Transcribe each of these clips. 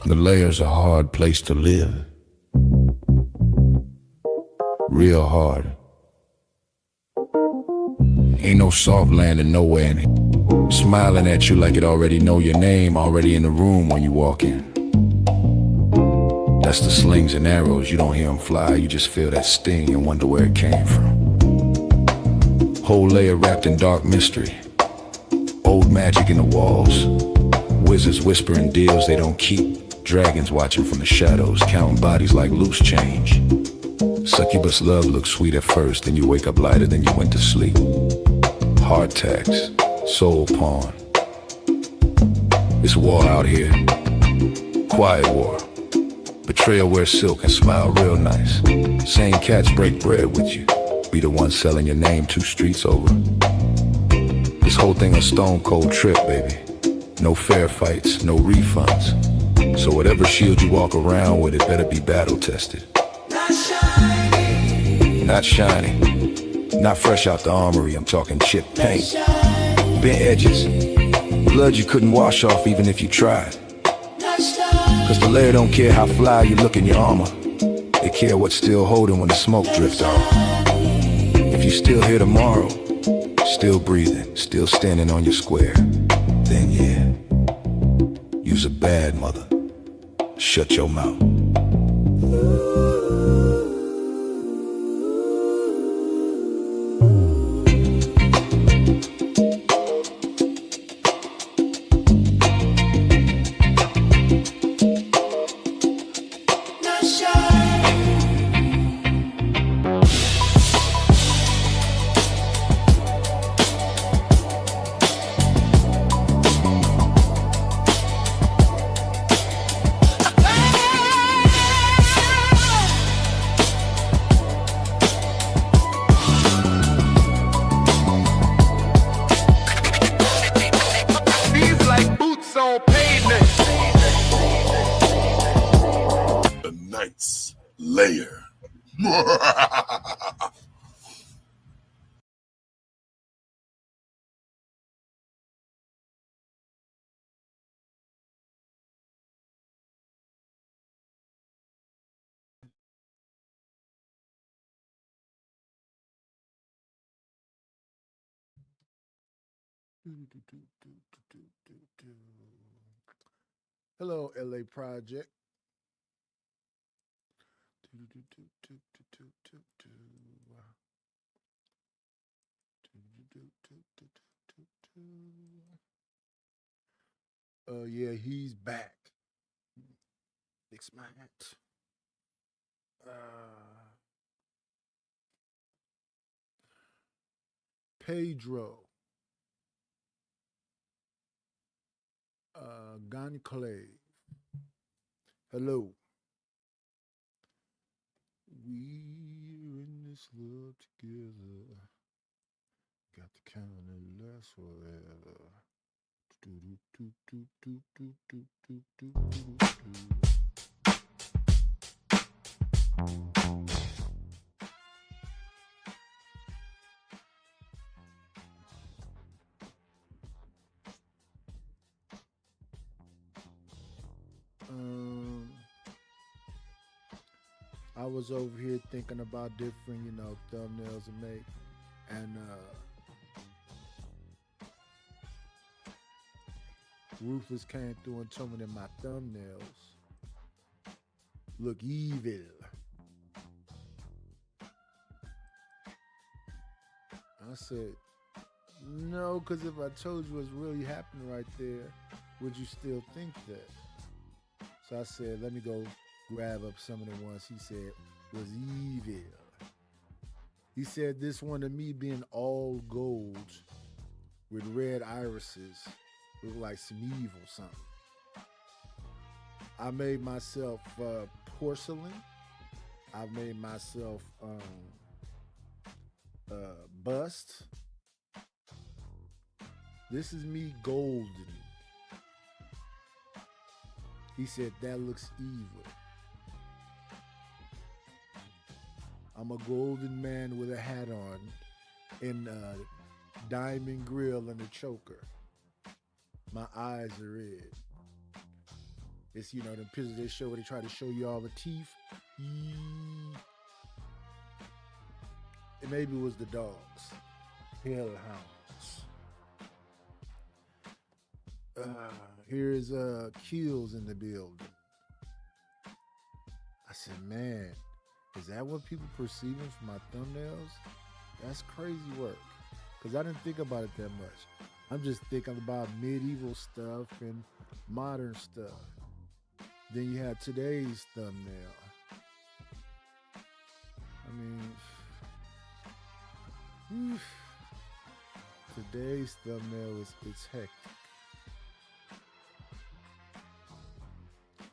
The Layer's a hard place to live. Real hard. Ain't no soft landing nowhere in it. Smiling at you like it already know your name, already in the room when you walk in. That's the slings and arrows, you don't hear them fly, you just feel that sting and wonder where it came from. Whole layer wrapped in dark mystery. Old magic in the walls. Wizards whispering deals they don't keep. Dragons watching from the shadows, counting bodies like loose change. Succubus love looks sweet at first, then you wake up lighter than you went to sleep. Heart tax, soul pawn. It's war out here. Quiet war. Betrayal wears silk and smile real nice. Same cats break bread with you. Be the one selling your name 2 streets over. This whole thing a stone cold trip, baby. No fair fights, no refunds. So whatever shield you walk around with, it better be battle tested. Not shiny. Not shiny. Not fresh out the armory, I'm talking chipped paint. Bent edges. Blood you couldn't wash off even if you tried. Cause the Layer don't care how fly you look in your armor. They care what's still holding when the smoke drifts off. If you still here tomorrow, still breathing, still standing on your square, then yeah, you's a bad mother. Shut your mouth. Layer. Hello, LA Project. Yeah, he's back. Fix my hat. Pedro. Gonclave. Hello. We're in this love together. Got the kind that lasts forever. I was over here thinking about different, thumbnails to make, and Rufus came through and told me that my thumbnails look evil. I said, no, because if I told you what's really happening right there, would you still think that? So I said, let me go grab up some of the ones he said was evil. He said this one to me being all gold with red irises looked like some evil something. I made myself porcelain. I made myself bust. This is me golden. He said that looks evil. I'm a golden man with a hat on and a diamond grill and a choker. My eyes are red. It's the pictures they show where they try to show you all the teeth. And maybe it was the dogs, hellhounds. Here's Kills in the building. I said, man, is that what people perceiving from my thumbnails? That's crazy work. Because I didn't think about it that much. I'm just thinking about medieval stuff and modern stuff. Then you have today's thumbnail. I mean, today's thumbnail it's hectic.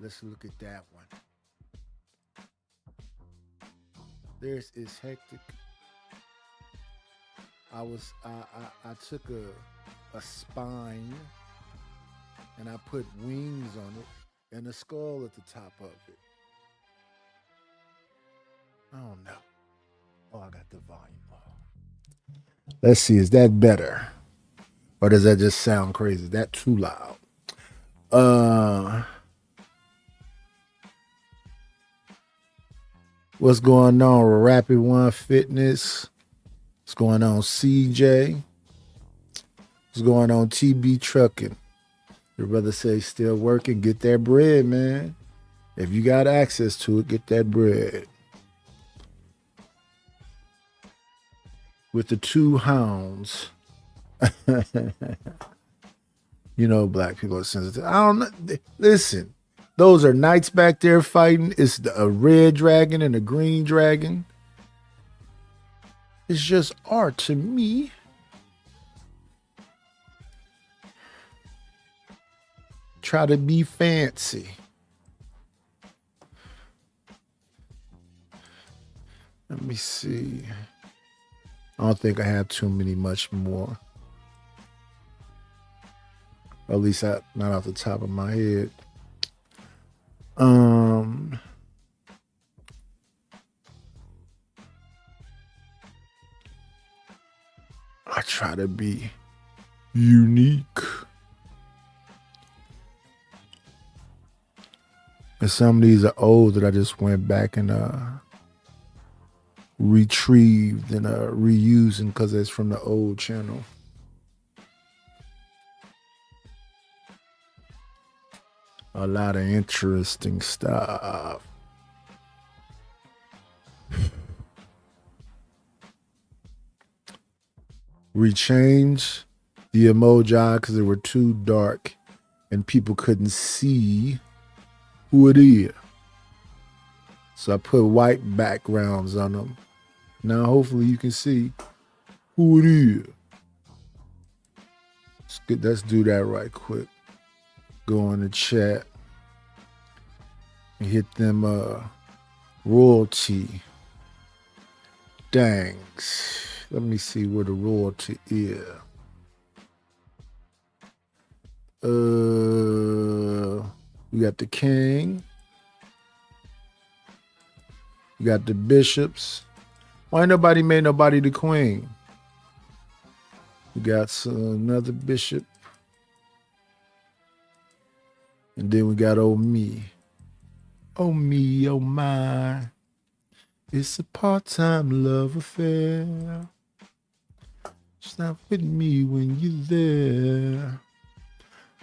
Let's look at that one. There's It's Hectic. I took a spine and I put wings on it and a skull at the top of it. I don't know. Oh, I got the volume low. Let's see, is that better? Or does that just sound crazy? Is that too loud? What's going on with Rapid One Fitness? What's going on, CJ? What's going on, TB Trucking? Your brother says still working. Get that bread, man. If you got access to it, get that bread. With the two hounds. Black people are sensitive. I don't know. Listen, those are knights back there fighting. It's a red dragon and a green dragon. It's just art to me. Try to be fancy. Let me see. I don't think I have too much more. At least not off the top of my head. I try to be unique. And some of these are old that I just went back and retrieved and reusing because it's from the old channel. A lot of interesting stuff. Rechange the emoji because they were too dark and people couldn't see who it is. So I put white backgrounds on them. Now hopefully you can see who it is. Let's do that right quick. Go on the chat and hit them royalty. Thanks. Let me see where the royalty is. We got the king. We got the bishops. Why ain't nobody made nobody the queen? We got another bishop. And then we got old me. Oh me, oh my. It's a part-time love affair. Stop with me when you're there.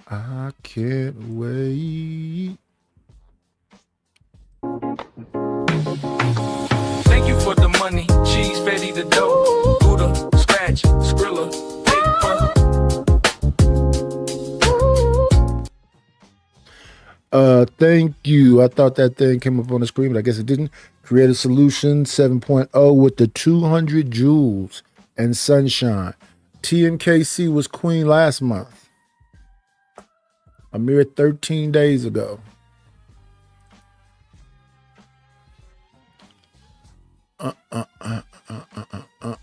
I can't wait. Thank you for the money. Cheese, Fetty, the dough. Buddha, scratch, Skrilla, paper. Thank you. I thought that thing came up on the screen, but I guess it didn't. Creative Solution 7.0 with the 200 Jewels and Sunshine. TMKC was queen last month. A mere 13 days ago.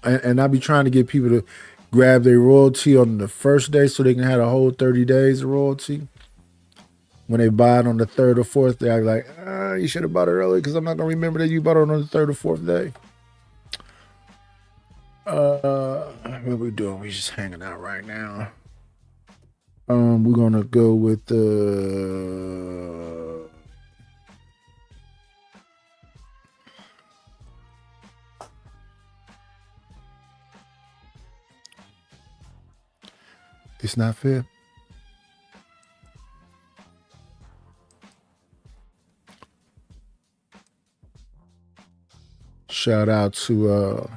And I be trying to get people to grab their royalty on the first day so they can have a whole 30 days of royalty. When they buy it on the third or fourth day, I'm like, you should have bought it early because I'm not going to remember that you bought it on the third or fourth day. What we doing? We just hanging out right now. We're going to go with the It's not fair. Shout out to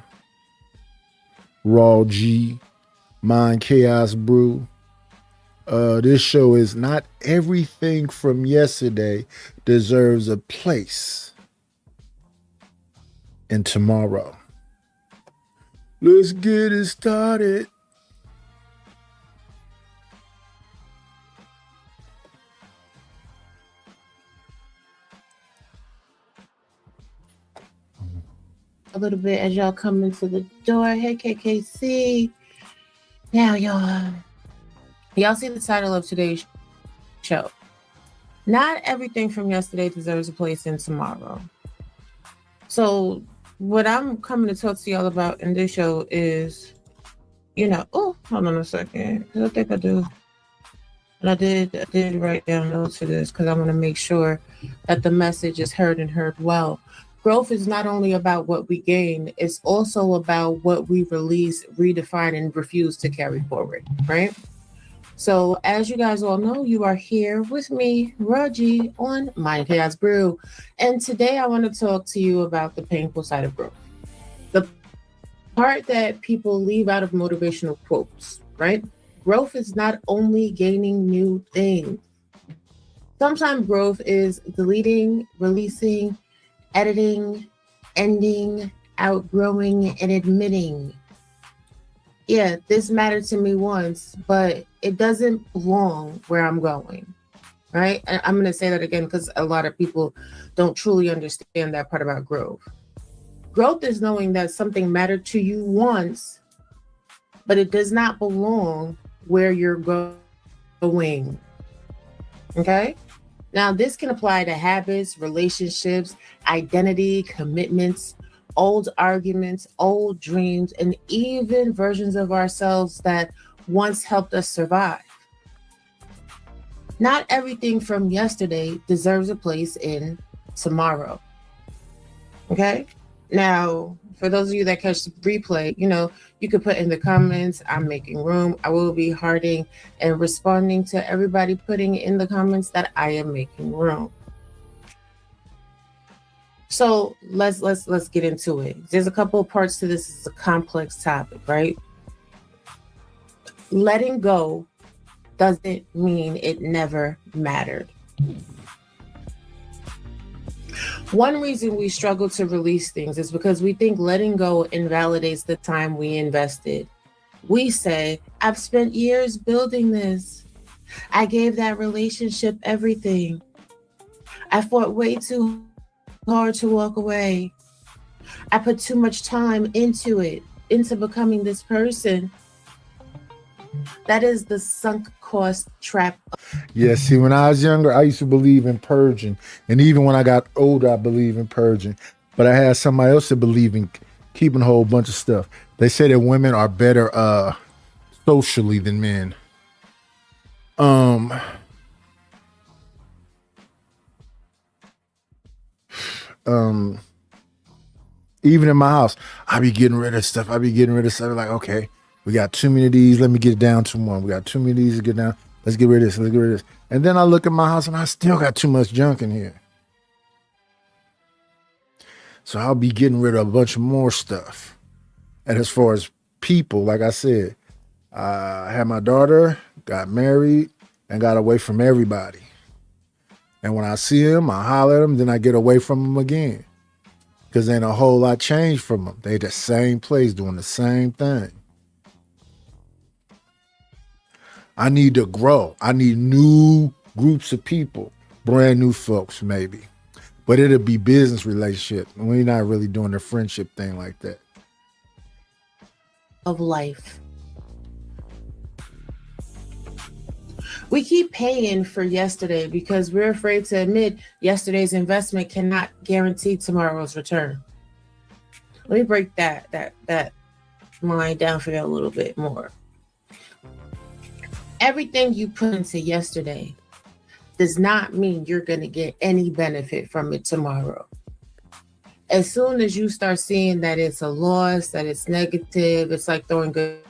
Raw G, Mind Chaos Brew. This show is not everything from yesterday deserves a place in tomorrow. Let's get it started. A little bit as y'all come into the door. Hey, KKC. Now, y'all see the title of today's show. Not everything from yesterday deserves a place in tomorrow. So what I'm coming to talk to y'all about in this show is, hold on a second. I think I do. And I did write down notes for this because I want to make sure that the message is heard and heard well. Growth is not only about what we gain, it's also about what we release, redefine, and refuse to carry forward, right? So as you guys all know, you are here with me, Raji, on Mind Chaos Brew. And today I want to talk to you about the painful side of growth. The part that people leave out of motivational quotes, right? Growth is not only gaining new things. Sometimes growth is deleting, releasing, editing, ending, outgrowing, and admitting, yeah, this mattered to me once, but it doesn't belong where I'm going, right? And I'm going to say that again because a lot of people don't truly understand that part about growth. Growth is knowing that something mattered to you once, but it does not belong where you're going, okay? Now, this can apply to habits, relationships, identity, commitments, old arguments, old dreams, and even versions of ourselves that once helped us survive. Not everything from yesterday deserves a place in tomorrow. Okay? Now, for those of you that catch the replay, you could put in the comments, I'm making room. I will be hearting and responding to everybody putting in the comments that I am making room. So let's get into it. There's a couple of parts to this. It's a complex topic, right? Letting go doesn't mean it never mattered. One reason we struggle to release things is because we think letting go invalidates the time we invested. We say, I've spent years building this. I gave that relationship everything. I fought way too hard to walk away. I put too much time into it, into becoming this person. That is the sunk cost trap. Yeah, see, when I was younger, I used to believe in purging. And even when I got older, I believe in purging. But I had somebody else that believed in keeping a whole bunch of stuff. They say that women are better socially than men. Even in my house, I be getting rid of stuff. Like, okay, we got too many of these. Let me get it down to one. We got too many of these to get down. Let's get rid of this. Let's get rid of this. And then I look at my house and I still got too much junk in here. So I'll be getting rid of a bunch of more stuff. And as far as people, like I said, I had my daughter, got married, and got away from everybody. And when I see them, I holler at them, then I get away from them again. Because ain't a whole lot changed from them. They the same place doing the same thing. I need to grow. I need new groups of people, brand new folks maybe. But it'll be business relationship. We're not really doing the friendship thing like that. Of life. We keep paying for yesterday because we're afraid to admit yesterday's investment cannot guarantee tomorrow's return. Let me break that line down for you a little bit more. Everything you put into yesterday does not mean you're going to get any benefit from it tomorrow. As soon as you start seeing that it's a loss, that it's negative, it's like throwing good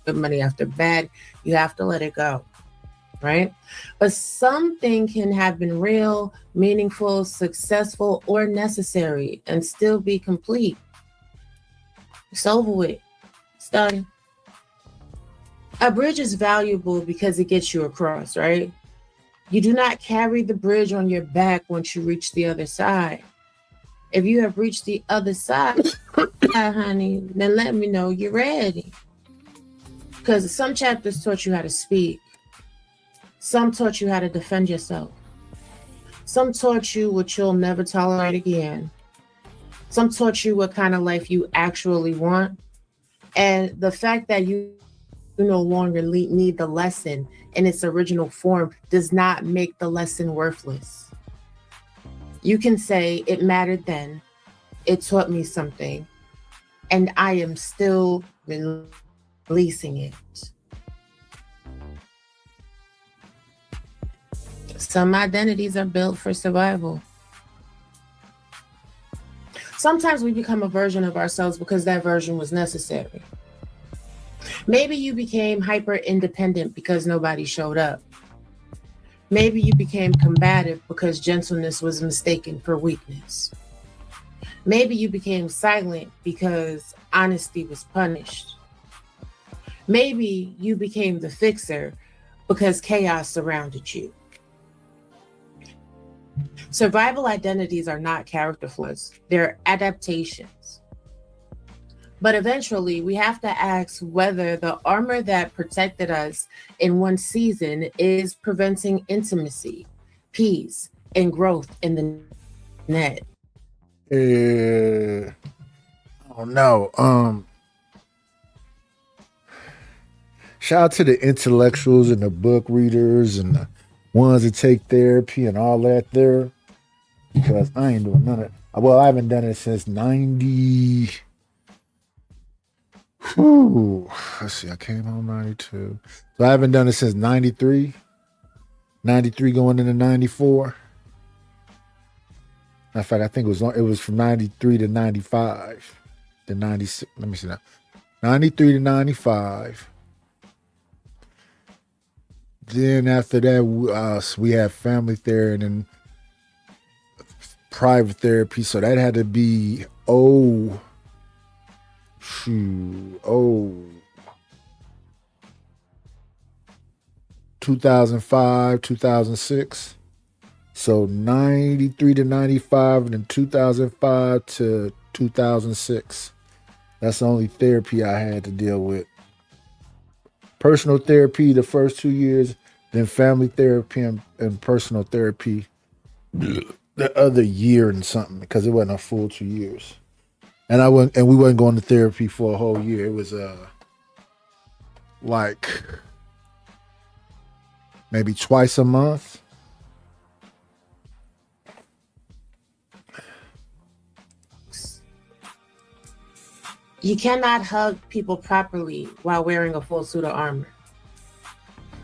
good money after bad, you have to let it go, right? But something can have been real, meaningful, successful, or necessary and still be complete. It's over with. It's done. A bridge is valuable because it gets you across, right? You do not carry the bridge on your back once you reach the other side. If you have reached the other side, honey, then let me know you're ready. Because some chapters taught you how to speak. Some taught you how to defend yourself. Some taught you what you'll never tolerate again. Some taught you what kind of life you actually want. And the fact that you no longer need the lesson in its original form does not make the lesson worthless. You can say it mattered then, it taught me something, and I am still releasing it. Some identities are built for survival. Sometimes we become a version of ourselves because that version was necessary. Maybe you became hyper independent because nobody showed up. Maybe you became combative because gentleness was mistaken for weakness. Maybe you became silent because honesty was punished. Maybe you became the fixer because chaos surrounded you. Survival identities are not character flaws, they're adaptations. But eventually, we have to ask whether the armor that protected us in one season is preventing intimacy, peace, and growth in the net. I don't know. Shout out to the intellectuals and the book readers and the ones that take therapy and all that there. Because I ain't doing none of it. Well, I haven't done it since 90. Let's see, I came home 92. So I haven't done it since 93. 93 going into 94. In fact, I think it was from 93 to 95. To 96. Let me see now. 93 to 95. Then after that, we had family therapy and then private therapy. So that had to be 2005, 2006. So 93 to 95 and then 2005 to 2006. That's the only therapy I had to deal with. Personal therapy the first 2 years, then family therapy and personal therapy the other year and something, because it wasn't a full 2 years. And we wasn't going to therapy for a whole year. It was like maybe twice a month. You cannot hug people properly while wearing a full suit of armor.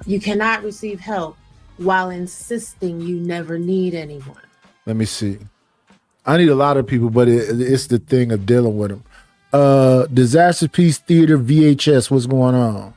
You cannot receive help while insisting you never need anyone. Let me see. I need a lot of people, but it's the thing of dealing with them. Disaster Piece Theater VHS, what's going on?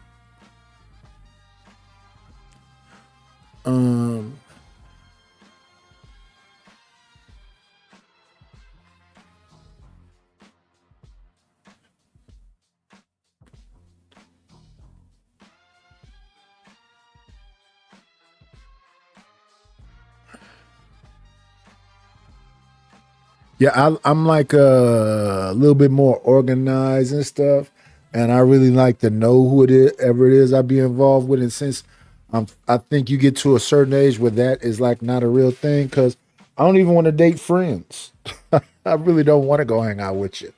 Yeah, I'm like a little bit more organized and stuff, and I really like to know who ever it is I be involved with. And since I think you get to a certain age where that is like not a real thing, because I don't even want to date friends. I really don't want to go hang out with you.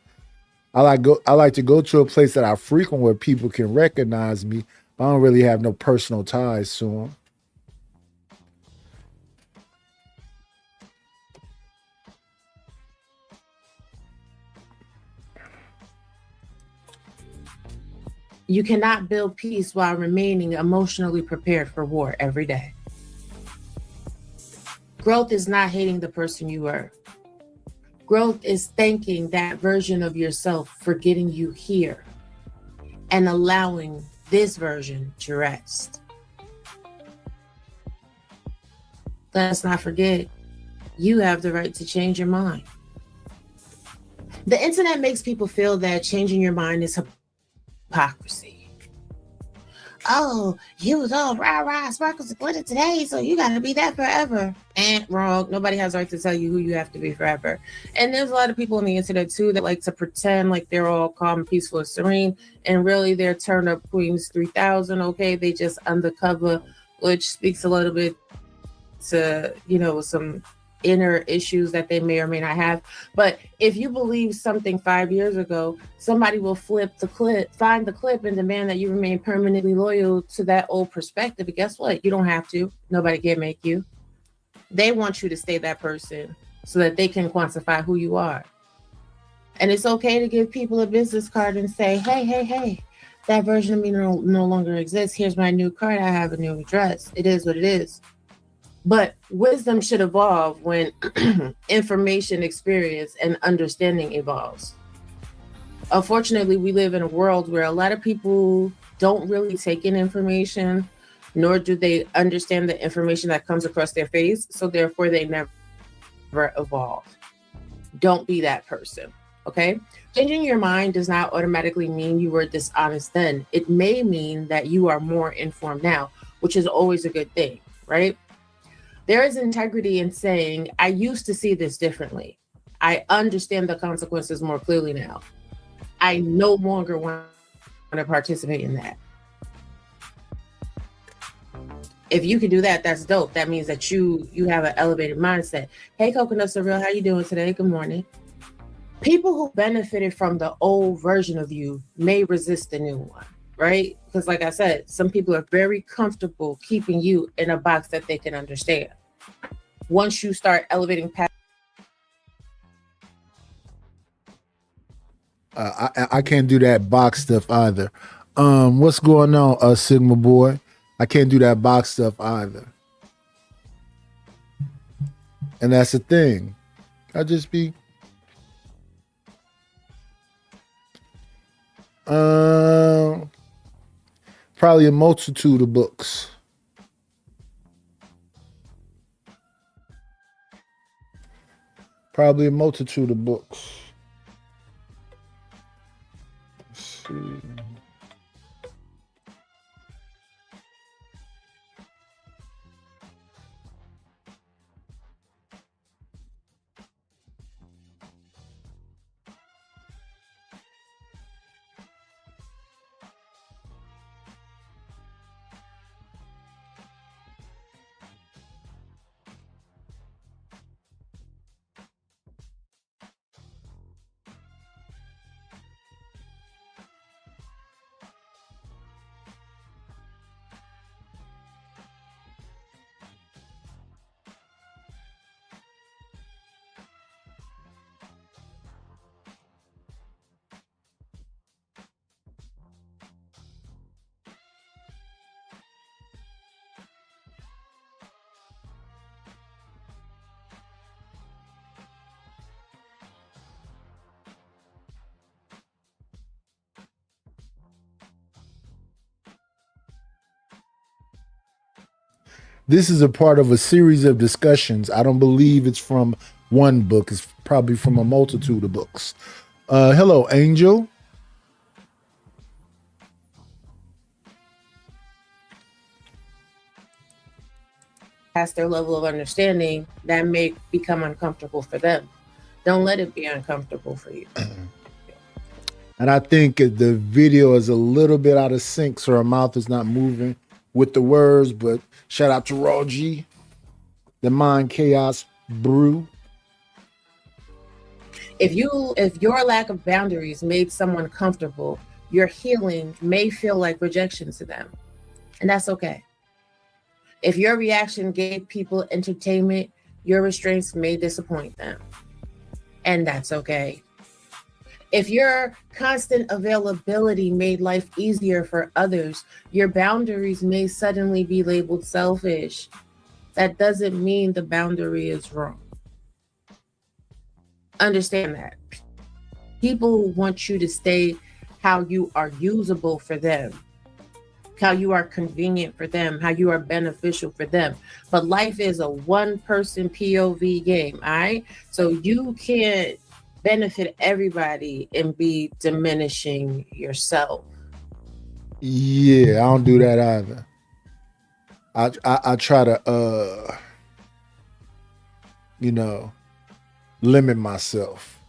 I like to go to a place that I frequent where people can recognize me. I don't really have no personal ties to them. You cannot build peace while remaining emotionally prepared for war every day. Growth is not hating the person you were. Growth is thanking that version of yourself for getting you here and allowing this version to rest. Let's not forget, you have the right to change your mind. The internet makes people feel that changing your mind is hypocrisy. Oh, you was all rah, sparkles and glitter today, so you gotta be that forever. And wrong. Nobody has the right to tell you who you have to be forever. And there's a lot of people on the internet too that like to pretend like they're all calm, peaceful, and serene, and really they're turned up Queens 3000. Okay, they just undercover, which speaks a little bit to, you know, some inner issues that they may or may not have. But if you believe something 5 years ago, somebody will find the clip and demand that you remain permanently loyal to that old perspective. But guess what? You don't have to. Nobody can make you. They want you to stay that person so that they can quantify who you are. And it's okay to give people a business card and say, hey, that version of me no longer exists. Here's my new card. I have a new address. It is what it is. But wisdom should evolve when information, experience, and understanding evolves. Unfortunately, we live in a world where a lot of people don't really take in information, nor do they understand the information that comes across their face. So therefore, they never evolve. Don't be that person, okay? Changing your mind does not automatically mean you were dishonest then. It may mean that you are more informed now, which is always a good thing, right? There is integrity in saying, I used to see this differently. I understand the consequences more clearly now. I no longer want to participate in that. If you can do that, that's dope. That means that you have an elevated mindset. Hey, Coconut Surreal, how you doing today? Good morning. People who benefited from the old version of you may resist the new one, right? Because like I said, some people are very comfortable keeping you in a box that they can understand. Once you start elevating past, I can't do that box stuff either. What's going on, Sigma Boy? I can't do that box stuff either. And that's the thing. I just be probably a multitude of books. Probably a multitude of books. Let's see. This is a part of a series of discussions. I don't believe it's from one book. It's probably from a multitude of books. Hello, Angel. their level of understanding, that may become uncomfortable for them. Don't let it be uncomfortable for you. And I think the video is a little bit out of sync, so her mouth is not moving with the words, but shout out to Raw G, the Mind Chaos Brew. If your lack of boundaries made someone comfortable, your healing may feel like rejection to them. And that's okay. If your reaction gave people entertainment, your restraints may disappoint them. And that's okay. If your constant availability made life easier for others, your boundaries may suddenly be labeled selfish. That doesn't mean the boundary is wrong. Understand that. People want you to stay how you are usable for them. how you are convenient for them, how you are beneficial for them. But life is a one person POV game, all right? So you can't benefit everybody and be diminishing yourself. Yeah, I don't do that either. I try to limit myself.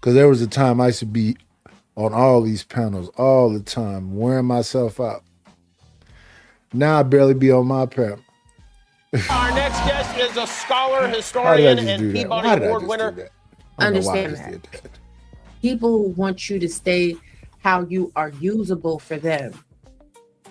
Cause there was a time I used to be on all these panels all the time, wearing myself out. Now I barely be on my panel. Our next guest is a scholar, How did I historian, just and do that? Peabody Why did I Award just winner. do that? I don't know why I Understand just that. did that. People want you to stay how you are usable for them,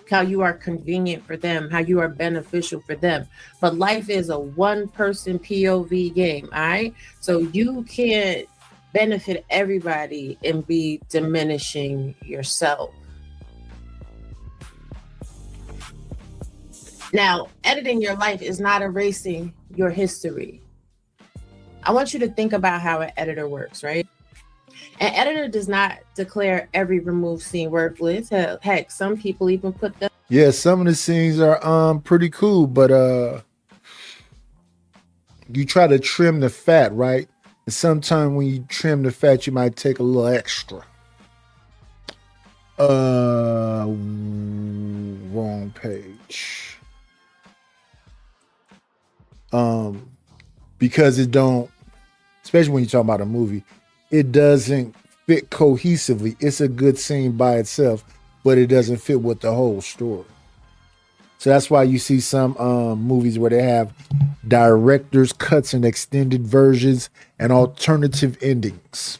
how you are convenient for them, how you are beneficial for them. But life is a one person POV game, all right? So you can't benefit everybody and be diminishing yourself. Now, editing your life is not erasing your history. I want you to think about how an editor works, right? An editor does not declare every removed scene worthless. Heck, some people even put them. Yeah, some of the scenes are pretty cool, but you try to trim the fat, right? And sometimes when you trim the fat, you might take a little extra. Wrong page. Because it don't, especially when you're talking about a movie, it doesn't fit cohesively. It's a good scene by itself, but it doesn't fit with the whole story. So that's why you see some movies where they have director's cuts and extended versions and alternative endings.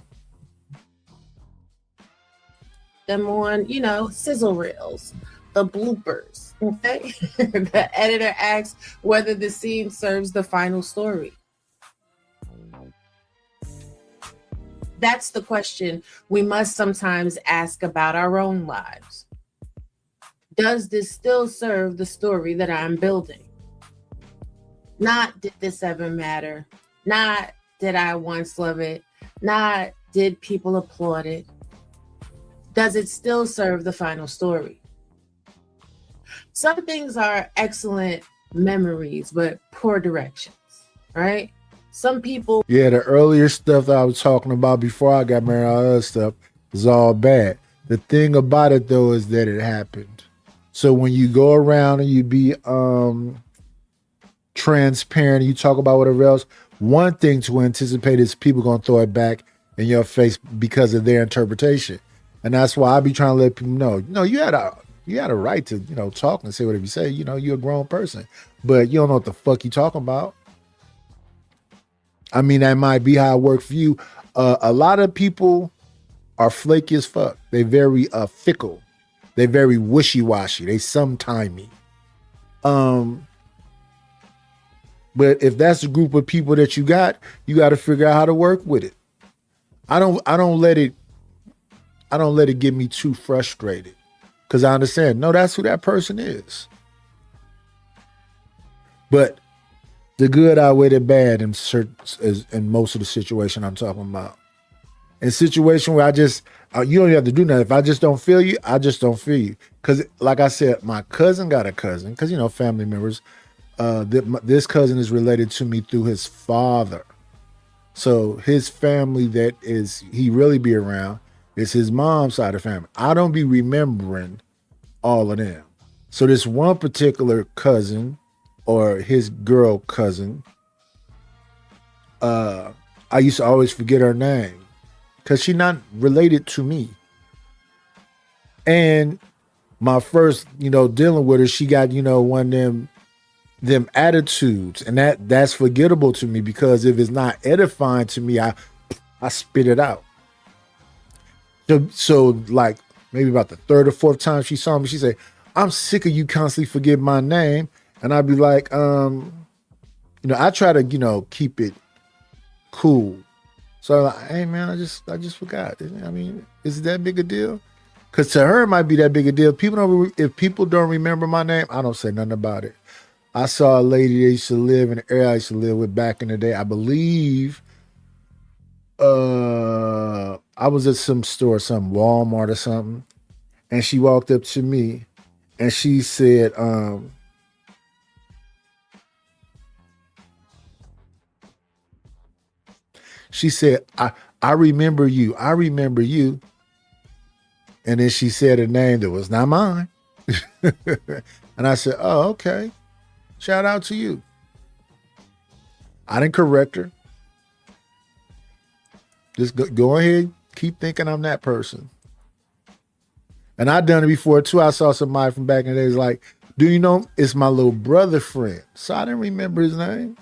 Them on, sizzle reels, the bloopers. Okay. The editor asks whether the scene serves the final story. That's the question we must sometimes ask about our own lives. Does this still serve the story that I'm building? Not did this ever matter? Not did I once love it? Not did people applaud it? Does it still serve the final story? Some things are excellent memories, but poor directions, right? Some people. Yeah, the earlier stuff that I was talking about before I got married, all that other stuff is all bad. The thing about it though is that it happened. So when you go around and you be transparent, and you talk about whatever else, one thing to anticipate is people gonna throw it back in your face because of their interpretation. And that's why I be trying to let people know, you had a right to, talk and say whatever you say. You're a grown person, but you don't know what the fuck you talking about. I mean, that might be how it worked for you. A lot of people are flaky as fuck. They very fickle. They very wishy-washy. They sometimey. But if that's a group of people that you got to figure out how to work with it. I don't let it get me too frustrated. Because I understand, no, that's who that person is. But the good outweigh the bad in most of the situation I'm talking about. In situation where you don't even have to do nothing. If I just don't feel you, I just don't feel you. Because like I said, my cousin got a cousin. Because, family members. This cousin is related to me through his father. So his family that he really be around is his mom's side of the family. I don't be remembering all of them. So this one particular cousin or his girl cousin, I used to always forget her name because she's not related to me. And my first, dealing with her, she got, one of them attitudes, and that's forgettable to me because if it's not edifying to me, I spit it out. So like maybe about the third or fourth time she saw me, she said, "I'm sick of you constantly forgetting my name." And I'd be like, I try to, keep it cool. So I'm like, hey man, I just forgot. I mean, is it that big a deal? Because to her it might be that big a deal. If people don't remember my name, I don't say nothing about it. I saw a lady that used to live in the area I used to live with back in the day. I believe I was at some store, some Walmart or something, and she walked up to me and she said, I remember you. I remember you. And then she said a name that was not mine. And I said, oh, okay. Shout out to you. I didn't correct her. Just go ahead, keep thinking I'm that person. And I've done it before too. I saw somebody from back in the days like, do you know it's my little brother friend? So I didn't remember his name.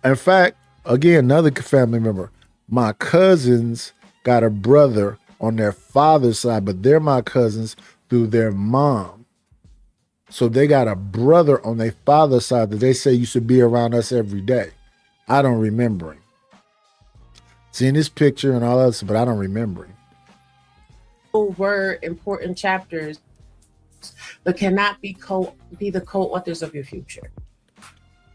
In fact, again, another family member, my cousins got a brother on their father's side, but they're my cousins through their mom. So they got a brother on their father's side that they say used to be around us every day. I don't remember him. Seen his picture and all that, but I don't remember him. Were important chapters, but cannot be the co-authors of your future.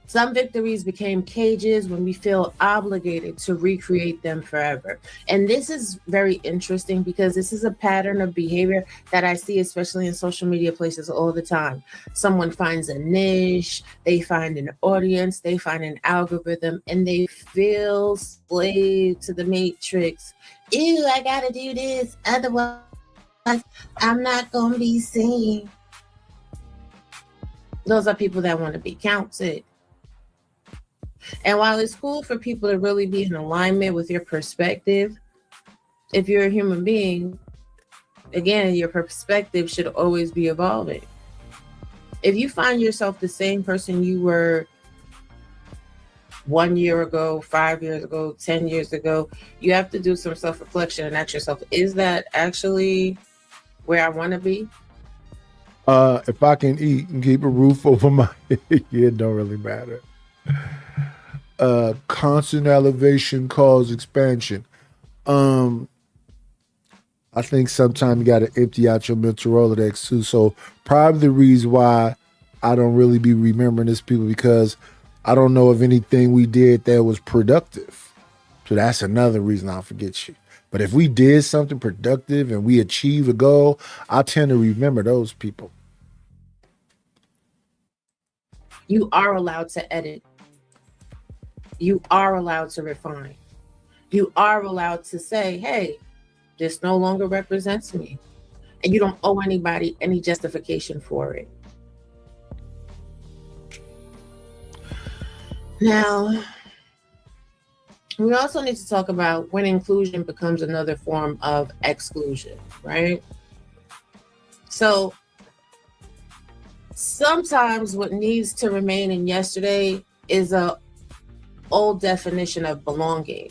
Some victories became cages when we feel obligated to recreate them forever. And this is very interesting because this is a pattern of behavior that I see, especially in social media places all the time. Someone finds a niche, they find an audience, they find an algorithm, and they feel slave to the matrix. Ew, I gotta do this, otherwise I'm not gonna be seen. Those are people that want to be counted. And while it's cool for people to really be in alignment with your perspective, if you're a human being, again, your perspective should always be evolving. If you find yourself the same person you were 1 year ago, 5 years ago, 10 years ago, you have to do some self-reflection and ask yourself, is that actually where I want to be? If I can eat and keep a roof over my head, it don't really matter. Constant elevation cause expansion. I think sometimes you got to empty out your mental Rolodex too. So probably the reason why I don't really be remembering this people because I don't know of anything we did that was productive. So that's another reason I'll forget you. But if we did something productive and we achieved a goal, I tend to remember those people. You are allowed to edit. You are allowed to refine. You are allowed to say, hey, this no longer represents me. And you don't owe anybody any justification for it. Now, we also need to talk about when inclusion becomes another form of exclusion, right? So sometimes what needs to remain in yesterday is a old definition of belonging.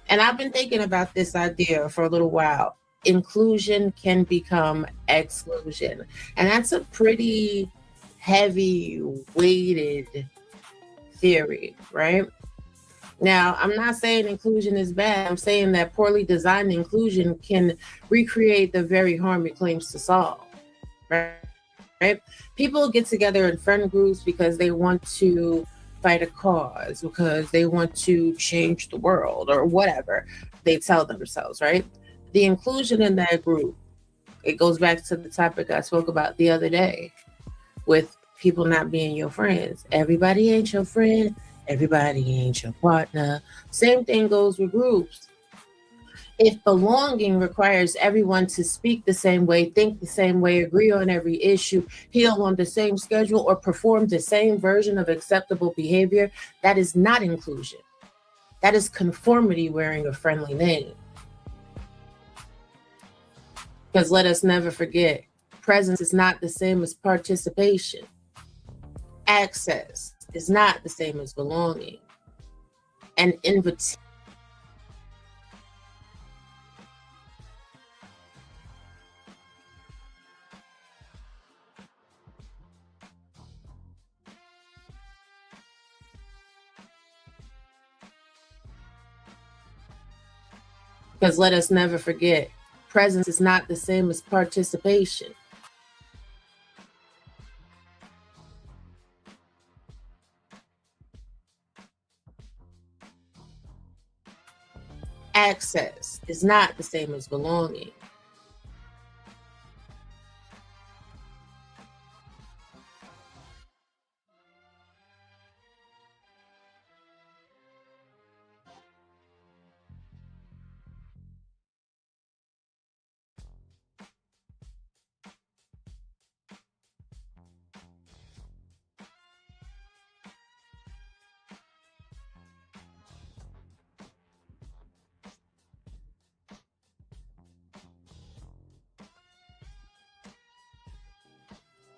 And I've been thinking about this idea for a little while. Inclusion can become exclusion. And that's a pretty heavy weighted theory, right? Now, I'm not saying inclusion is bad. I'm saying that poorly designed inclusion can recreate the very harm it claims to solve, right? People get together in friend groups because they want to fight a cause, because they want to change the world or whatever they tell themselves, right? The inclusion in that group, it goes back to the topic I spoke about the other day with people not being your friends. Everybody ain't your friend. Everybody ain't your partner. Same thing goes with groups. If belonging requires everyone to speak the same way, think the same way, agree on every issue, heal on the same schedule, or perform the same version of acceptable behavior, that is not inclusion. That is conformity wearing a friendly name. Because let us never forget, presence is not the same as participation. Access is not the same as belonging. An invitation. Because let us never forget, presence is not the same as participation. access is not the same as belonging.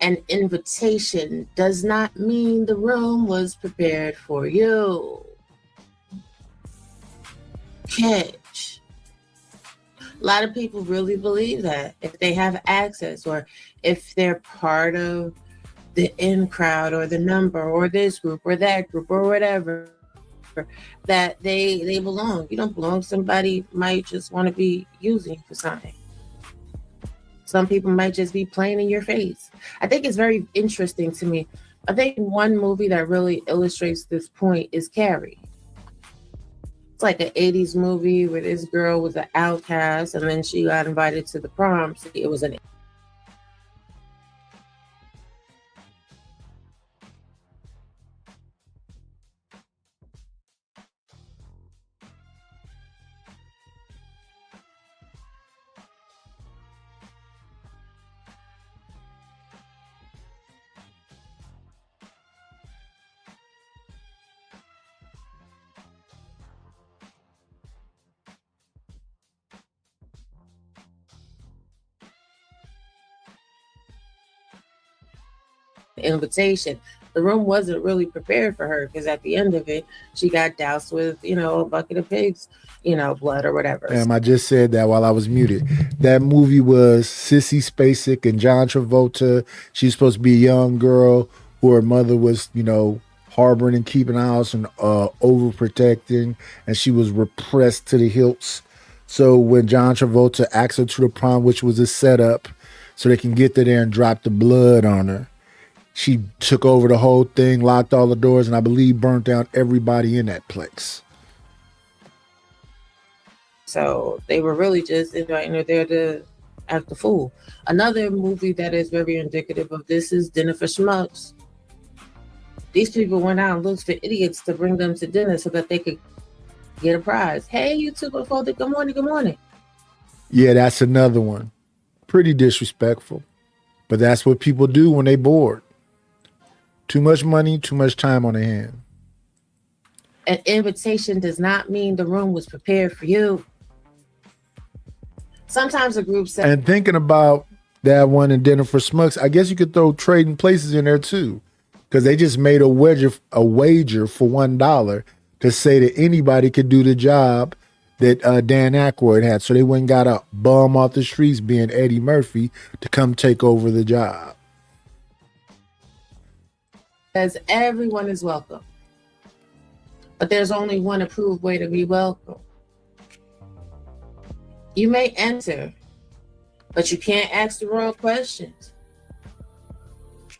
An invitation does not mean the room was prepared for you. Catch. A lot of people really believe that if they have access or if they're part of the in crowd or the number or this group or that group or whatever, that they belong. You don't belong. Somebody might just want to be using you for something. Some people might just be playing in your face. I think it's very interesting to me. I think one movie that really illustrates this point is Carrie. It's like an 80s movie where this girl was an outcast and then she got invited to the prom. So it was an invitation. The room wasn't really prepared for her because at the end of it, she got doused with, a bucket of pigs, blood or whatever. I just said that while I was muted. That movie was Sissy Spacek and John Travolta. She's supposed to be a young girl who her mother was, harboring and keeping house and overprotecting, and she was repressed to the hilts. So when John Travolta asked her to the prom, which was a setup, so they can get there and drop the blood on her, she took over the whole thing, locked all the doors, and I believe burnt down everybody in that place. So they were really just inviting her there to act the fool. Another movie that is very indicative of this is Dinner for Schmucks. These people went out and looked for idiots to bring them to dinner so that they could get a prize. Hey, you two, good morning, good morning. Yeah, that's another one. Pretty disrespectful. But that's what people do when they bored. Too much money, too much time on their hand. An invitation does not mean the room was prepared for you. Sometimes a group says... And thinking about that one in Dinner for Schmucks, I guess you could throw Trading Places in there too. Because they just made a wager for $1 to say that anybody could do the job that Dan Aykroyd had. So they went and got a bum off the streets being Eddie Murphy to come take over the job. Says everyone is welcome. But there's only one approved way to be welcome. You may enter, but you can't ask the wrong questions.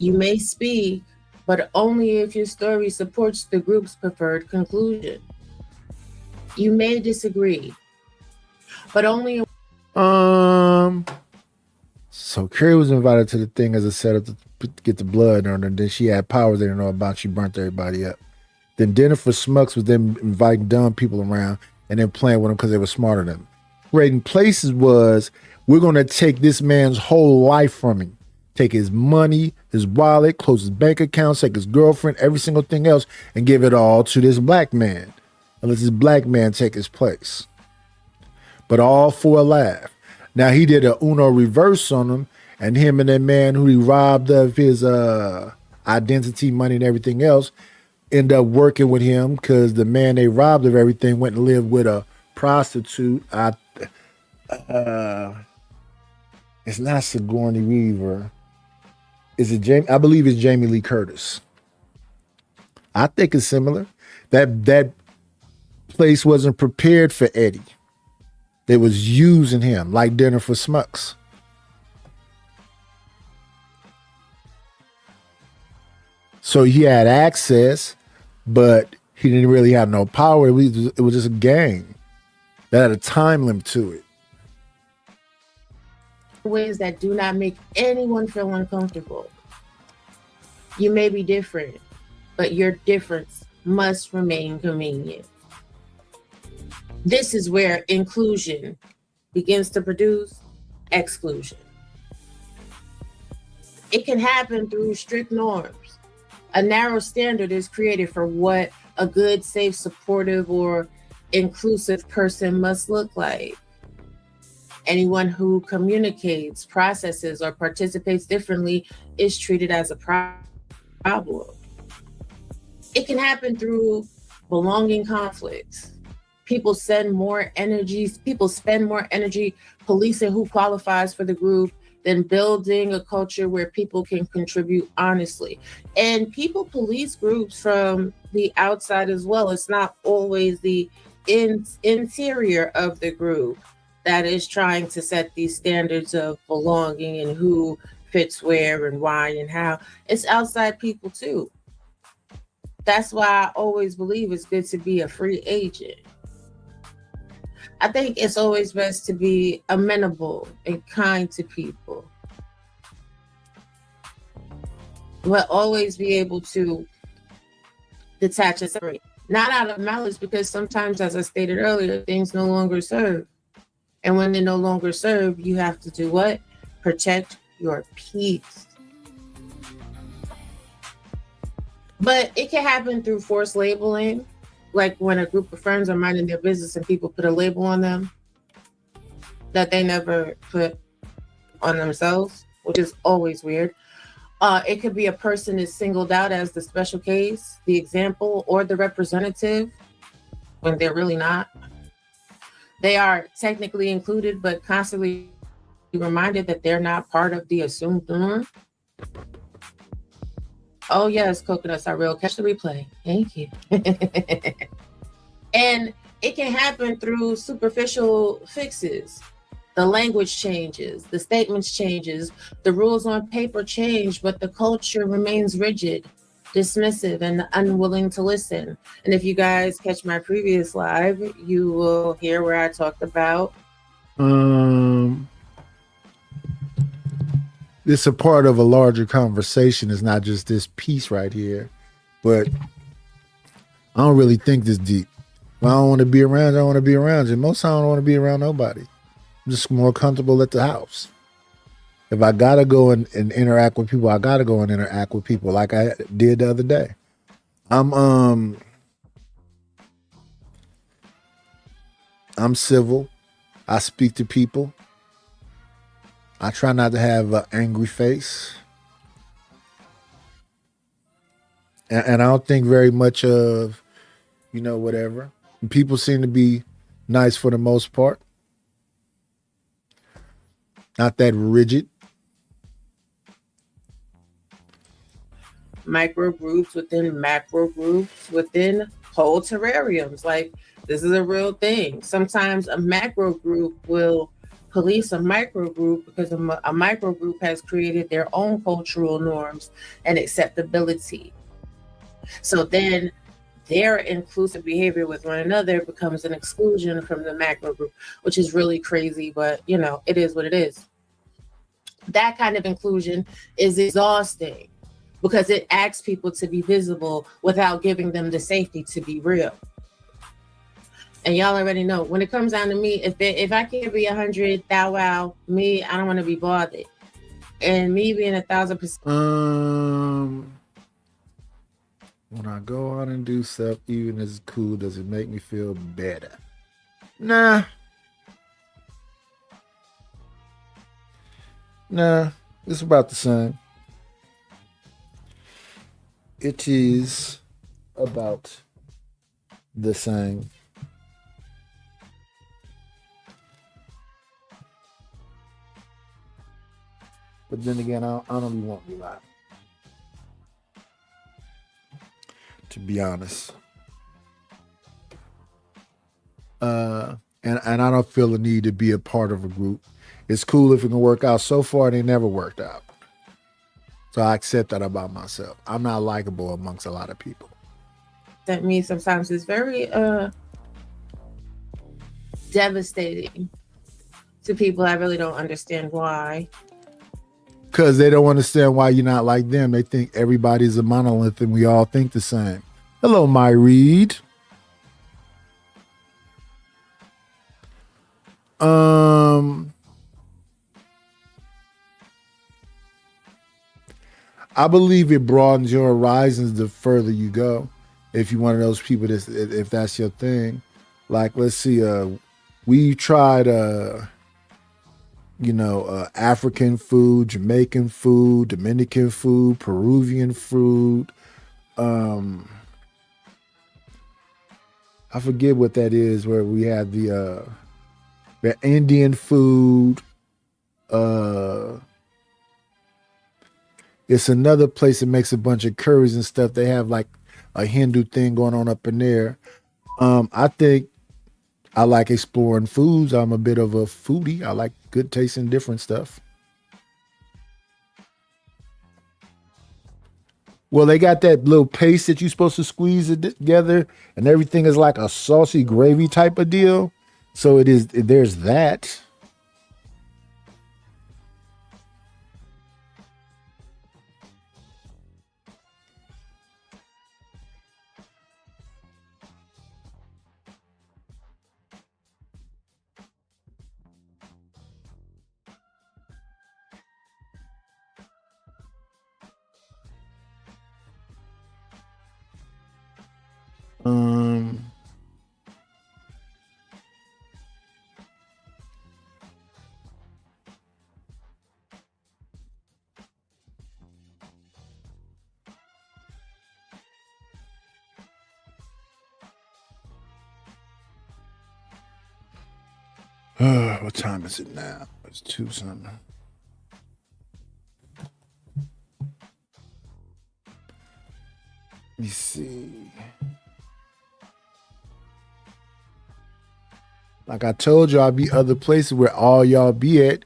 You may speak, but only if your story supports the group's preferred conclusion. You may disagree, but only... So Carrie was invited to the thing as a setup to get the blood on her, and then she had powers they didn't know about. She burnt everybody up. Then Dinner for Schmucks was them inviting dumb people around and then playing with them because they were smarter than them. Trading Places was, we're going to take this man's whole life from him. Take his money, his wallet, close his bank accounts, take his girlfriend, every single thing else, and give it all to this black man. And let this black man take his place. But all for a laugh. Now he did a Uno reverse on him, and him and that man who he robbed of his identity, money, and everything else, end up working with him because the man they robbed of everything went and lived with a prostitute. It's not Sigourney Weaver. Is it Jamie? I believe it's Jamie Lee Curtis. I think it's similar. That place wasn't prepared for Eddie. They was using him like Dinner for Schmucks. So he had access, but he didn't really have no power. It was just a gang. that had a time limit to it. Ways that do not make anyone feel uncomfortable. You may be different, but your difference must remain convenient. This is where inclusion begins to produce exclusion. It can happen through strict norms. A narrow standard is created for what a good, safe, supportive, or inclusive person must look like. Anyone who communicates, processes, or participates differently is treated as a problem. It can happen through belonging conflicts. People spend more energy policing who qualifies for the group than building a culture where people can contribute honestly. And people police groups from the outside as well. It's not always the interior of the group that is trying to set these standards of belonging and who fits where and why and how. It's outside people too. That's why I always believe it's good to be a free agent. I think it's always best to be amenable and kind to people, but always be able to detach and separate. Not out of malice, because sometimes, as I stated earlier, things no longer serve. And when they no longer serve, you have to do what? Protect your peace. But it can happen through forced labeling, like when a group of friends are minding their business and people put a label on them that they never put on themselves, which is always weird. It could be a person is singled out as the special case, the example, or the representative when they're really not. They are technically included, but constantly reminded that they're not part of the assumed norm. Oh yes, coconuts are real. Catch the replay. Thank you. And it can happen through superficial fixes. The language changes, the statements changes, the rules on paper change, but the culture remains rigid, dismissive, and unwilling to listen. And if you guys catch my previous live, you will hear where I talked about. It's a part of a larger conversation. It's not just this piece right here, but I don't really think this deep. If I don't want to be around you, I don't want to be around you. Most times I don't want to be around nobody. I'm just more comfortable at the house. If I gotta go and interact with people, I gotta go and interact with people like I did the other day. I'm civil. I speak to people. I try not to have an angry face. And I don't think very much of, whatever. People seem to be nice for the most part. Not that rigid. Micro groups within macro groups within whole terrariums. Like, this is a real thing. Sometimes a macro group will police a micro group because a micro group has created their own cultural norms and acceptability. So then their inclusive behavior with one another becomes an exclusion from the macro group, which is really crazy, but it is what it is. That kind of inclusion is exhausting because it asks people to be visible without giving them the safety to be real. And y'all already know, when it comes down to me, if I can't be 100, thou wow, me, I don't want to be bothered. And me being 1,000%. When I go out and do stuff, even as cool, does it make me feel better? Nah, it's about the same. It is about the same. But then again, I don't really want to be live. To be honest. And I don't feel the need to be a part of a group. It's cool if it can work out. So far, they never worked out. So I accept that about myself. I'm not likable amongst a lot of people. That means sometimes it's very devastating to people. I really don't understand why. Because they don't understand why you're not like them. They think everybody's a monolith and we all think the same. Hello, my Reed. I believe it broadens your horizons the further you go. If you're one of those people, if that's your thing. Like, let's see, we tried, African food, Jamaican food, Dominican food, Peruvian food. I forget what that is, where we had the Indian food. It's another place that makes a bunch of curries and stuff. They have like a Hindu thing going on up in there. I think I like exploring foods. I'm a bit of a foodie. I like good tasting different stuff. Well, they got that little paste that you're supposed to squeeze it together, and everything is like a saucy gravy type of deal. So there's that. What time is it now? It's 2 something. Let me see. Like I told you, I'll be other places where all y'all be at.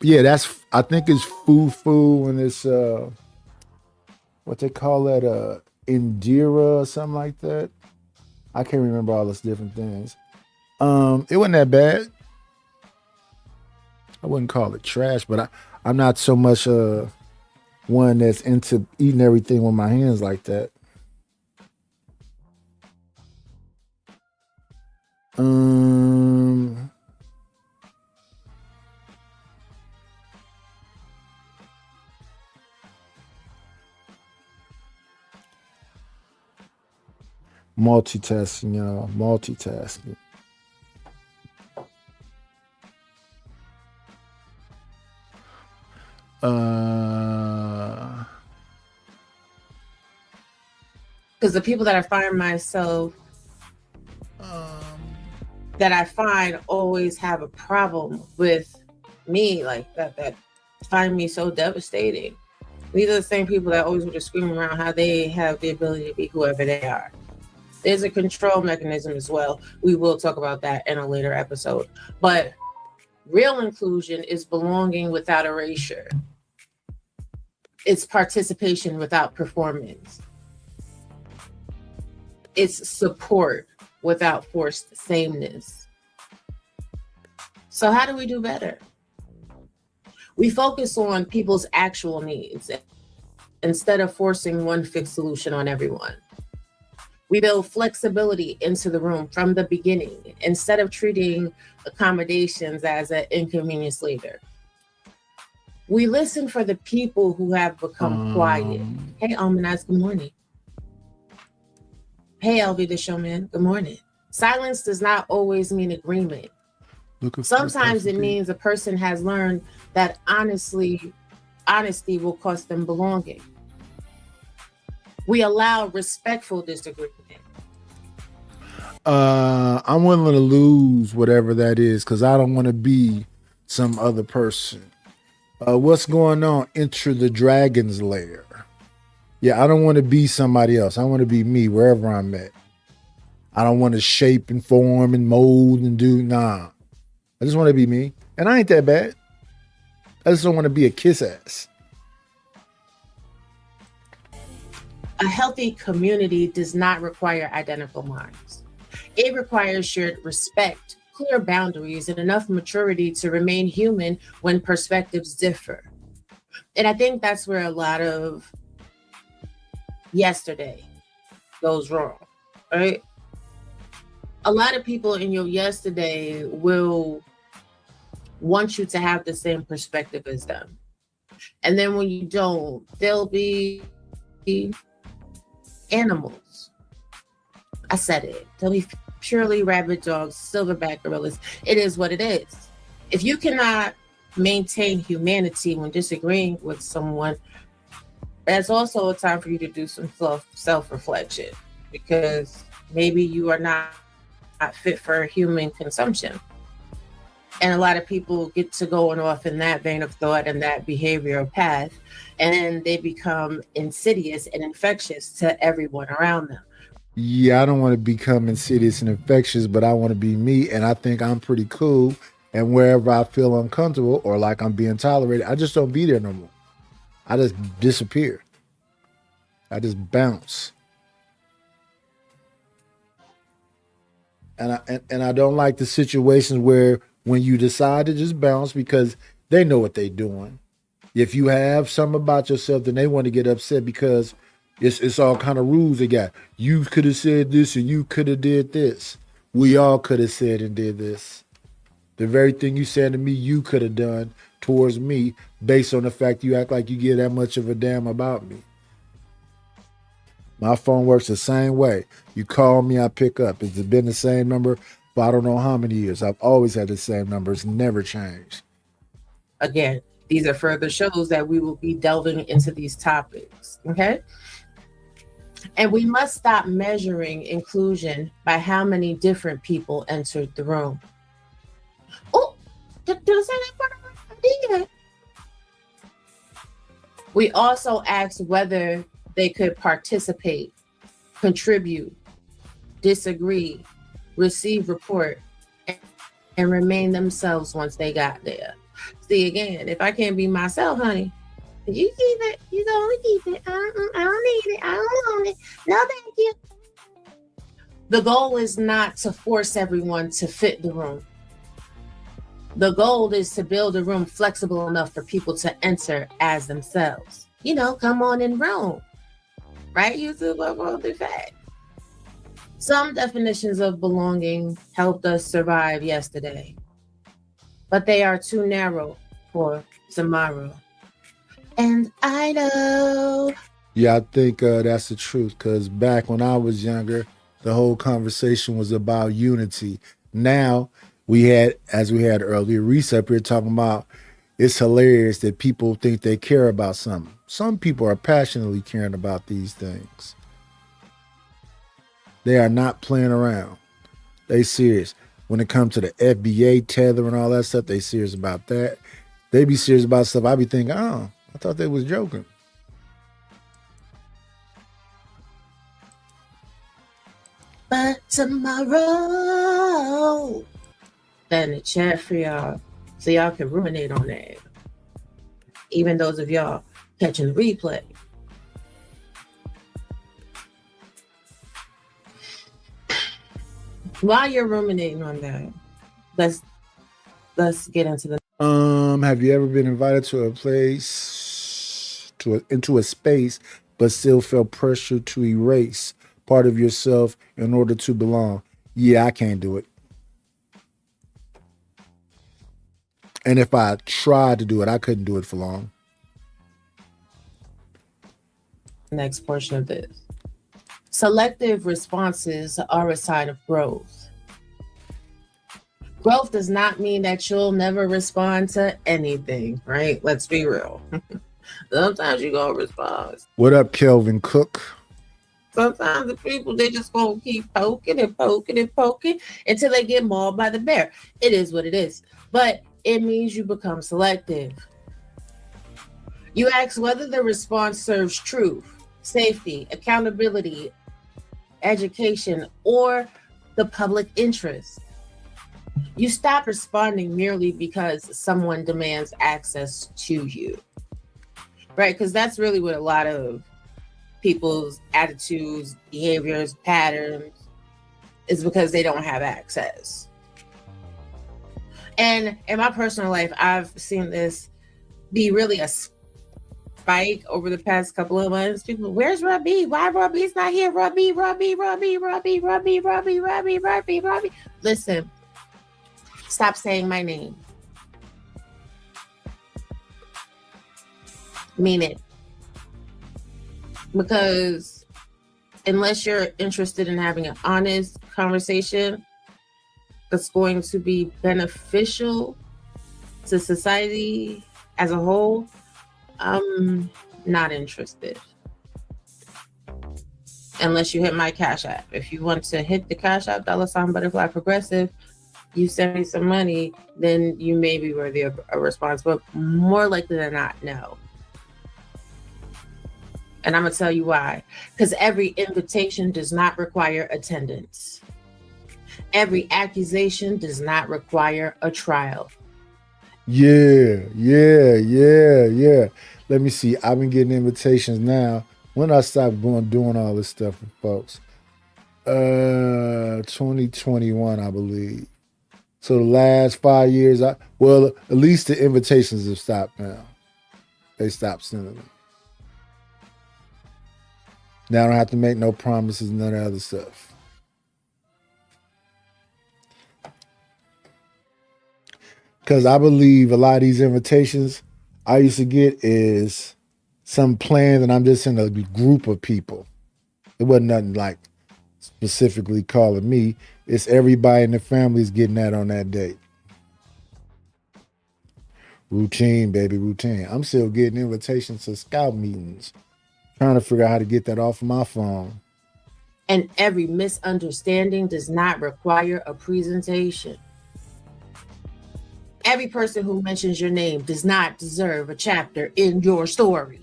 Yeah, I think it's Fufu, and it's what they call that, Indira or something like that. I can't remember all those different things. It wasn't that bad. I wouldn't call it trash, but I'm not so much one that's into eating everything with my hands like that. Multitasking, y'all. Multitasking. Because the people that I find myself that I find always have a problem with me, like that find me so devastating. These are the same people that always would just scream around how they have the ability to be whoever they are. There's a control mechanism as well. We will talk about that in a later episode. But real inclusion is belonging without erasure. It's participation without performance. It's support without forced sameness. So how do we do better? We focus on people's actual needs instead of forcing one fixed solution on everyone. We build flexibility into the room from the beginning instead of treating accommodations as an inconvenience later. We listen for the people who have become quiet. Hey, Almanaz, good morning. Hey, LV the Showman, good morning. Silence does not always mean agreement. Sometimes it means a person has learned that honesty will cost them belonging. We allow respectful disagreement. I'm willing to lose whatever that is because I don't want to be some other person. What's going on? Enter the dragon's lair. Yeah, I don't want to be somebody else. I want to be me wherever I'm at. I don't want to shape and form and mold and do, nah. I just want to be me. And I ain't that bad. I just don't want to be a kiss ass. A healthy community does not require identical minds. It requires shared respect, clear boundaries and enough maturity to remain human when perspectives differ. And I think that's where a lot of yesterday goes wrong, right? A lot of people in your yesterday will want you to have the same perspective as them. And then when you don't, they'll be animals. I said it. They'll be purely rabid dogs, silverback gorillas. It is what it is. If you cannot maintain humanity when disagreeing with someone, that's also a time for you to do some self-reflection, because maybe you are not fit for human consumption. And a lot of people get to going off in that vein of thought and that behavioral path, and then they become insidious and infectious to everyone around them. Yeah, I don't want to become insidious and infectious, but I want to be me, and I think I'm pretty cool. And wherever I feel uncomfortable or like I'm being tolerated, I just don't be there no more. I just disappear. I just bounce. And I don't like the situations where when you decide to just bounce, because they know what they're doing. If you have something about yourself, then they want to get upset because it's all kind of rules they got. You could have said this and you could have did this. We all could have said and did this. The very thing you said to me, you could have done towards me based on the fact you act like you give that much of a damn about me. My phone works the same way. You call me, I pick up. It's been the same number for I don't know how many years. I've always had the same number. It's never changed. Again, these are further shows that we will be delving into these topics, okay? And we must stop measuring inclusion by how many different people entered the room. Oh, did I say that part? I did. We also asked whether they could participate, contribute, disagree, receive report, and remain themselves once they got there. See, again, if I can't be myself, honey, you keep it. You don't keep it. I don't need it. I don't want it. No, thank you. The goal is not to force everyone to fit the room. The goal is to build a room flexible enough for people to enter as themselves. You know, come on in room. Right, YouTube? What the fact? Some definitions of belonging helped us survive yesterday, but they are too narrow for tomorrow. And I know. Yeah, I think that's the truth, because back when I was younger, the whole conversation was about unity. Now, as we had earlier, Reese up here talking about it's hilarious that people think they care about something. Some people are passionately caring about these things. They are not playing around. They serious. When it comes to the FBA tether and all that stuff, they serious about that. They be serious about stuff. I be thinking, oh, I thought they was joking. But tomorrow, that in the chat for y'all, so y'all can ruminate on that. Even those of y'all catching the replay. While you're ruminating on that, let's get into the. Have you ever been invited to a place, into a space, but still felt pressure to erase part of yourself in order to belong? Yeah, I can't do it. And if I tried to do it, I couldn't do it for long. Next portion of this. Selective responses are a sign of growth. Growth does not mean that you'll never respond to anything, right? Let's be real. Sometimes you're going to respond. What up, Kelvin Cook? Sometimes the people, they just going to keep poking and poking and poking until they get mauled by the bear. It is what it is. But it means you become selective. You ask whether the response serves truth, safety, accountability, education, or the public interest. You stop responding merely because someone demands access to you, right? Because that's really what a lot of people's attitudes, behaviors, patterns is, because they don't have access. And in my personal life, I've seen this be really a spike over the past couple of months. People, where's Robbie? Why Robbie's not here? Robbie. Listen, stop saying my name. Mean it. Because unless you're interested in having an honest conversation that's going to be beneficial to society as a whole, I'm not interested. Unless you hit my Cash App. If you want to hit the Cash App, $Butterfly Progressive, you send me some money, then you may be worthy of a response. But more likely than not, no. And I'm going to tell you why. Because every invitation does not require attendance. Every accusation does not require a trial. Yeah. Let me see. I've been getting invitations now. When I stopped doing all this stuff with folks? 2021, I believe. So the last 5 years, at least the invitations have stopped now. They stopped sending them. Now I don't have to make no promises, none of that other stuff. Because I believe a lot of these invitations I used to get is some plans and I'm just in a group of people. It wasn't nothing like specifically calling me. It's everybody in the family is getting that on that date. Routine, baby, routine. I'm still getting invitations to scout meetings. Trying to figure out how to get that off of my phone. And every misunderstanding does not require a presentation. Every person who mentions your name does not deserve a chapter in your story.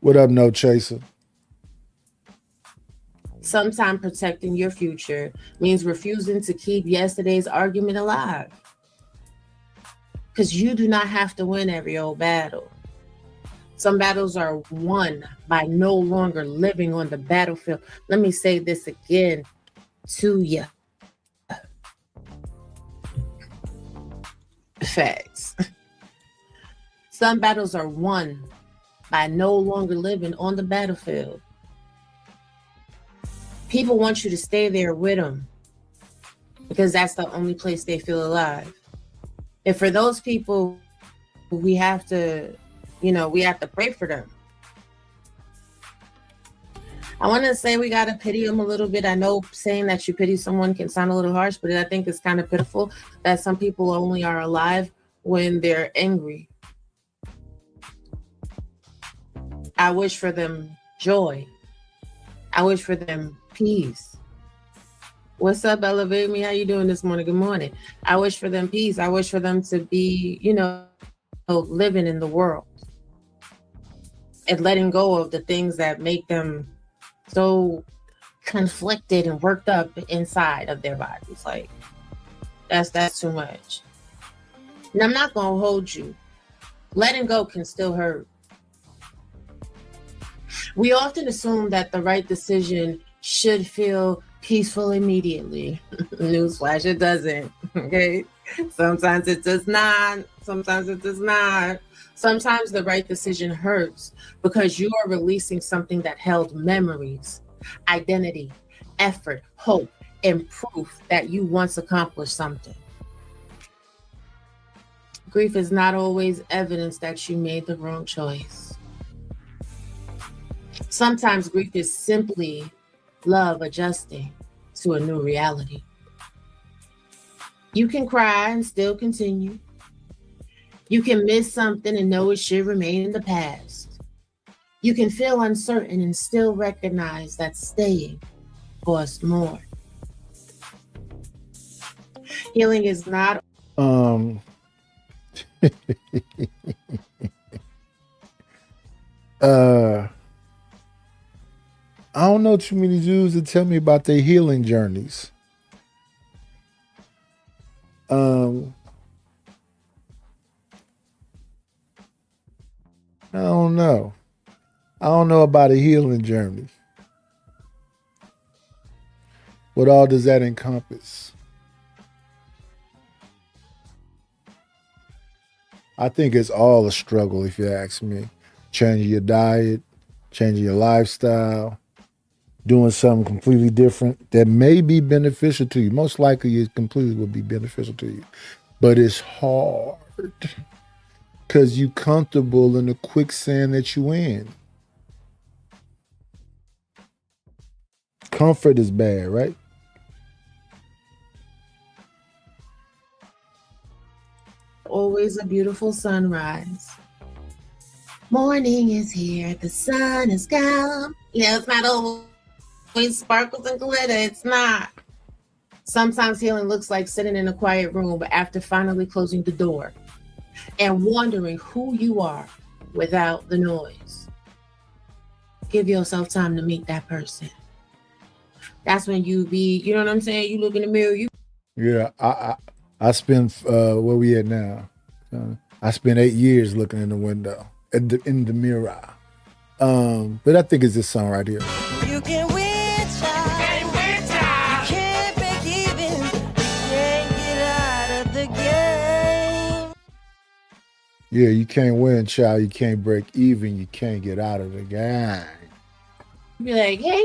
What up, No Chaser? Sometimes protecting your future means refusing to keep yesterday's argument alive. Because you do not have to win every old battle. Some battles are won by no longer living on the battlefield. Let me say this again to you. Facts. Some battles are won by no longer living on the battlefield. People want you to stay there with them because that's the only place they feel alive. And for those people, we have to pray for them. I want to say we got to pity them a little bit. I know saying that you pity someone can sound a little harsh, but I think it's kind of pitiful that some people only are alive when they're angry. I wish for them joy. I wish for them peace. What's up, Elevate Me? How you doing this morning? Good morning. I wish for them peace. I wish for them to be, living in the world and letting go of the things that make them so conflicted and worked up inside of their bodies. Like that's too much. And I'm not gonna hold you. Letting go can still hurt. We often assume that the right decision should feel peaceful immediately. Newsflash, it doesn't. Okay. Sometimes it does not. Sometimes it does not. Sometimes the right decision hurts because you are releasing something that held memories, identity, effort, hope, and proof that you once accomplished something. Grief is not always evidence that you made the wrong choice. Sometimes grief is simply love adjusting to a new reality. You can cry and still continue. You can miss something and know it should remain in the past. You can feel uncertain and still recognize that staying costs more. Healing is not I don't know too many Jews that tell me about their healing journeys. I don't know. I don't know about a healing journey. What all does that encompass? I think it's all a struggle, if you ask me. Changing your diet, changing your lifestyle, doing something completely different that may be beneficial to you. Most likely, it completely will be beneficial to you, but it's hard because you comfortable in the quicksand that you in. Comfort is bad, right? Always a beautiful sunrise. Morning is here, the sun has come. Yeah, it's not always sparkles and glitter. It's not. Sometimes healing looks like sitting in a quiet room after finally closing the door and wondering who you are without the noise. Give yourself time to meet that person. That's when you know what I'm saying? You look in the mirror, Yeah, I spend where we at now? I spent 8 years looking in the window, in the mirror. But I think it's this song right here. You can win, child. You can't break even. You can't get out of the game. Yeah, you can't win, child. You can't break even. You can't get out of the game. be like, hey,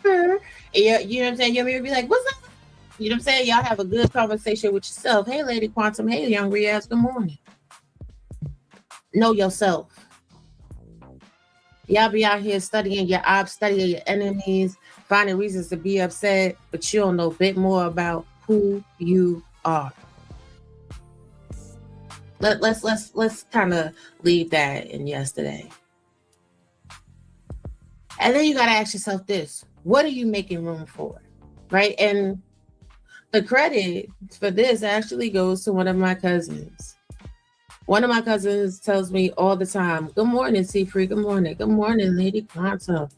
girl. And you know what I'm saying? Your mirror be like, what's up? You know what I'm saying? Y'all have a good conversation with yourself. Hey, Lady Quantum. Hey, Young Riaz. Good morning. Know yourself. Y'all be out here studying your ops, studying your enemies, finding reasons to be upset, but you don't know a bit more about who you are. Let's kind of leave that in yesterday. And then you got to ask yourself this: what are you making room for? Right? And the credit for this actually goes to one of my cousins. One of my cousins tells me all the time, good morning, C-Free. Good morning. Good morning, Lady Quantum.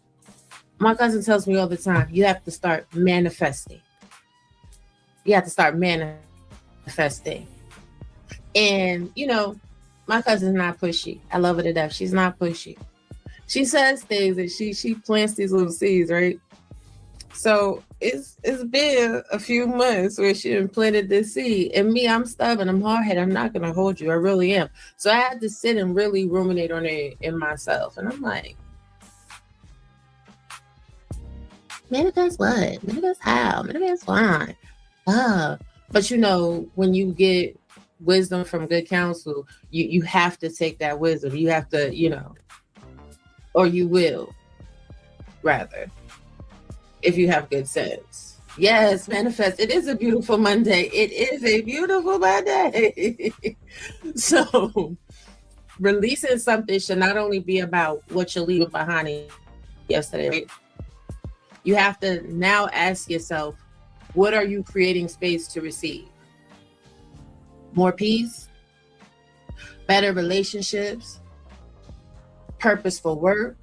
My cousin tells me all the time, you have to start manifesting. You have to start manifesting. And, you know, my cousin's not pushy. I love her to death. She's not pushy. She says things and she plants these little seeds, right? So it's been a few months where she planted this seed. And me, I'm stubborn. I'm hard-headed. I'm not going to hold you. I really am. So I had to sit and really ruminate on it in myself. And I'm like, manifest what? Manifest how? Manifest why? But you know, when you get wisdom from good counsel, you have to take that wisdom. You have to, you know, or you will, rather, if you have good sense. Yes, manifest. It is a beautiful Monday. It is a beautiful Monday. So releasing something should not only be about what you're leaving behind yesterday, right? You have to now ask yourself, what are you creating space to receive? More peace, better relationships, purposeful work.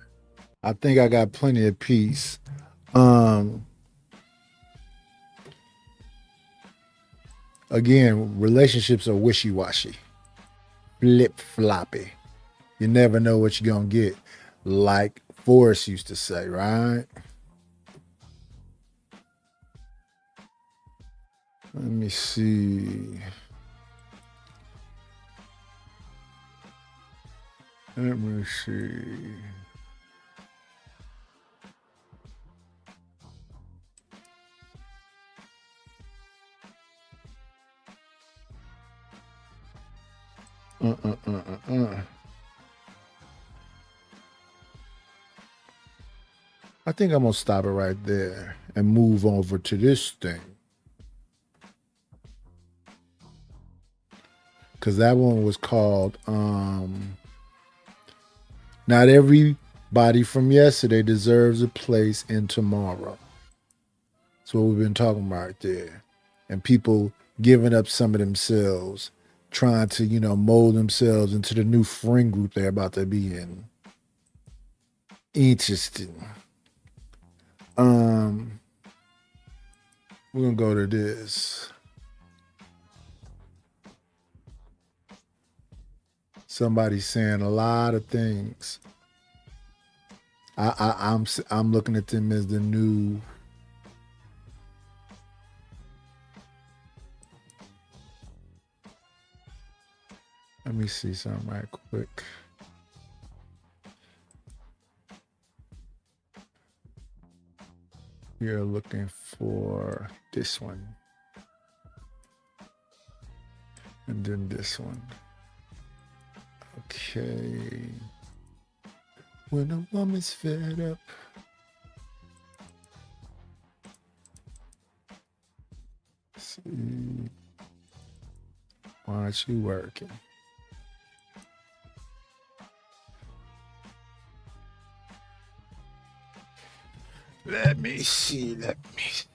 I think I got plenty of peace. Again, relationships are wishy-washy, flip-floppy. You never know what you're gonna get, like Forrest used to say, right? Let me see. Let me see. I think I'm gonna stop it right there and move over to this thing. Cause that one was called Not Everybody from Yesterday Deserves a Place in Tomorrow. That's what we've been talking about right there. And people giving up some of themselves, trying to, you know, mold themselves into the new friend group they're about to be in. Interesting. We're gonna go to this. Somebody's saying a lot of things. I'm looking at them as the new Let me see something right quick. We are looking for this one. And then this one. Okay. When a woman's fed up. Let's see. Why aren't you working? Let me see. It's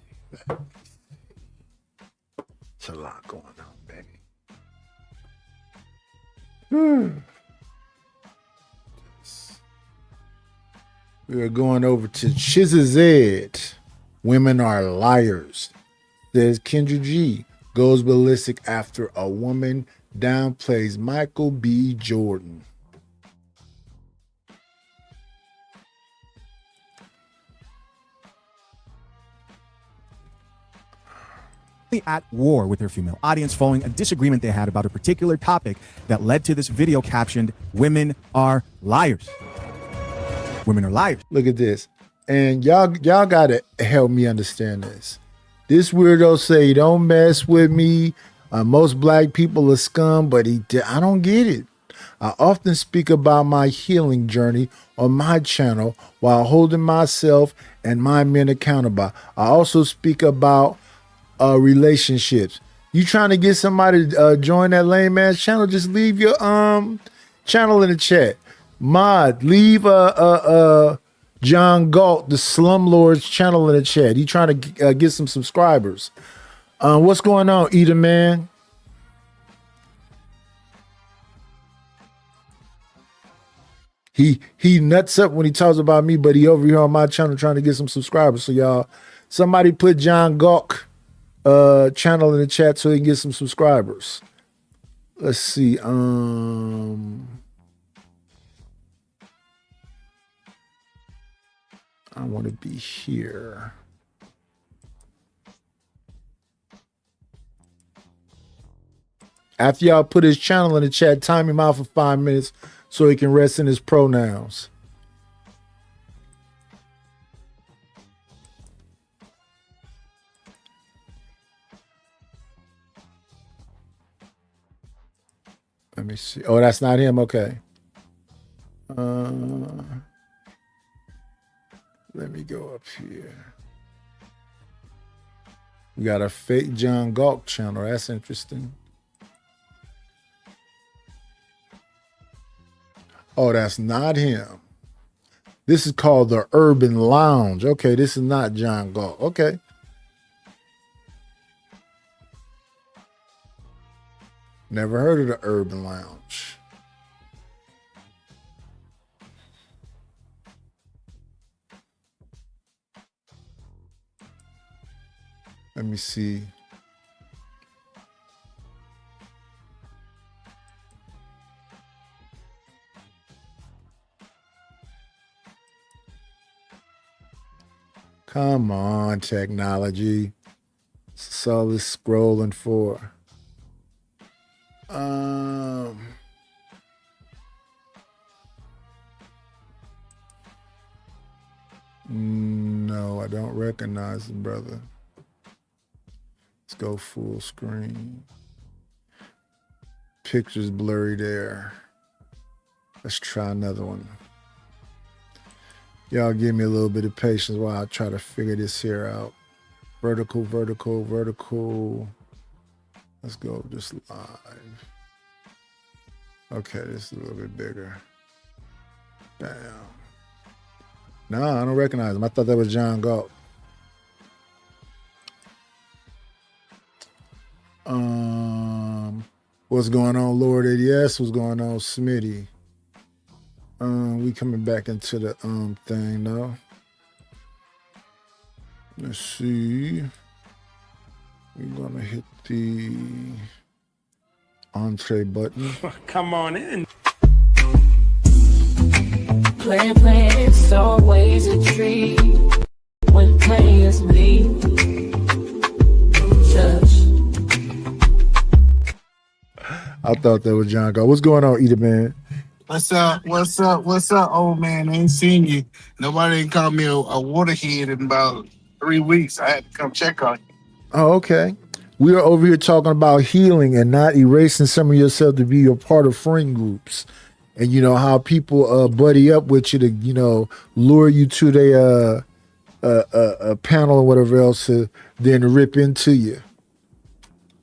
a lot going on, baby. We are going over to Chizazed. Women are liars. Says Kendra G goes ballistic after a woman downplays Michael B. Jordan. At war with their female audience following a disagreement they had about a particular topic that led to this video captioned, "Women are liars." Women are liars. Look at this. And y'all gotta help me understand this. This weirdo say, "Don't mess with me. Most black people are scum," but I don't get it. I often speak about my healing journey on my channel while holding myself and my men accountable. I also speak about relationships. You trying to get somebody to join that lame ass channel? Just leave your channel in the chat. Mod, leave John Galt, the Slumlord's channel in the chat. He trying to get some subscribers. What's going on, Eater Man? He nuts up when he talks about me, but he over here on my channel trying to get some subscribers. So y'all, somebody put John Galt channel in the chat so he can get some subscribers. Let's see. I want to be here. After y'all put his channel in the chat, time him out for 5 minutes so he can rest in his pronouns. Let me see. Oh, that's not him. Okay. Let me go up here. We got a fake John Galt channel. That's interesting. Oh, that's not him. This is called the Urban Lounge. Okay, this is not John Galt. Okay. Never heard of the Urban Lounge. Let me see. Come on, technology. That's all this scrolling for. No, I don't recognize him, brother. Let's go full screen. Picture's blurry there. Let's try another one. Y'all give me a little bit of patience while I try to figure this here out. Vertical, vertical, vertical. Let's go just live. Okay, this is a little bit bigger. Damn. No, I don't recognize him. I thought that was John Galt. What's going on, Lord ADS? What's going on, Smitty? We coming back into the thing now. Let's see. We're gonna hit the entree button. Come on in. Plan, it's always a treat when players meet. I thought that was John Galt. What's going on, Eater Man? What's up? What's up? What's up, old man? Ain't seen you. Nobody ain't called me a waterhead in about 3 weeks. I had to come check on you. Oh, okay. We are over here talking about healing and not erasing some of yourself to be a part of friend groups. And you know how people buddy up with you to, you know, lure you to their panel or whatever else to then rip into you.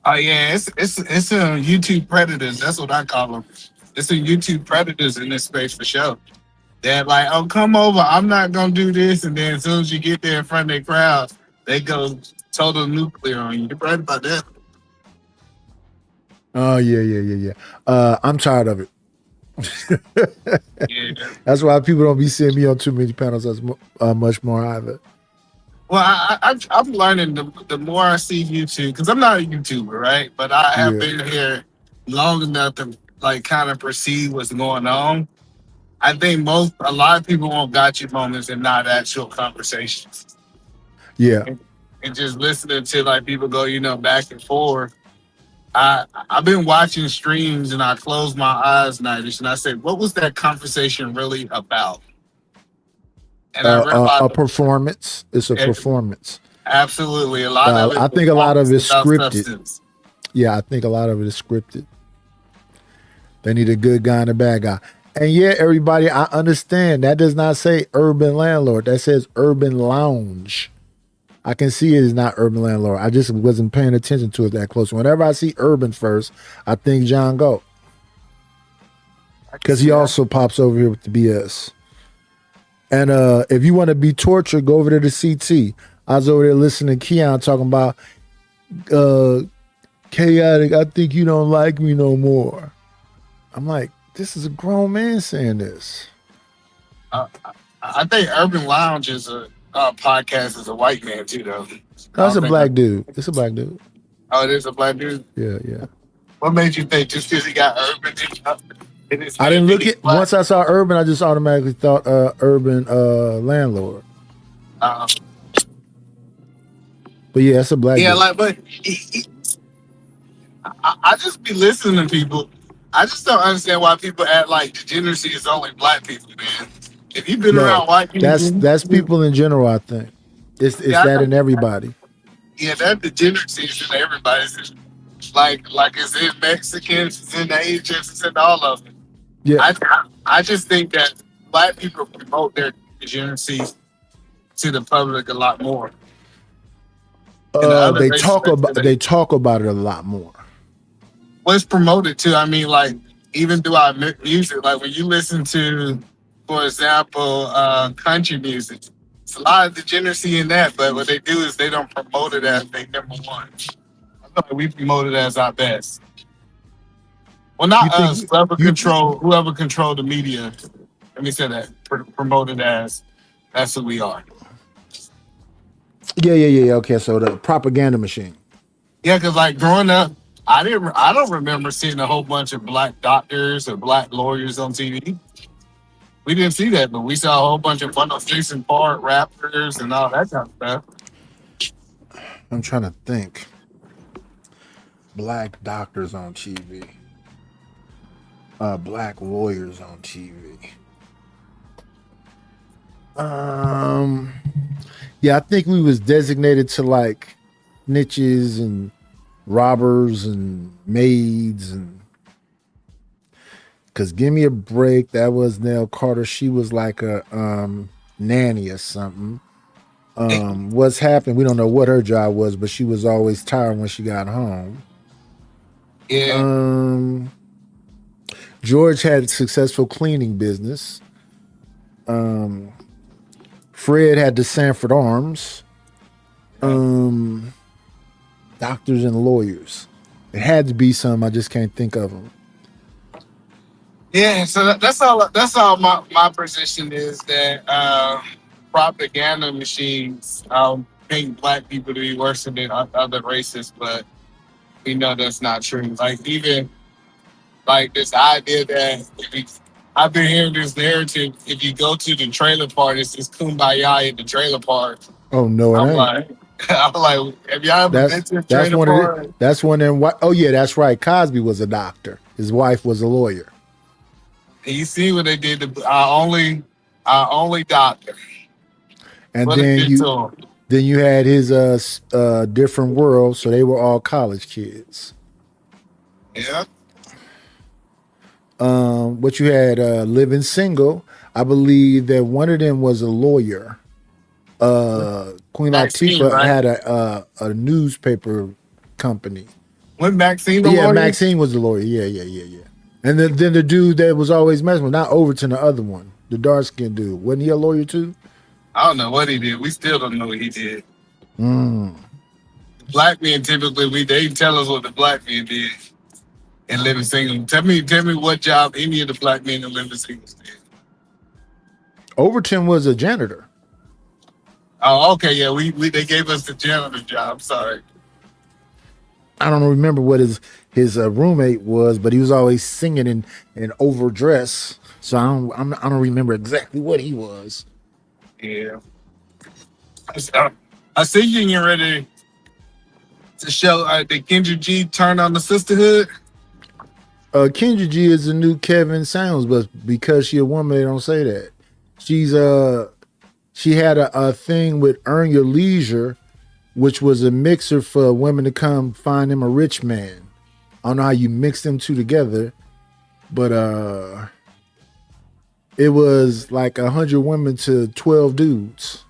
Oh yeah, it's YouTube predators. That's what I call them. It's some YouTube predators in this space for sure. They're like, oh, come over. I'm not gonna do this, and then as soon as you get there in front of their crowd, they go total nuclear on you. You're right about that. Oh yeah. I'm tired of it. Yeah. That's why people don't be seeing me on too many panels as much more either. Well, I'm learning the more I see YouTube, because I'm not a YouTuber, right? But I have been here long enough to like kind of perceive what's going on. I think a lot of people want gotcha moments and not actual conversations. Yeah. And just listening to like people go, you know, back and forth. I've been watching streams and I close my eyes nightish and I say, what was that conversation really about? And I realized a performance. It's a performance. Absolutely. A lot of it. I think a lot of it is scripted. Substance. Yeah, I think a lot of it is scripted. They need a good guy and a bad guy. And yeah, everybody, I understand. That does not say urban landlord. That says urban lounge. I can see it is not urban landlord. I just wasn't paying attention to it that close. Whenever I see urban first, I think John Galt. Because he also pops over here with the BS. And if you want to be tortured, go over there to CT. I was over there listening to Keon talking about chaotic. I think you don't like me no more. I'm like, this is a grown man saying this. I think Urban Lounge is a podcast is a white man too, though. That's a black dude. It's a black dude. Oh, it is a black dude? Yeah. What made you think just because he got urban? I didn't look at once I saw urban, I just automatically thought urban landlord. But yeah, it's a black dude. Like, but I just be listening to people. I just don't understand why people act like degeneracy is only black people, man. If you've been around white people, that's people in general. I think it's that in everybody. Yeah, that degeneracy is in everybody. It's like it's in Mexicans, it's in Asians, it's in all of them. Yeah, I just think that black people promote their degeneracy to the public a lot more. They talk about it a lot more. What's promoted too? I mean, like even through our music, like when you listen to, for example, country music, it's a lot of degeneracy in that. But what they do is they don't promote it as their number one. I feel like we promote it as our best. Well, not us. Whoever control the media. Let me say that. Promote it as that's who we are. Yeah. Okay, so the propaganda machine. Yeah, because like growing up, I don't remember seeing a whole bunch of black doctors or black lawyers on TV. We didn't see that, but we saw a whole bunch of fun of Jason Park rappers and all that kind of stuff. I'm trying to think. Black doctors on TV. Black lawyers on TV. Yeah, I think we was designated to like snitches and robbers and maids and because Give Me a Break, that was Nell Carter. She was like a nanny or something. What's happened? We don't know what her job was, but she was always tired when she got home. Yeah. George had a successful cleaning business. Fred had the Sanford Arms. Doctors and lawyers. It had to be some. I just can't think of them. Yeah, so that's all. That's all. My position is that propaganda machines paint black people to be worse than other races, but we know that's not true. Like even like this idea that I've been hearing this narrative. If you go to the trailer park, it's this kumbaya at the trailer park. Oh no, it I'm ain't. like, I'm like, have y'all ever been to a That's trailer one park? of the, that's one of them. Oh yeah, that's right. Cosby was a doctor. His wife was a lawyer. And you see what they did to our only doctor. And What they then did to him. then you had his different world, so they were all college kids. Yeah. What you had Living Single. I believe that one of them was a lawyer. Queen Maxine, Latifah right? had a newspaper company. When Maxine the Yeah, lawyer? Maxine was the lawyer. Yeah. And then the dude that was always messing with, not Overton, the other one, the dark skinned dude. Wasn't he a lawyer too? I don't know what he did. We still don't know what he did. Mm. Black men typically they tell us what the black men did in Living Single. Tell me what job any of the black men in Living Singles did. Overton was a janitor. Oh, okay, yeah. We they gave us the janitor job. Sorry. I don't remember what his roommate was, but he was always singing in overdress. So I don't remember exactly what he was. Yeah. I see you getting ready to show the Kendra G turn on the sisterhood. Kendra G is the new Kevin Samuels, but because she a woman, they don't say that. She had a thing with Earn Your Leisure, which was a mixer for women to come find them a rich man. I don't know how you mix them two together, but it was like 100 women to 12 dudes.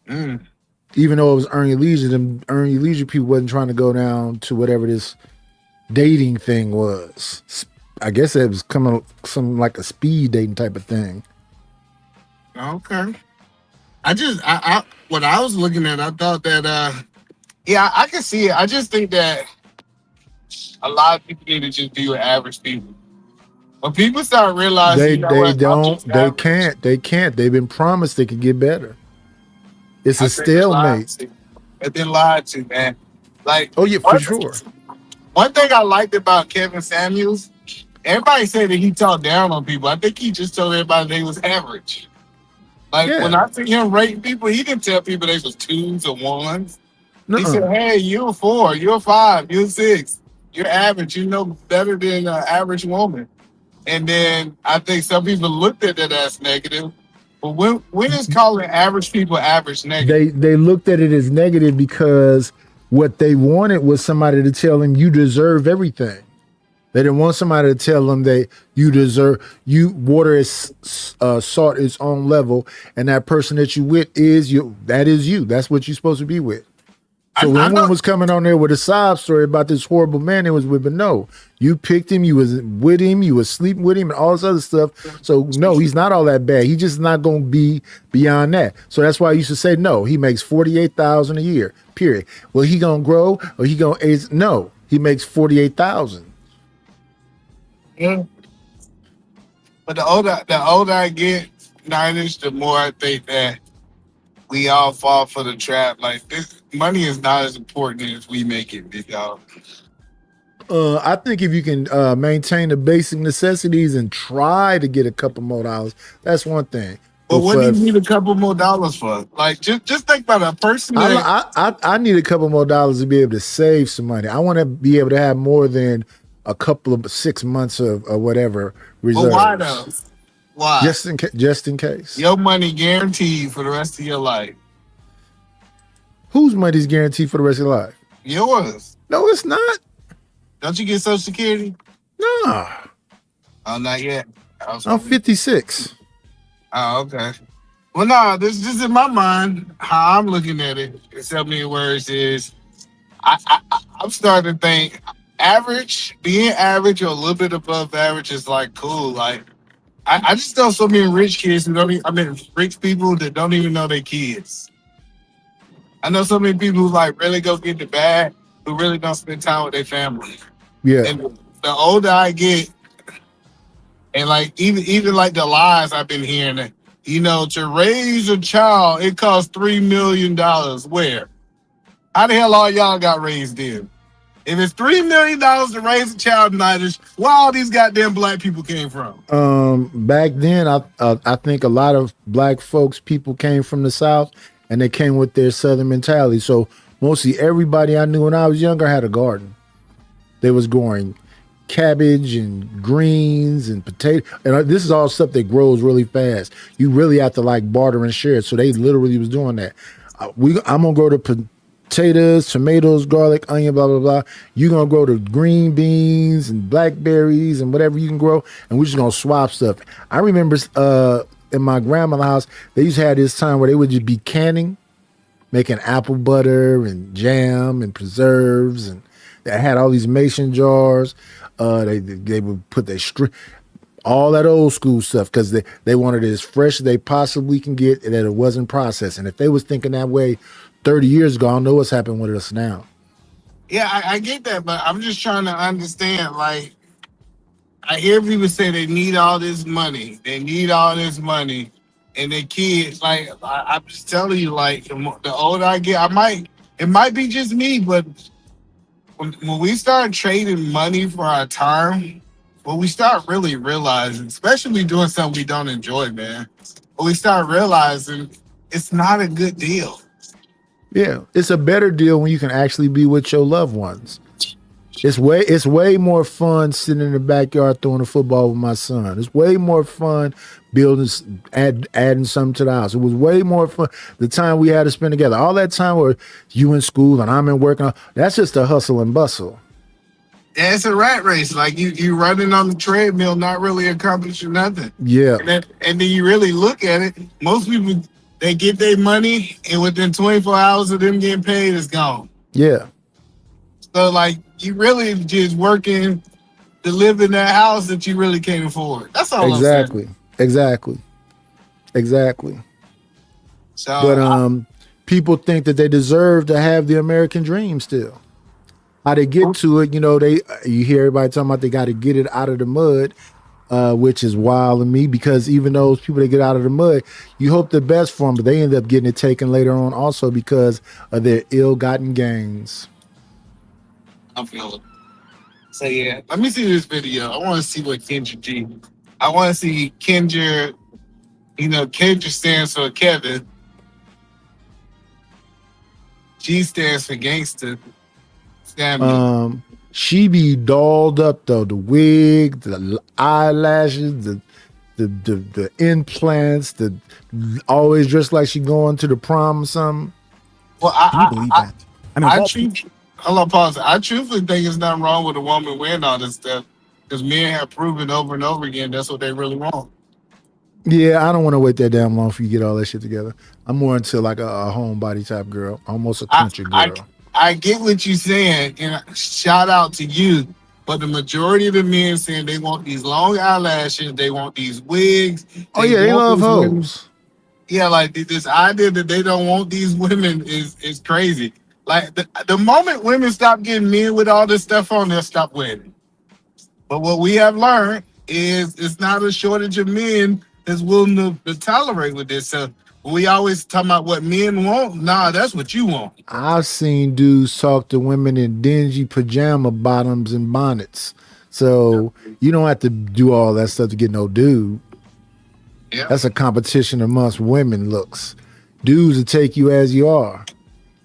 Mm. Even though it was Earn Your Leisure, them Earn Your Leisure people wasn't trying to go down to whatever this dating thing was. I guess it was coming some like a speed dating type of thing. Okay. I what I was looking at, I thought that yeah, I can see it. I just think that a lot of people need to just be with average people. When people start realizing They you know what, I'm just average, they can't. They've been promised they could get better. It's I a think they're lied stalemate. to. They've been lied to, man. Like, Oh yeah, for sure. one thing I liked about Kevin Samuels, everybody said that he talked down on people. I think he just told everybody they was average. Like Yeah. when I see him rating people, he didn't tell people they was 2s or 1s. He Nuh-uh. said, "Hey, you're a 4, you're a 5, you're a 6, you're average. You know better than an average woman." And then I think some people looked at that as negative. But when is calling average people average negative? They looked at it as negative because what they wanted was somebody to tell them you deserve everything. They didn't want somebody to tell them that you deserve water is salt its own level, and that person that you with is you. That is you. That's what you're supposed to be with. So I when know- one was coming on there with a sob story about this horrible man it was with, but no, you picked him, you was with him, you was sleeping with him, and all this other stuff. So no, he's not all that bad. He's just not gonna be beyond that. So that's why I used to say no. He makes $48,000 a year. Period. Well, he gonna grow or he gonna age? No, he makes $48,000. Yeah. But the older I get, Niners, the more I think that we all fall for the trap. Like this money is not as important as we make it, big dog. I think if you can maintain the basic necessities and try to get a couple more dollars, that's one thing. But what do for- you need a couple more dollars for? Like just think about a person that I need a couple more dollars to be able to save some money. I want to be able to have more than a couple of 6 months of whatever reserves. well, why though? Why? Just in case. Your money guaranteed for the rest of your life. Whose money's guaranteed for the rest of your life? Yours. No, it's not. Don't you get Social Security? Nah, Oh, not yet. I'm 56. Oh, okay. Well, no, this is in my mind how I'm looking at it. In so many words is, I'm starting to think being average or a little bit above average is like cool. Like I just know so many rich kids who don't. Rich people that don't even know their kids. I know so many people who like really go get the bag who really don't spend time with their family. Yeah. And the older I get, and like even like the lies I've been hearing, that, you know, to raise a child, it costs $3 million. Where? How the hell all y'all got raised in? If it's $3 million to raise a child in Irish, where all these goddamn black people came from? Back then, I think a lot of black folks, people came from the South, and they came with their Southern mentality. So mostly everybody I knew when I was younger had a garden. They was growing cabbage and greens and potato, and this is all stuff that grows really fast. You really have to like barter and share. So they literally was doing that. I'm gonna grow the potatoes, tomatoes, garlic, onion, blah blah blah. You gonna grow the green beans and blackberries and whatever you can grow, and we're just gonna swap stuff. I remember in my grandma's house, they used to have this time where they would just be canning, making apple butter and jam and preserves, and they had all these mason jars. They would put their all that old school stuff because they wanted it as fresh as they possibly can get, and that it wasn't processed. And if they was thinking that way 30 years ago, I don't know what's happened with us now. Yeah, I get that, but I'm just trying to understand. Like, I hear people say they need all this money. They need all this money. And their kids, like, I'm just telling you, like, the older I get, it might be just me, but when we start trading money for our time, what we start really realizing, especially doing something we don't enjoy, man, what we start realizing it's not a good deal. Yeah, it's a better deal when you can actually be with your loved ones. It's way more fun sitting in the backyard throwing a football with my son. It's way more fun building, adding something to the house. It was way more fun the time we had to spend together. All that time where you in school and I'm in work, that's just a hustle and bustle. Yeah, it's a rat race. Like you running on the treadmill, not really accomplishing nothing. Yeah. And then you really look at it, most people, they get their money and within 24 hours of them getting paid, it's gone. Yeah. So like you really just working to live in that house that you really can't afford. That's all I'm saying. Exactly. So, but people think that they deserve to have the American dream still. How they get to it, you hear everybody talking about they got to get it out of the mud, which is wild to me because even those people that get out of the mud, you hope the best for them, but they end up getting it taken later on also because of their ill-gotten gains. I feel it. So yeah, let me see this video. I want to see what Kendra G. I want to see Kendra. Kendra stands for Kevin. G stands for gangster. She be dolled up though. The wig, the eyelashes, the implants, always dressed like she going to the prom or something. Well, Can you believe that? Hold on, pause. I truthfully think there's nothing wrong with a woman wearing all this stuff because men have proven over and over again that's what they really want. Yeah, I don't want to wait that damn long for you to get all that shit together. I'm more into like a homebody type girl, almost a country girl. I get what you're saying, and shout out to you. But the majority of the men saying they want these long eyelashes, they want these wigs. They love hoes. Yeah, like this idea that they don't want these women is crazy. Like the moment women stop getting men with all this stuff on, they'll stop winning. But what we have learned is it's not a shortage of men that's willing to tolerate with this. So we always talk about what men want. Nah, that's what you want. I've seen dudes talk to women in dingy pajama bottoms and bonnets. So you don't have to do all that stuff to get no dude. Yeah. That's a competition amongst women looks. Dudes will take you as you are.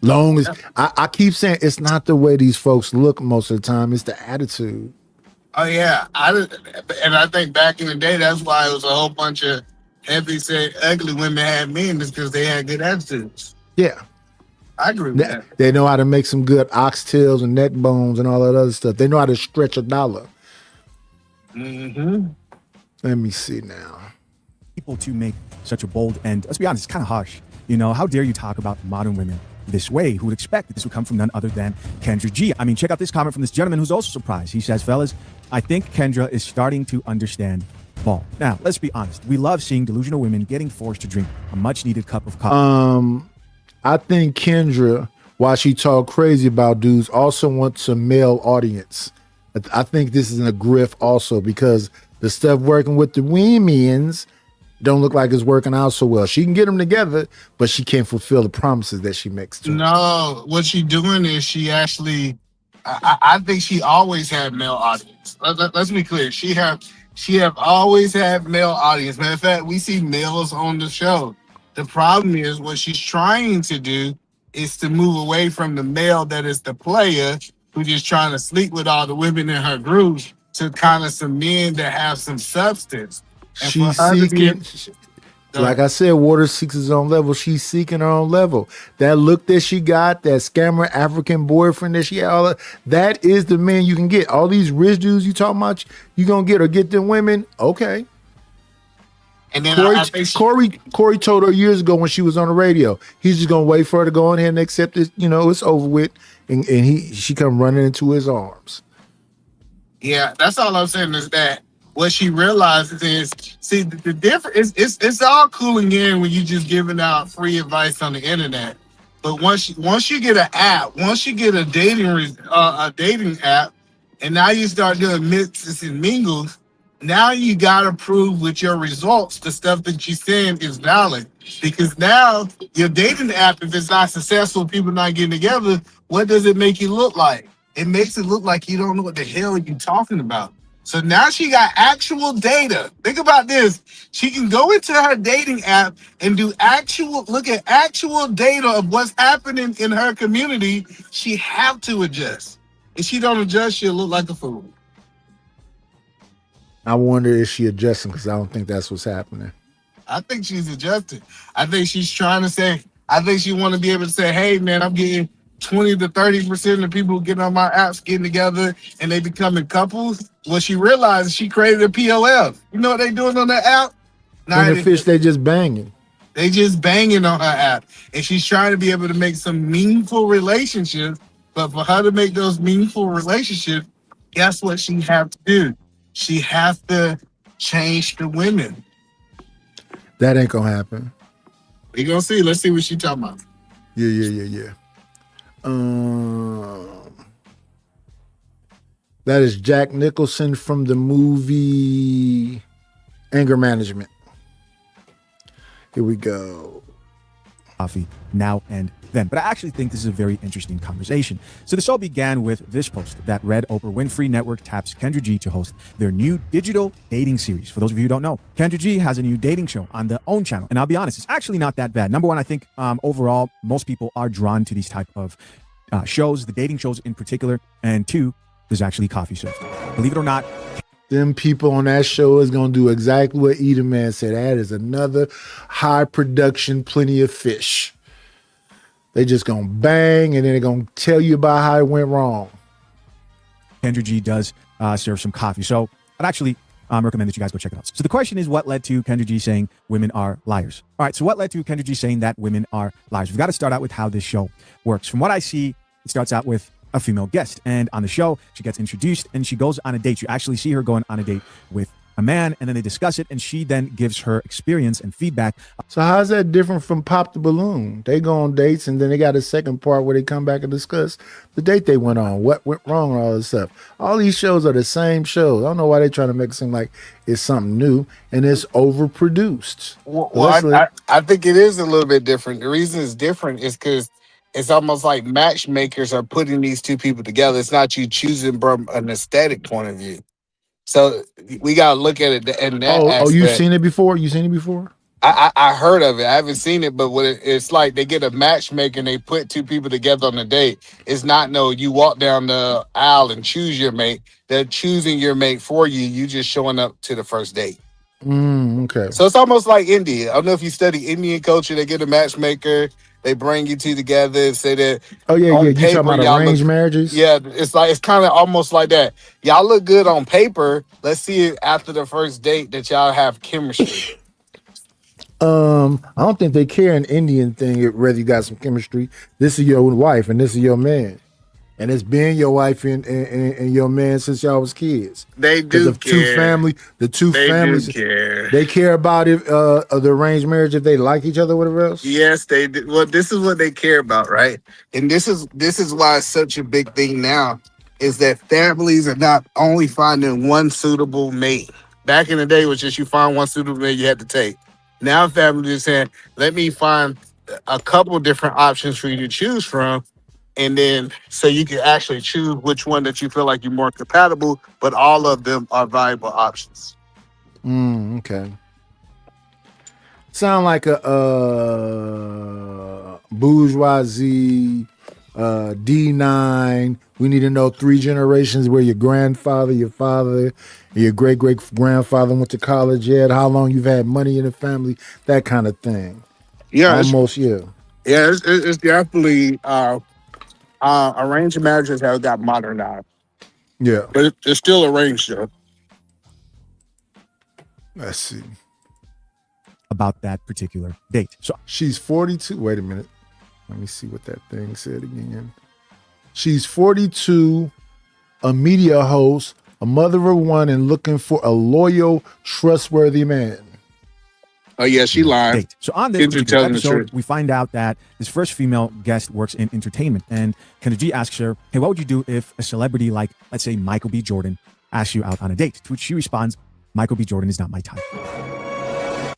Long as I keep saying it's not the way these folks look most of the time, it's the attitude. Oh yeah. I think back in the day, that's why it was a whole bunch of heavy set ugly women had men, is because they had good attitudes. Yeah. I agree with that. They know how to make some good oxtails and neck bones and all that other stuff. They know how to stretch a dollar. Mm-hmm. Let me see now. People to make such a bold and, let's be honest, it's kind of harsh. How dare you talk about modern women this way? Who would expect that this would come from none other than Kendra G? I mean, check out this comment from this gentleman who's also surprised. He says, fellas, I think Kendra is starting to understand ball. Now, let's be honest. We love seeing delusional women getting forced to drink a much needed cup of coffee. I think Kendra, while she talk crazy about dudes, also wants a male audience. I think this is a grift also because the stuff working with the women's don't look like it's working out so well. She can get them together, but she can't fulfill the promises that she makes to them. No, what she doing is she actually, I think she always had male audience. Let's be clear. She have always had male audience. Matter of fact, we see males on the show. The problem is what she's trying to do is to move away from the male that is the player who's just trying to sleep with all the women in her group to kind of some men that have some substance. And She's for her to be- seeking, like I said, water seeks its own level. She's seeking her own level. That look that she got, that scammer African boyfriend that she had, all that is the man you can get. All these rich dudes you talking about, you gonna get or get them women? Okay. And then Corey, I think she- Corey told her years ago when she was on the radio, he's just gonna wait for her to go in here and accept it. You know, it's over with, and she come running into his arms. Yeah, that's all I'm saying is that what she realizes is, see, the difference is it's all cooling in when you just giving out free advice on the internet. But once you get an app, once you get a dating app, and now you start doing mixes and mingles, now you gotta prove with your results the stuff that you're saying is valid. Because now your dating app, if it's not successful, people not getting together, what does it make you look like? It makes it look like you don't know what the hell you're talking about. So now she got actual data. Think about this. She can go into her dating app and look at actual data of what's happening in her community. She have to adjust. If she don't adjust, she'll look like a fool. I wonder if she adjusting because I don't think that's what's happening. I think she's adjusted. I think she's trying to say, I think she want to be able to say, hey, man, I'm getting 20 to 30% of the people who get on my apps getting together and they becoming couples. What she realized, she created a POF. You know what they doing on that app? And the fish, they just banging. They just banging on her app. And she's trying to be able to make some meaningful relationships. But for her to make those meaningful relationships, guess what she have to do? She has to change the women. That ain't gonna happen. We gonna see. Let's see what she talking about. Yeah. That is Jack Nicholson from the movie Anger Management. Here we go. Coffee now and then. But I actually think this is a very interesting conversation. So the show began with this post that read, Oprah Winfrey Network taps Kendra G to host their new digital dating series. For those of you who don't know, Kendra G has a new dating show on their own channel. And I'll be honest, it's actually not that bad. Number one, I think overall, most people are drawn to these type of shows, the dating shows in particular. And two, there's actually coffee served. Believe it or not, them people on that show is going to do exactly what Eda Man said. That is another high production, plenty of fish. They just going to bang and then they're going to tell you about how it went wrong. Kendra G does serve some coffee. So I'd actually recommend that you guys go check it out. So the question is, what led to Kendra G saying women are liars? All right, so what led to Kendra G saying that women are liars? We've got to start out with how this show works. From what I see, it starts out with a female guest, and on the show she gets introduced and she goes on a date. You actually see her going on a date with a man, and then they discuss it, and she then gives her experience and feedback. So how's that different from Pop the Balloon? They go on dates and then they got a second part where they come back and discuss the date they went on, what went wrong, and all this stuff. All these shows are the same shows. I don't know why they're trying to make it seem like it's something new and it's overproduced. I think it is a little bit different. The reason it's different is because it's almost like matchmakers are putting these two people together. It's not you choosing from an aesthetic point of view. So we gotta look at it in that aspect. Oh, you've seen it before? You seen it before? I heard of it. I haven't seen it, but it's like they get a matchmaker and they put two people together on a date. It's not you walk down the aisle and choose your mate. They're choosing your mate for you. You just showing up to the first date. Okay. So it's almost like India. I don't know if you study Indian culture. They get a matchmaker. They bring you two together and say that. Oh yeah. You talking about arranged marriages? Yeah, it's kind of almost like that. Y'all look good on paper. Let's see it after the first date that y'all have chemistry. I don't think they care an Indian thing whether you got some chemistry. This is your wife and this is your man. And it's been your wife and your man since y'all was kids. They do care. The two families care. They care about if the arranged marriage, if they like each other, whatever else. Yes, they do. Well, this is what they care about, right? And this is why it's such a big thing now, is that families are not only finding one suitable mate. Back in the day, it was just you find one suitable mate you had to take. Now families are saying, let me find a couple different options for you to choose from. And then so you can actually choose which one that you feel like you're more compatible, but all of them are viable options. Okay. Sound like a bourgeoisie D9. We need to know 3 generations where your grandfather, your father, your great grandfather went to college yet, how long you've had money in the family, that kind of thing. Yeah, Almost, yeah. it's definitely arranged marriages have got modernized, Yeah. but it's still arranged though. Let's see. about that particular date. So She's 42. Wait a minute. Let me see what that thing said again. She's 42, a media host, a mother of one, and looking for a loyal, trustworthy man. Oh yeah, she lied. date. So on this Kendra particular telling the episode, truth. we find out that this first female guest works in entertainment. And Kendra G asks her, hey, what would you do if a celebrity like, let's say, Michael B. Jordan asks you out on a date? To which she responds, Michael B. Jordan is not my type.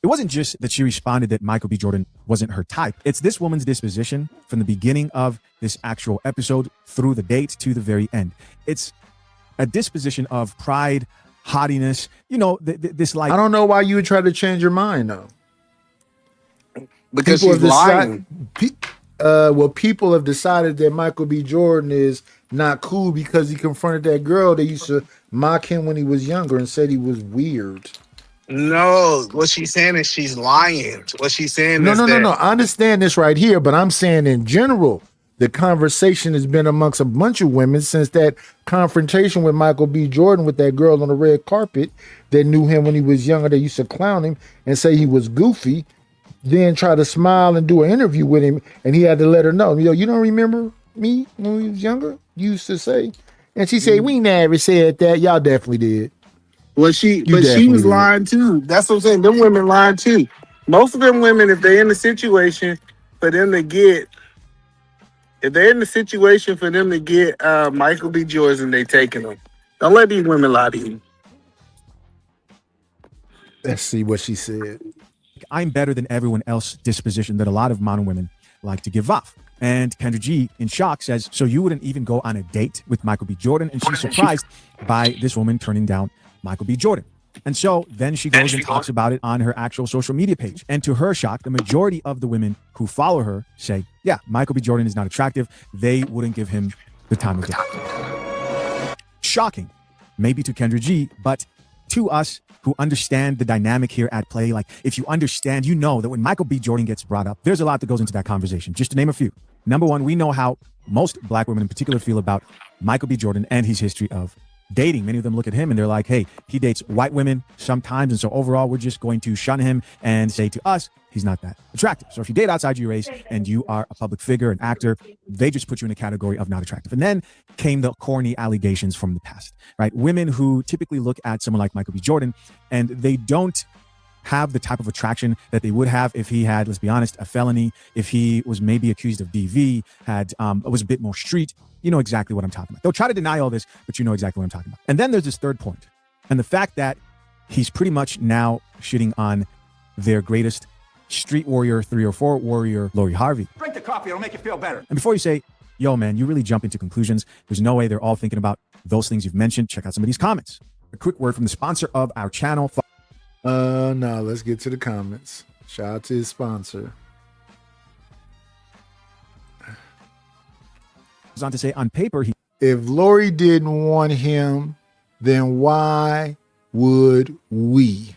It wasn't just that she responded that Michael B. Jordan wasn't her type. It's this woman's disposition from the beginning of this actual episode through the date to the very end. It's a disposition of pride, haughtiness, you know, this like... I don't know why you would try to change your mind, though. Because People she's have lying. People have decided that Michael B. Jordan is not cool because he confronted that girl that used to mock him when he was younger and said he was weird. No, what she's saying is she's lying. What she's saying No. is that I understand this right here, but I'm saying in general, the conversation has been amongst a bunch of women since that confrontation with Michael B. Jordan with that girl on the red carpet that knew him when he was younger. They used to clown him and say he was goofy, then try to smile and do an interview with him, and he had to let her know, you don't remember me when we was younger? You used to say, and she said, we never said that. Y'all definitely did. Well, she definitely was did. lying too. That's what I'm saying. Them women lying too. Most of them women, if they're in the situation for them to get Michael B. Jordan, they taking them. Don't let these women lie to you. Let's see what she said. I'm better than everyone else disposition that a lot of modern women like to give off. And Kendra G, in shock, says, so you wouldn't even go on a date with Michael B. Jordan? And she's surprised by this woman turning down Michael B. Jordan. And so then she goes and talks about it on her actual social media page. And to her shock, the majority of the women who follow her say, yeah, Michael B. Jordan is not attractive. They wouldn't give him the time of day. Shocking, maybe to Kendra G, but to us who understand the dynamic here at play. Like, if you understand, you know that when Michael B. Jordan gets brought up, there's a lot that goes into that conversation. Just to name a few. Number one, we know how most black women in particular feel about Michael B. Jordan and his history of dating. Many of them look at him and they're like, hey, he dates white women sometimes. And so overall, we're just going to shun him and say to us, he's not that attractive. So if you date outside your race and you are a public figure, an actor, they just put you in a category of not attractive. And then came the corny allegations from the past, right? Women who typically look at someone like Michael B. Jordan and they don't have the type of attraction that they would have if he had, let's be honest, a felony, if he was maybe accused of DV, was a bit more street. You know exactly what I'm talking about. They'll try to deny all this, but you know exactly what I'm talking about. And then there's this third point, and the fact that he's pretty much now shitting on their greatest street warrior, 304 warrior, Lori Harvey. Drink the coffee, it'll make you feel better. And before you say, yo, man, you really jump into conclusions. There's no way they're all thinking about those things you've mentioned. Check out some of these comments. A quick word from the sponsor of our channel. No, let's get to the comments. Shout out to his sponsor. Goes on to say, on paper, he If Lori didn't want him, then why would we?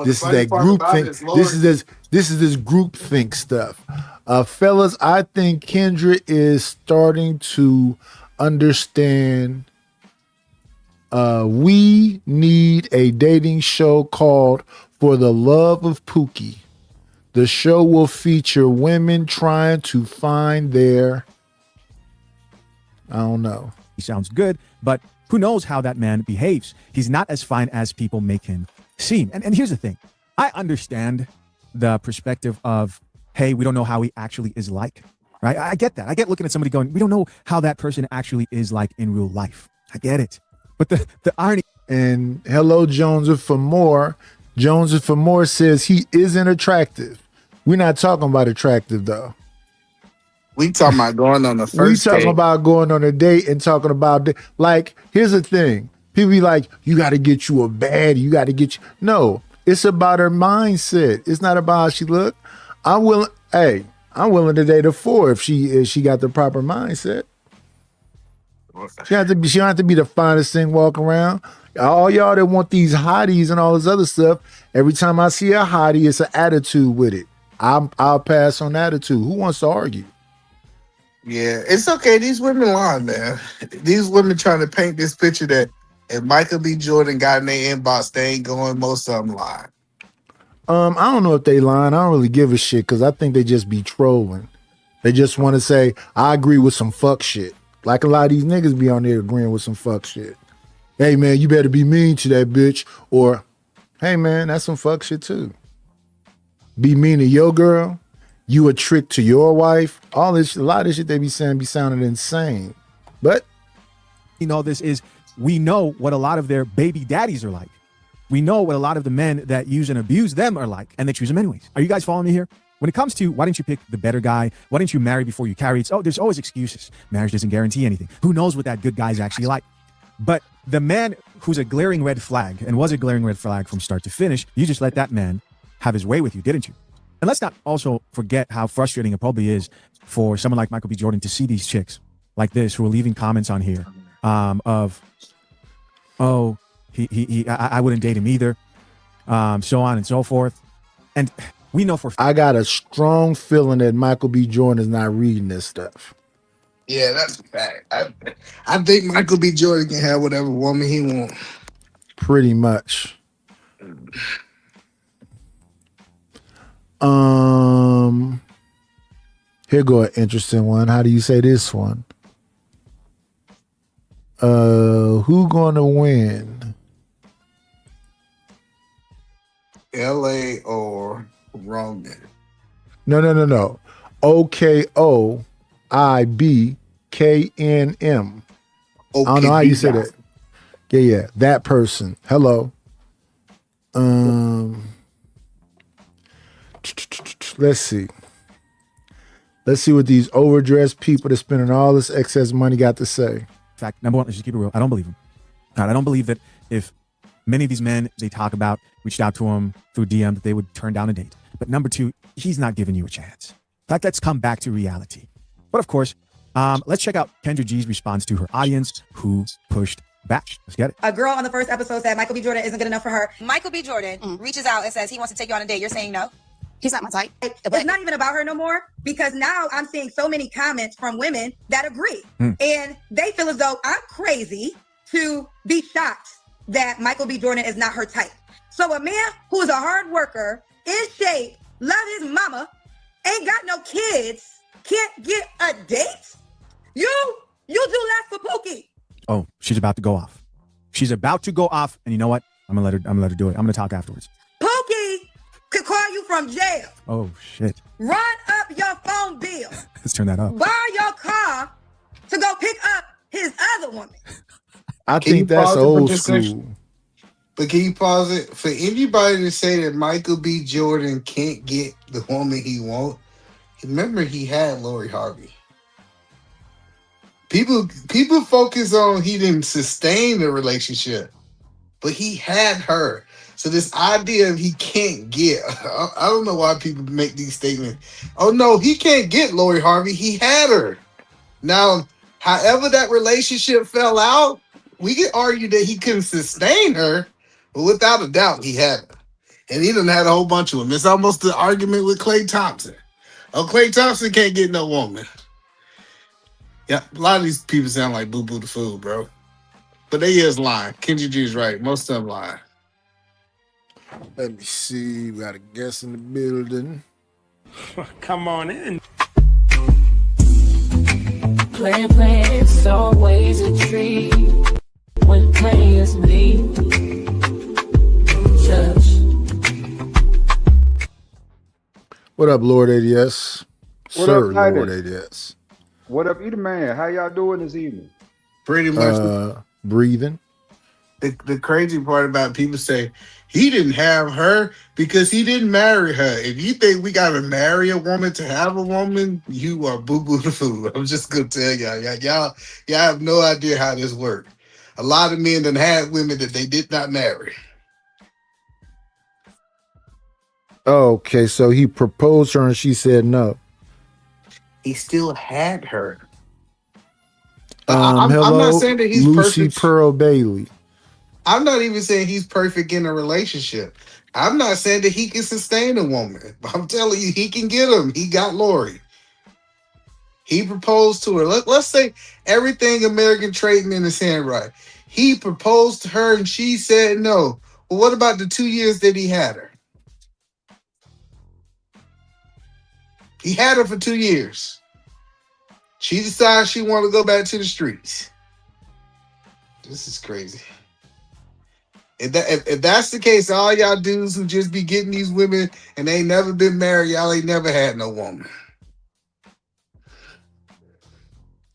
This is that group think. This is this group think stuff. Fellas, I think Kendra is starting to understand. We need a dating show called For the Love of Pookie. The show will feature women trying to find their, I don't know. He sounds good, but who knows how that man behaves? He's not as fine as people make him seem. And here's the thing. I understand the perspective of, hey, we don't know how he actually is like, right? I get that. I get looking at somebody going, we don't know how that person actually is like in real life. I get it. But the irony. And hello, Jones for more. Jones for more says he isn't attractive. We're not talking about attractive though. We talking about going on the first We talking date. about going on a date and talking about like, here's the thing. People be like, you got to get you a baddie. You got to get you. No, It's about her mindset. It's not about how she look. I'm willing to date a 4 if she got the proper mindset. She don't have to be the finest thing walking around. All y'all that want these hotties and all this other stuff, every time I see a hottie, it's an attitude with it. I'll pass on attitude. Who wants to argue? Yeah, it's okay. These women lying, man. These women trying to paint this picture that if Michael B. Jordan got in their inbox, they ain't going. Most of them lying. I don't know if they lying. I don't really give a shit because I think they just be trolling. They just want to say, I agree with some fuck shit. Like a lot of these niggas be on there agreeing with some fuck shit. Hey, man, you better be mean to that bitch. Or, hey, man, that's some fuck shit too. Be mean to your girl. You a trick to your wife. All this, a lot of this shit they be saying be sounding insane. But, this is, we know what a lot of their baby daddies are like. We know what a lot of the men that use and abuse them are like, and they choose them anyways. Are you guys following me here? When it comes to why didn't you pick the better guy? Why didn't you marry before you carry? There's always excuses. Marriage doesn't guarantee anything. Who knows what that good guy's actually like? But the man who's a glaring red flag and was a glaring red flag from start to finish, you just let that man have his way with you, didn't you? And let's not also forget how frustrating it probably is for someone like Michael B. Jordan to see these chicks like this who are leaving comments on here of, oh, I wouldn't date him either, so on and so forth. And we know I got a strong feeling that Michael B. Jordan is not reading this stuff. Yeah, that's a fact. I think Michael B. Jordan can have whatever woman he wants. Pretty much. Here go an interesting one. How do you say this one? Who gonna win? LA or Roman? No. OKOIBKNM. I don't know how you say that. Yeah. That person. Hello. Let's see. Let's see what these overdressed people that's spending all this excess money got to say. Fact, number one, let's just keep it real. I don't believe him. I don't believe that if many of these men they talk about reached out to him through DM that they would turn down a date. But number two, he's not giving you a chance. In fact, let's come back to reality. But of course, let's check out Kendra G's response to her audience who pushed back. Let's get it. A girl on the first episode said Michael B. Jordan isn't good enough for her. Michael B. Jordan reaches out and says he wants to take you on a date. You're saying no? He's not my type. It's not even about her no more because now I'm seeing so many comments from women that agree. And they feel as though I'm crazy to be shocked that Michael B. Jordan is not her type. So a man who is a hard worker, in shape, love his mama, ain't got no kids, can't get a date? You do less for Pookie. Oh, she's about to go off. She's about to go off. And you know what? I'm gonna let her do it. I'm gonna talk afterwards. Pookie could call you from jail. Oh shit. Run up your phone bill. Let's turn that up. Borrow your car to go pick up his other woman. I think that's old school. But can you pause it? For anybody to say that Michael B. Jordan can't get the woman he wants, remember he had Lori Harvey. People focus on he didn't sustain the relationship, but he had her. So this idea of he can't get, I don't know why people make these statements. Oh no, he can't get Lori Harvey. He had her. Now, however that relationship fell out, we could argue that he couldn't sustain her, but without a doubt, he had her. And he done had a whole bunch of them. It's almost the argument with Klay Thompson. Oh, Klay Thompson can't get no woman. Yeah, a lot of these people sound like Boo Boo the Fool, bro. But they is lying. Kendra G is right. Most of them lying. Let me see. We got a guest in the building. Come on in. Playing, it's always a treat when players leave. Judge. What up, Lord ADS? What Sir, up, Titus? Lord ADS. What up, Eater Man? How y'all doing this evening? Pretty much. Breathing. The crazy part about people say he didn't have her because he didn't marry her. If you think we gotta marry a woman to have a woman, you are Boo Boo the Fool. I'm just gonna tell y'all have no idea how this works. A lot of men done had women that they did not marry. Okay, so he proposed her and she said no. He still had her. Hello, I'm not saying that he's Lucy perfect. Pearl Bailey. I'm not even saying he's perfect in a relationship. I'm not saying that he can sustain a woman. I'm telling you, he can get them. He got Lori. He proposed to her. Let's say everything American trading in his hand right. He proposed to her and she said no. Well, what about the 2 years that he had her? He had her for 2 years. She decides she want to go back to the streets. This is crazy. If that's the case, all y'all dudes who just be getting these women and they ain't never been married, y'all ain't never had no woman.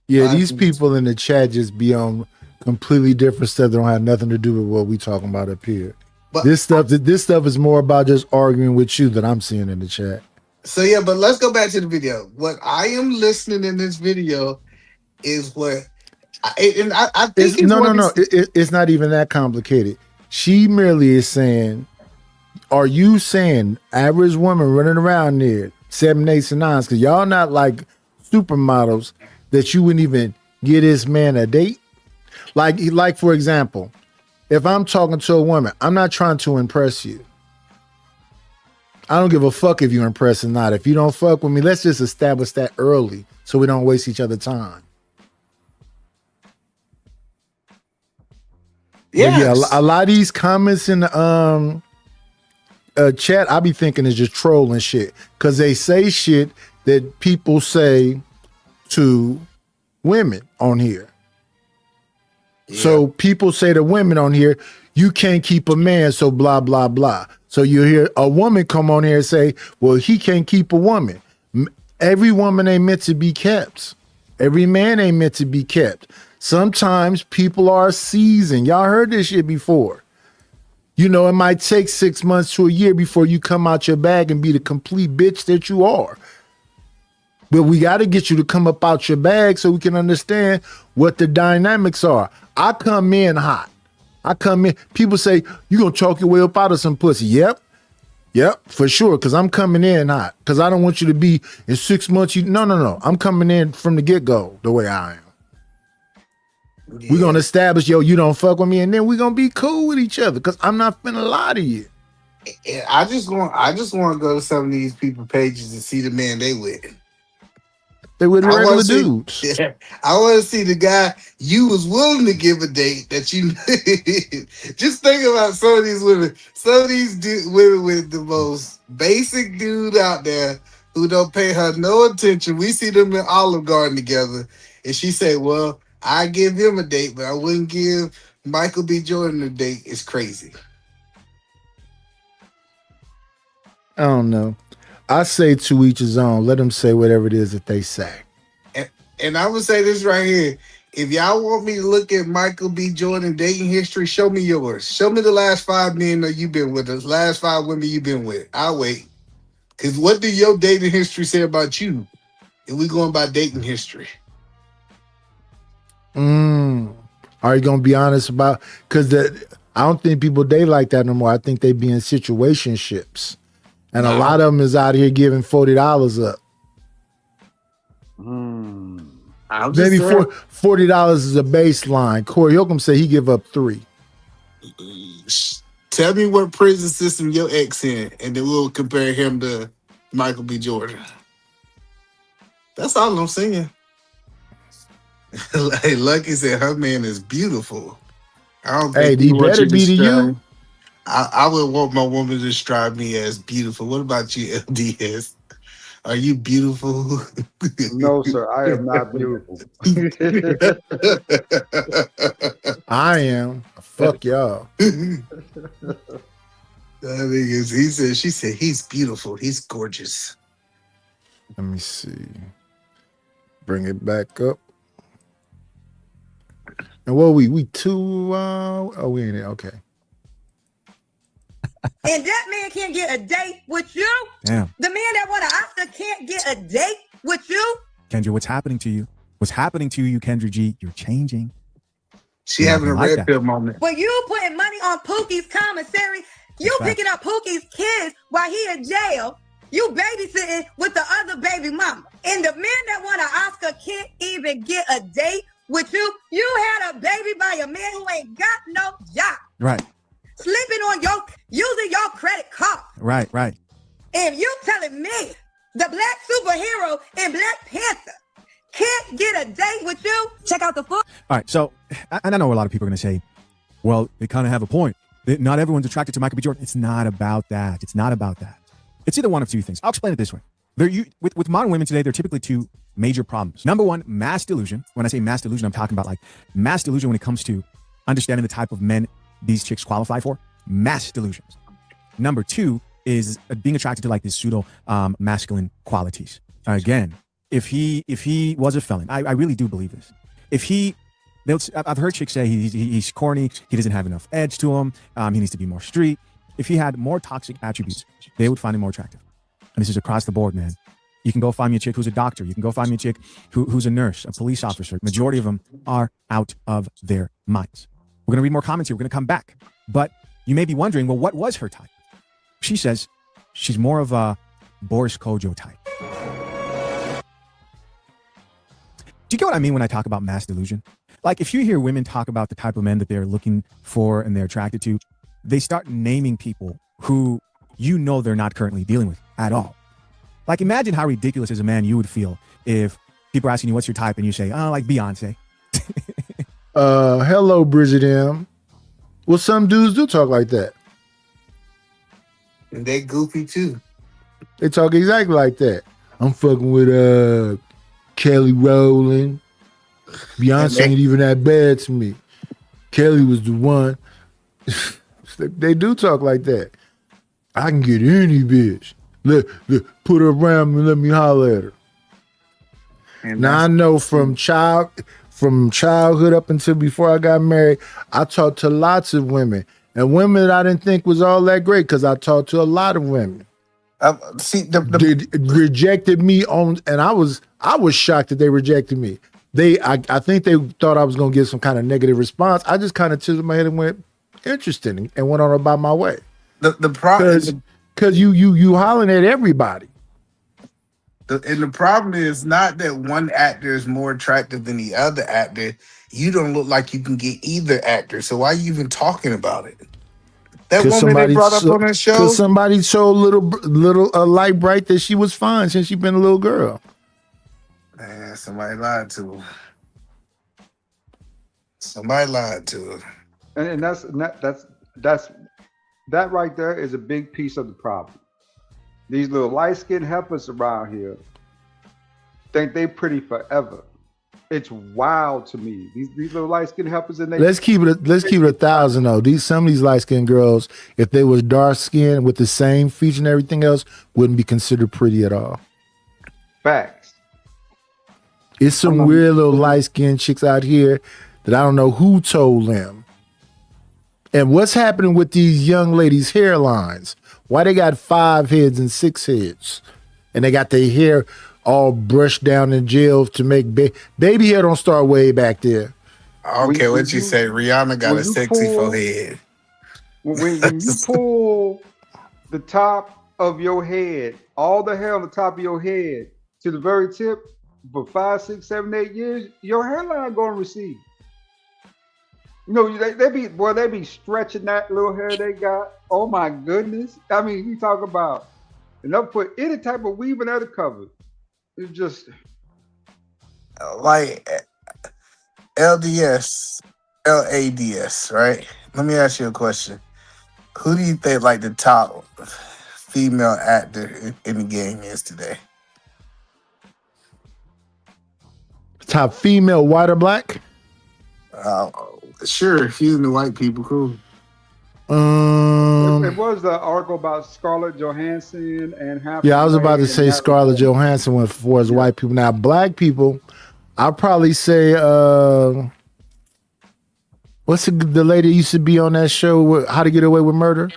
Yeah, these people in the chat just be on completely different stuff that don't have nothing to do with what we talking about up here. But this stuff is more about just arguing with you that I'm seeing in the chat. So yeah, but let's go back to the video. What I am listening in this video is what, I think it's not even that complicated. She merely is saying, are you saying average woman running around there 7, 8, and 9s because y'all not like supermodels that you wouldn't even give this man a date? Like for example, if I'm talking to a woman, I'm not trying to impress you. I don't give a fuck if you impress or not. If you don't fuck with me, let's just establish that early so we don't waste each other's time. Yes. Yeah, a lot of these comments in the chat, I be thinking is just trolling shit because they say shit that people say to women on here. Yeah. So people say to women on here, you can't keep a man, so blah, blah, blah. So you hear a woman come on here and say, well, he can't keep a woman. Every woman ain't meant to be kept. Every man ain't meant to be kept. Sometimes people are seasoned. Y'all heard this shit before. You know, it might take 6 months to a year before you come out your bag and be the complete bitch that you are. But we got to get you to come up out your bag so we can understand what the dynamics are. I come in hot. I come in. People say, you going to chalk your way up out of some pussy. Yep, for sure. Because I'm coming in hot. Because I don't want you to be in 6 months. No. I'm coming in from the get-go the way I am. Yeah. We're going to establish, you don't fuck with me. And then we're going to be cool with each other. Because I'm not finna lie to you. I just want to go to some of these people pages and see the man they with. They with regular dudes. Yeah, I want to see the guy you was willing to give a date that you just think about some of these women. Some of these women with the most basic dude out there who don't pay her no attention. We see them in Olive Garden together. And she said, well, I give him a date, but I wouldn't give Michael B. Jordan a date. It's crazy. I don't know. I say to each his own. Let them say whatever it is that they say. And I would say this right here. If y'all want me to look at Michael B. Jordan dating history, show me yours. Show me the last 5 men that you've been with, the last 5 women you've been with. I'll wait. Because what do your dating history say about you? If we going by dating history. Are you going to be honest about, because I don't think people date like that no more. I think they be in situationships. And a lot of them is out here giving $40 up. Maybe $40 is a baseline. Corey Holcomb said he give up 3. Tell me what prison system your ex in, and then we'll compare him to Michael B. Jordan. That's all I'm saying. Like Lucky said, her man is beautiful. I don't think he better be to you. I would want my woman to describe me as beautiful. What about you, LDS? Are you beautiful? No, sir. I am not beautiful. I am. Fuck y'all. She said, he's beautiful. He's gorgeous. Let me see. Bring it back up. And what we 2? We ain't it. Okay. And that man can't get a date with you? Damn. The man that won an Oscar can't get a date with you? Kendra, what's happening to you? What's happening to you, Kendra G? You're changing. She having a red pill moment. But you putting money on Pookie's commissary, You That's picking up Pookie's kids while he in jail. You babysitting with the other baby mama. And the men that want an Oscar can't even get a date with you. You had a baby by a man who ain't got no job. Right. Sleeping on using your credit card. Right. And you telling me the black superhero in Black Panther can't get a date with you? Check out the foot. All right. So, and I know a lot of people are going to say, well, they kind of have a point. Not everyone's attracted to Michael B. Jordan. It's not about that. It's not about that. It's either one of two things. I'll explain it this way. With modern women today, there are typically two major problems. Number one, mass delusion. When I say mass delusion, I'm talking about like mass delusion when it comes to understanding the type of men these chicks qualify for. Mass delusions. Number two is being attracted to like these pseudo masculine qualities. Again, if he was a felon, I really do believe this. I've heard chicks say he's corny, he doesn't have enough edge to him, he needs to be more street. If he had more toxic attributes, they would find him more attractive. And this is across the board, man. You can go find me a chick who's a doctor. You can go find me a chick who's a nurse, a police officer. Majority of them are out of their minds. We're going to read more comments here. We're going to come back. But you may be wondering, well, what was her type? She says she's more of a Boris Kojo type. Do you get what I mean when I talk about mass delusion? Like if you hear women talk about the type of men that they're looking for and they're attracted to, they start naming people who you know they're not currently dealing with at all. Like imagine how ridiculous as a man you would feel if people are asking you what's your type and you say, oh, like Beyonce. Hello, Bridget M. Well, some dudes do talk like that. And they goofy too. They talk exactly like that. I'm fucking with Kelly Rowland. Beyonce ain't even that bad to me. Kelly was the one. They do talk like that. I can get any bitch. Let put her around me and let me holler at her. And now I know from childhood up until before I got married, I talked to lots of women. And women that I didn't think was all that great because I talked to a lot of women. They rejected me and I was shocked that they rejected me. I think they thought I was gonna get some kind of negative response. I just kind of tilted my head and went, interesting, and went on about my way. The problem because you hollering at everybody. And the problem is not that one actor is more attractive than the other actor. You don't look like you can get either actor. So why are you even talking about it? That woman they brought up on that show. Because somebody showed little light bright that she was fine since she's been a little girl. Man, somebody lied to her. Somebody lied to her. And that's that right there is a big piece of the problem. These little light-skinned heifers around here think they pretty forever. It's wild to me. These little light-skinned heifers and they let's keep it 1,000 though. Some of these light-skinned girls, if they was dark skinned with the same feature and everything else, wouldn't be considered pretty at all. Facts. It's some weird little light-skinned chicks out here that I don't know who told them. And what's happening with these young ladies' hairlines? Why they got 5 heads and 6 heads? And they got their hair all brushed down in gel to make baby hair don't start way back there. I don't care what you say. Rihanna got a sexy forehead. When you pull the top of your head, all the hair on the top of your head to the very tip for 5, 6, 7, 8 years, your hairline going to recede. You know, they be stretching that little hair they got. Oh my goodness. I mean, you talk about, and they'll put any type of weave in that cover. It's just like LADS, right? Let me ask you a question. Who do you think like the top female actor in the game is today? Top female, white or black? Sure, if using the white people, cool. It was the article about Scarlett Johansson and yeah, I was about to say Scarlett Johansson went for as white people. Now, black people, I'll probably say, what's the lady that used to be on that show, How to Get Away with Murder?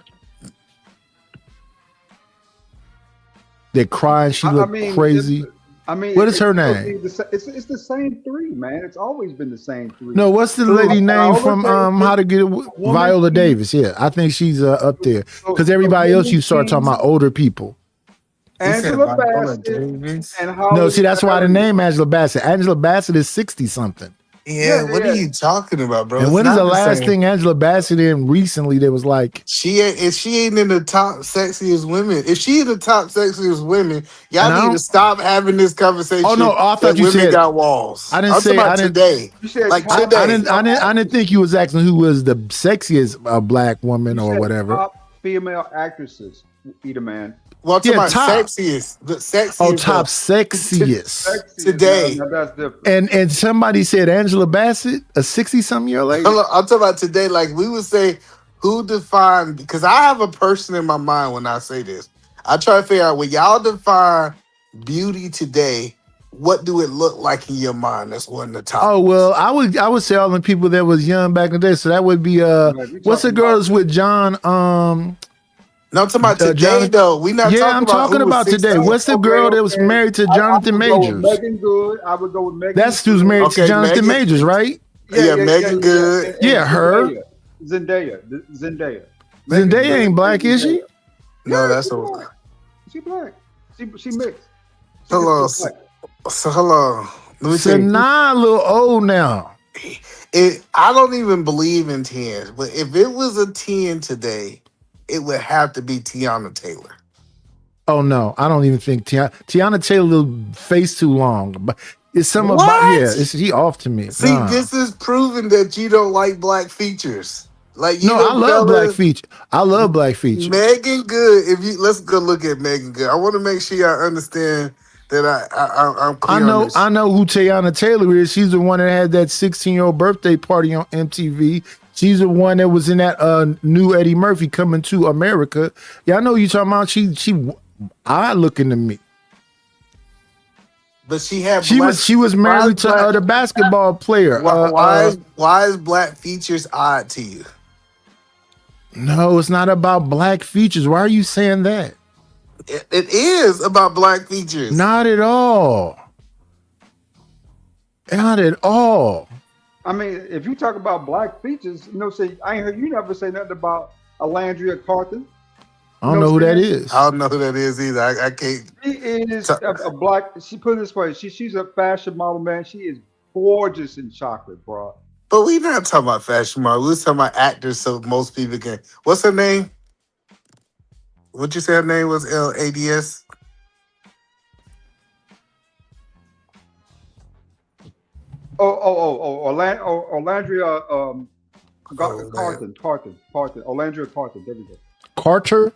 They cry and she looked crazy. I mean, What is her it's name? It's the same three, man. It's always been the same three. No, what's the lady name from How to Get Away? Viola Davis. Yeah, I think she's up there because everybody else you start talking about older people. Angela Bassett and Holly No, see that's why the Berry. name Angela Bassett. Angela Bassett is 60 something. Yeah, what are you talking about, bro? And It's when is not the last same. thing Angela Bassett in recently that was like? She ain't if she ain't in the top sexiest women. If she in the top sexiest women, And y'all I need to don't- stop having this conversation. Oh no, I thought that you women said got walls. I didn't I'm say talking about I didn't. today. You said Like top- today. I didn't think you was asking who was the sexiest black woman or said whatever. Top female actresses, Eat a Man. Well, I'm talking Yeah, about top. sexiest. The sexiest. Oh, top though. sexiest. Sexy Today. Now that's different. And somebody said Angela Bassett, a 60-something-year-old lady. I'm talking about today. Like we would say, who defined? Because I have a person in my mind when I say this. I try to figure out when y'all define beauty today. What do it look like in your mind? That's one of the top. Oh well, I would say all the people that was young back in the day. So that would be what's the girls with John? No, I'm talking about today Jonathan- though. We not Yeah, talking I'm about talking who was about today. 16. What's the girl that was married to Jonathan I would go with Majors? Megan Good. I would go with Megan. That's who's married to Okay, Jonathan Megan- Majors, right? Yeah, Megan Good. And Yeah, her. Zendaya. Zendaya ain't black, is she? No, that's a. She black. She mixed. Hello. She black. So hello. Let me So see. nah, a little old now. I don't even believe in 10s, but if it was a 10 today, it would have to be Tiana Taylor. Oh no, I don't even think Tiana Taylor face too long. But it's some about What? she off to me. See, Nah. this is proving that you don't like black features. Like you No, know, I love Bella- black feature. I love black feature. Megan Good. Let's go look at Megan Good. I want to make sure I understand that I'm clear I on know this. I know who Tiana Taylor is. She's the one that had that 16-year-old birthday party on MTV. She's the one that was in that new Eddie Murphy Coming to America. Yeah, I know who you talking about. She odd looking to me. But she had She was married to the basketball player. Why is black features odd to you? No, it's not about black features. Why are you saying that? It is about black features. Not at all. Not at all. I mean, if you talk about black features, say I ain't heard you never say nothing about Alandria Carton. I don't know who that is. I don't know who that is either. I can't. She is a black. She put it this way. She's a fashion model, man. She is gorgeous in chocolate, bro. But we not talking about fashion model. We're talking about actors, so most people can. What's her name? What you say her name was? LADS. Orlandria Carton. Orlandria Carton. There we go. Carter?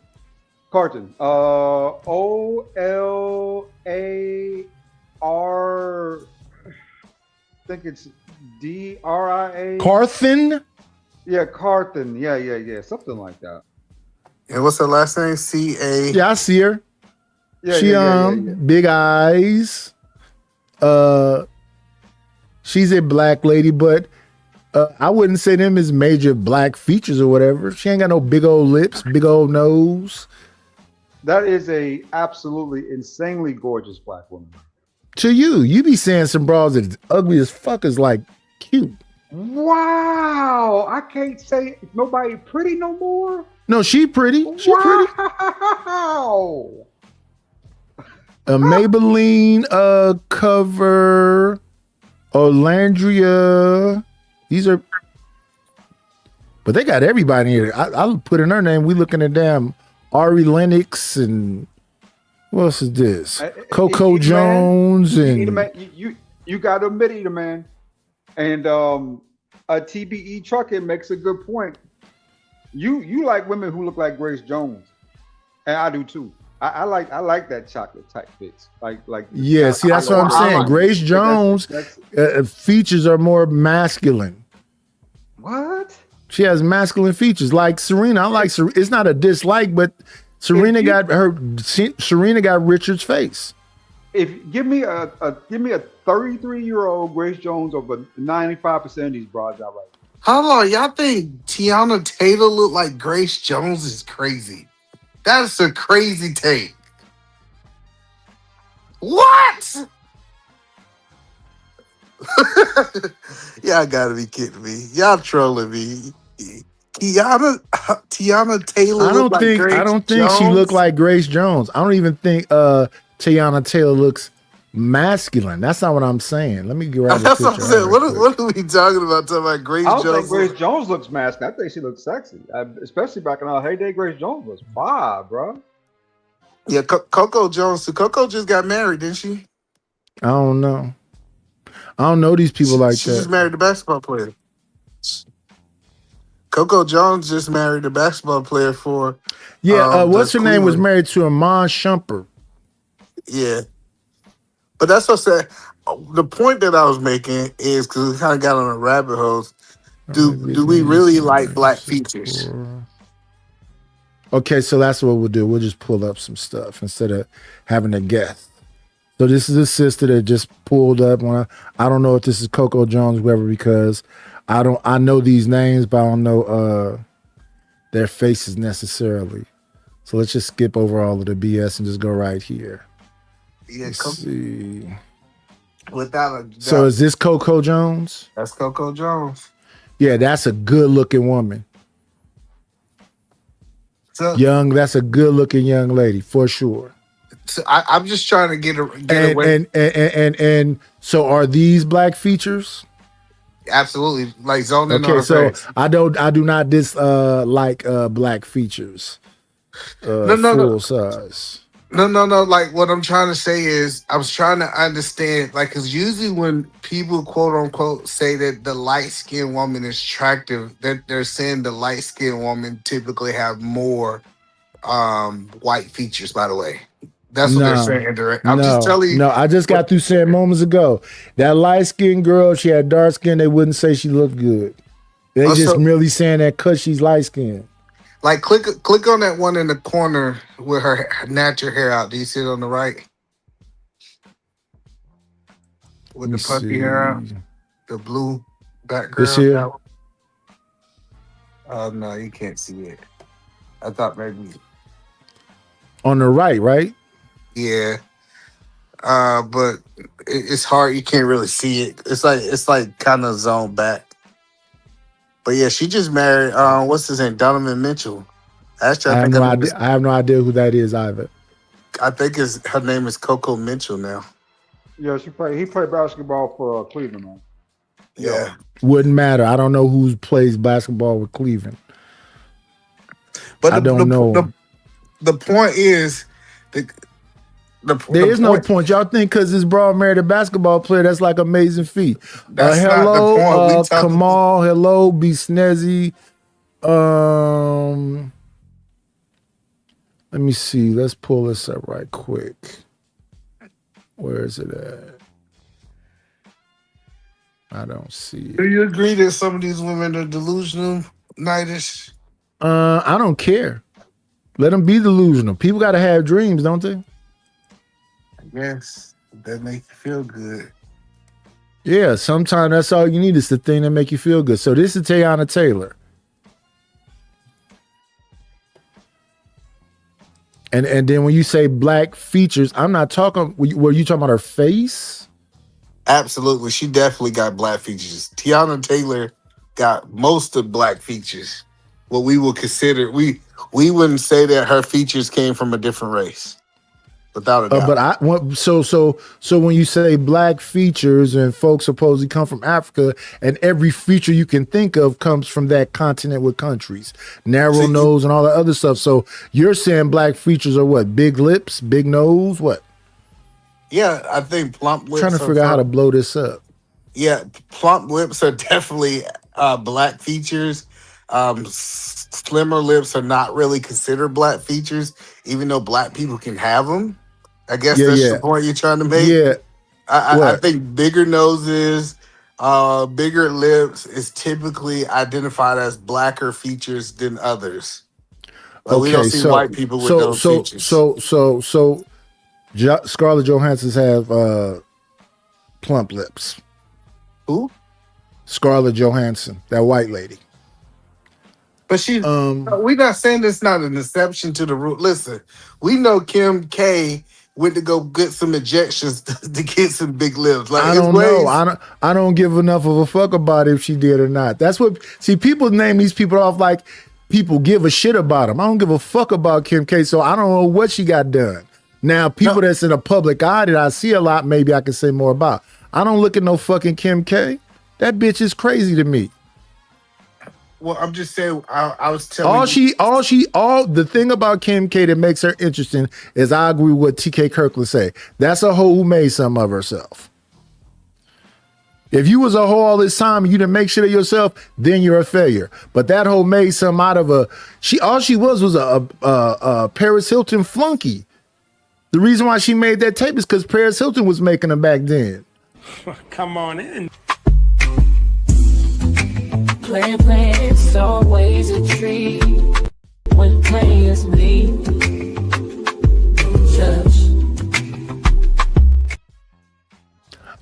Carton. OLAR. I think it's DRIA. Carthen? Yeah, Carton. Yeah. Something like that. And what's her last name? CA. Yeah, I see her. Yeah, She yeah. big eyes. She's a black lady, but I wouldn't say them as major black features or whatever. She ain't got no big old lips, big old nose. That is a absolutely insanely gorgeous black woman. To you be saying some bras that's ugly as fuck is like cute. Wow, I can't say nobody pretty no more. No, she pretty. She pretty. Wow. A Maybelline cover. Orlandria. These are, but they got everybody here. I'll put in her name. We looking at damn Ari Lennox and what else is this? Coco Jones and You got to admit it, man. And TBE Trucking makes a good point. You like women who look like Grace Jones, and I do too. I like that chocolate type fits. Like yeah. See, that's what I'm saying. Grace Jones features are more masculine. What? She has masculine features like Serena. I like Serena. It's not a dislike, but Serena got Richard's face. Give me a 33-year-old Grace Jones over 95% of these bras I like. How long y'all think Tiana Taylor look like Grace Jones is crazy? That's a crazy take. What? Y'all gotta be kidding me. Y'all trolling me. Tiana Taylor I look don't like think Grace she Jones? looked like Grace Jones. I don't even think Tiana Taylor looks masculine. That's not what I'm saying. Let me grab a That's what I'm picture. of saying. her What quick. what are we talking about? Talking about Grace I don't think Jones? Grace Jones looks masculine. I think she looks sexy, especially back in our heyday. Grace Jones was fire, bro. Yeah, Coco Jones. So Coco just got married, didn't she? I don't know. I don't know these people like She just that. married a basketball player. Coco Jones just married a basketball player for Yeah, what's the her name was Cleveland. married to Amon Shumpert. Yeah, but that's what I said. The point that I was making is because we kind of got on a rabbit hole. Do we really like black features? Okay, so that's what we'll do. We'll just pull up some stuff instead of having to guess. So this is a sister that just pulled up. I don't know if this is Coco Jones, whoever, because I know these names, but I don't know their faces necessarily. So let's just skip over all of the BS and just go right here. Yeah, Let's see. Without a doubt. So is this Coco Jones? That's Coco Jones. Yeah, that's a good looking woman. So, That's a good looking young lady for sure. so I'm just trying to get away. And so are these black features? Absolutely, like zoning on Okay, her so face. I do not like black features. No. Full size. No. Like what I'm trying to say is, I was trying to understand, like, because usually when people quote unquote say that the light skinned woman is attractive, that they're saying the light skinned woman typically have more white features. By the way, that's what they're saying. Direct. I'm just telling you. No, I just got through saying moments ago that light skinned girl, she had dark skin. They wouldn't say she looked good. They just really saying that because she's light skinned. Like click on that one in the corner with her natural hair out. Do you see it on the right? With the puffy hair out, the blue background. This here? Oh no, you can't see it. I thought maybe. On the right? Yeah. But it's hard. You can't really see it. It's like kind of zoned back. But yeah, she just married. What's his name? Donovan Mitchell. Actually, I have no idea who that is either. I think her name is Coco Mitchell now. Yeah, he played basketball for Cleveland, man. Yeah. Wouldn't matter. I don't know who plays basketball with Cleveland. But I don't know. The point is, there is no point. Y'all think because this broad married a basketball player, that's like amazing feat. That's not the point. Kamal. Hello, B Snezzy. Let me see. Let's pull this up right quick. Where is it at? I don't see it. Do you agree that some of these women are delusional, Nightish? I don't care. Let them be delusional. People got to have dreams, don't they? Yes, that make you feel good. Yeah, sometimes that's all you need is the thing that make you feel good. So this is Tiana Taylor. And then when you say black features, I'm not talking, were you talking about her face? Absolutely. She definitely got black features. Tiana Taylor got most of black features. What we would consider, we wouldn't say that her features came from a different race. Without a doubt. So when you say black features and folks supposedly come from Africa, and every feature you can think of comes from that continent with countries, narrow nose and all that other stuff. So you're saying black features are what? Big lips, big nose, what? Yeah, I think plump lips. Trying to figure out how to blow this up. Yeah, plump lips are definitely black features. Slimmer lips are not really considered black features, even though black people can have them. I guess that's the point you're trying to make. Yeah. I think bigger noses, bigger lips is typically identified as blacker features than others. But we don't see white people with those features. So Scarlett Johansson's have plump lips. Who? Scarlett Johansson, that white lady. But we're not saying it's not an exception to the rule. Listen, we know Kim K went to go get some injections to get some big lips. Like I it's don't ways- know. I don't give enough of a fuck about if she did or not. That's what. See, people name these people off like people give a shit about them. I don't give a fuck about Kim K. So I don't know what she got done. Now, people that's in a public eye that I see a lot, maybe I can say more about. I don't look at no fucking Kim K. That bitch is crazy to me. Well, I'm just saying. I was telling The thing about Kim K that makes her interesting is I agree with what TK Kirkland say. That's a hoe who made something of herself. If you was a hoe all this time and you didn't make shit of yourself, then you're a failure. But that hoe made something out of all she was a Paris Hilton flunky. The reason why she made that tape is because Paris Hilton was making them back then. Come on in. Playing, it's always a treat when players meet.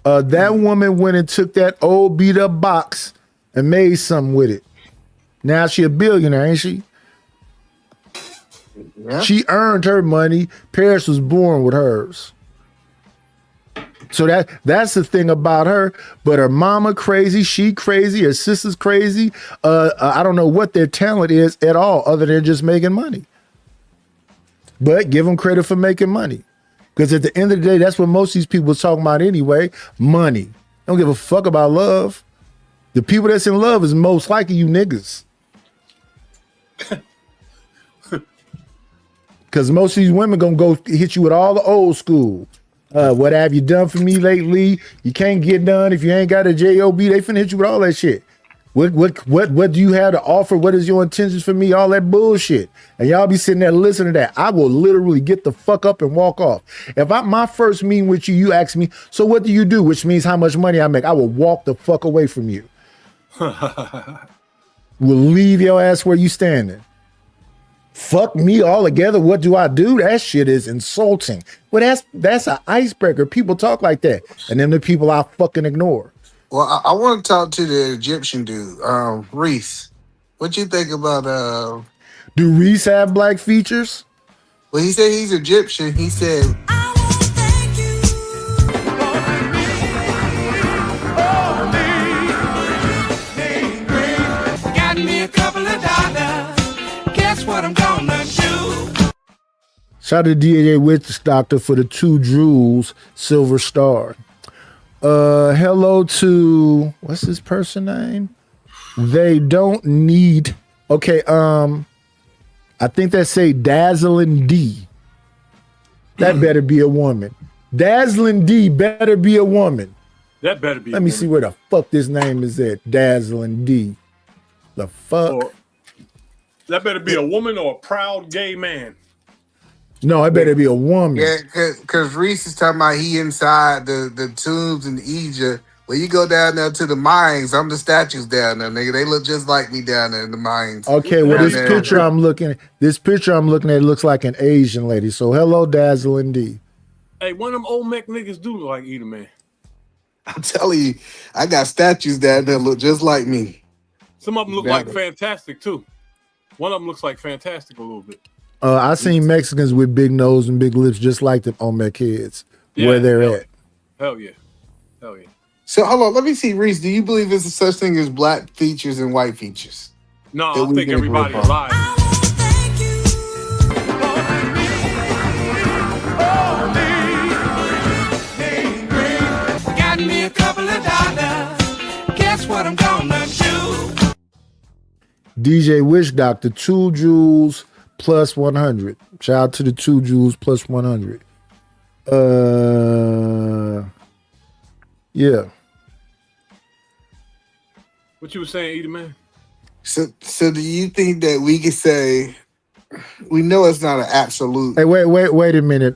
That woman went and took that old beat up box and made something with it. Now she a billionaire, ain't she? Yeah. She earned her money. Paris was born with hers. So that's the thing about her. But her mama crazy, she crazy, her sister's crazy. I don't know what their talent is at all, other than just making money. But give them credit for making money. Because at the end of the day, that's what most of these people are talking about anyway. Money. They don't give a fuck about love. The people that's in love is most likely you niggas. Because most of these women gonna go hit you with all the old school. What have you done for me lately? You can't get done if you ain't got a job. They finna hit you with all that shit. What do you have to offer? What is your intentions for me? All that bullshit. And y'all be sitting there listening to that. I will literally get the fuck up and walk off. If my first meeting with you, you ask me, so what do you do? Which means how much money I make. I will walk the fuck away from you. We'll leave your ass where you standing. Fuck me all together. What do I do? That shit is insulting. Well, that's an icebreaker. People talk like that. And then the people I fucking ignore. Well, I want to talk to the Egyptian dude, Reese. What you think about Do Reese have black features? Well, he said he's Egyptian. He said Got me a couple of dollars. Guess what I'm gonna do? Shout out to DJ Witch Doctor for the 2 Jewels Silver Star. Hello to what's this person name? They don't need. Okay, I think that say Dazzling D. That better be a woman. Dazzling D better be a woman. That better be. Let me see where the fuck this name is at. Dazzling D. The fuck? That better be a woman or a proud gay man. No, it better be a woman. Yeah, because Reese is talking about he inside the tombs in Egypt. When you go down there to the mines, I'm the statues down there, nigga. They look just like me down there in the mines. Okay, well, this picture I'm looking at looks like an Asian lady. So hello, Dazzling D. Hey, one of them old Mac niggas do look like Eater Man. I'm telling you, I got statues down there look just like me. Some of them look like Fantastic too. One of them looks like Fantastic a little bit. I seen Mexicans with big nose and big lips just like them Olmec kids where they're at. Hell yeah. Hell yeah. So hold on, let me see, Reese. Do you believe there's a such thing as black features and white features? No, I think everybody alive. Got me a couple of dollars. Guess what I'm gonna do? DJ Wish Doctor, 2 Jewels plus 100. Shout out to the 2 Jewels plus 100. Yeah. What you were saying, Eater Man? So do you think that we could say we know it's not an absolute? Hey, wait a minute,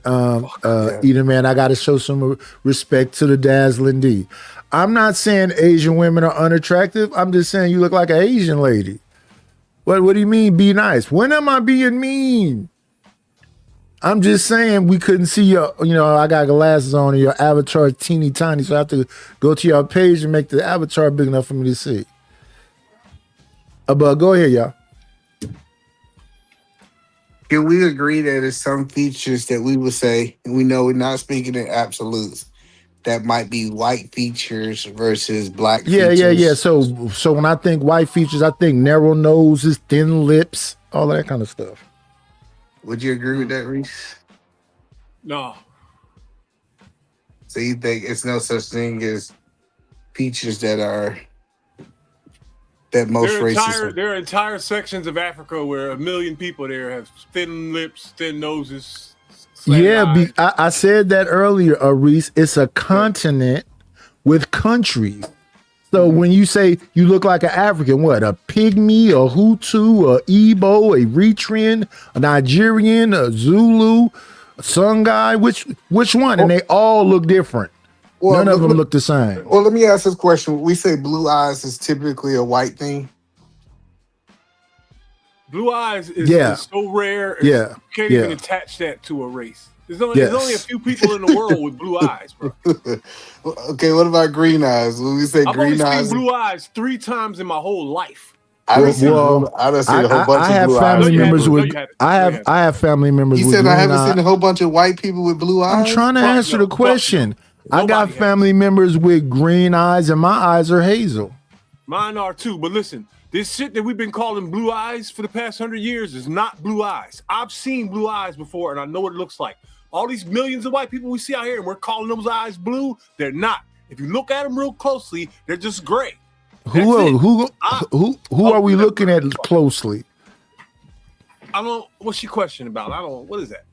Eater Man. I got to show some respect to the Dazzling D. I'm not saying Asian women are unattractive. I'm just saying you look like an Asian lady. What do you mean be nice? When am I being mean? I'm just saying we couldn't see your, I got glasses on and your avatar is teeny tiny, so I have to go to your page and make the avatar big enough for me to see. But go ahead, y'all. Can we agree that there's some features that we would say, and we know we're not speaking in absolutes, that might be white features versus black features? Yeah. So when I think white features, I think narrow noses, thin lips, all that kind of stuff. Would you agree with that, Reese? No. So you think it's no such thing as features that most races? There are entire sections of Africa where 1 million people there have thin lips, thin noses. Yeah, I said that earlier, Reese. It's a continent with countries. So when you say you look like an African, what, a pygmy, a Hutu, a Igbo, a Eritrean, a Nigerian, a Zulu, a Songhai, which one? And they all look different. None of them look the same. Well, let me ask this question. We say blue eyes is typically a white thing. Blue eyes is so rare. You can't even attach that to a race. There's only a few people in the world with blue eyes, bro. Okay, what about green eyes? When we say I've green only eyes, seen blue eyes 3 times in my whole life. I done seen a whole bunch of blue eyes. I have family members. You with said green I haven't eyes. seen a whole bunch of white people with blue eyes. I'm trying to answer the question. I got family members with green eyes, and my eyes are hazel. Mine are too. But listen, this shit that we've been calling blue eyes for the past 100 years is not blue eyes. I've seen blue eyes before, and I know what it looks like. All these millions of white people we see out here, and we're calling those eyes blue. They're not. If you look at them real closely, they're just gray. Who are we looking at closely? I don't. What's your question about? What is that?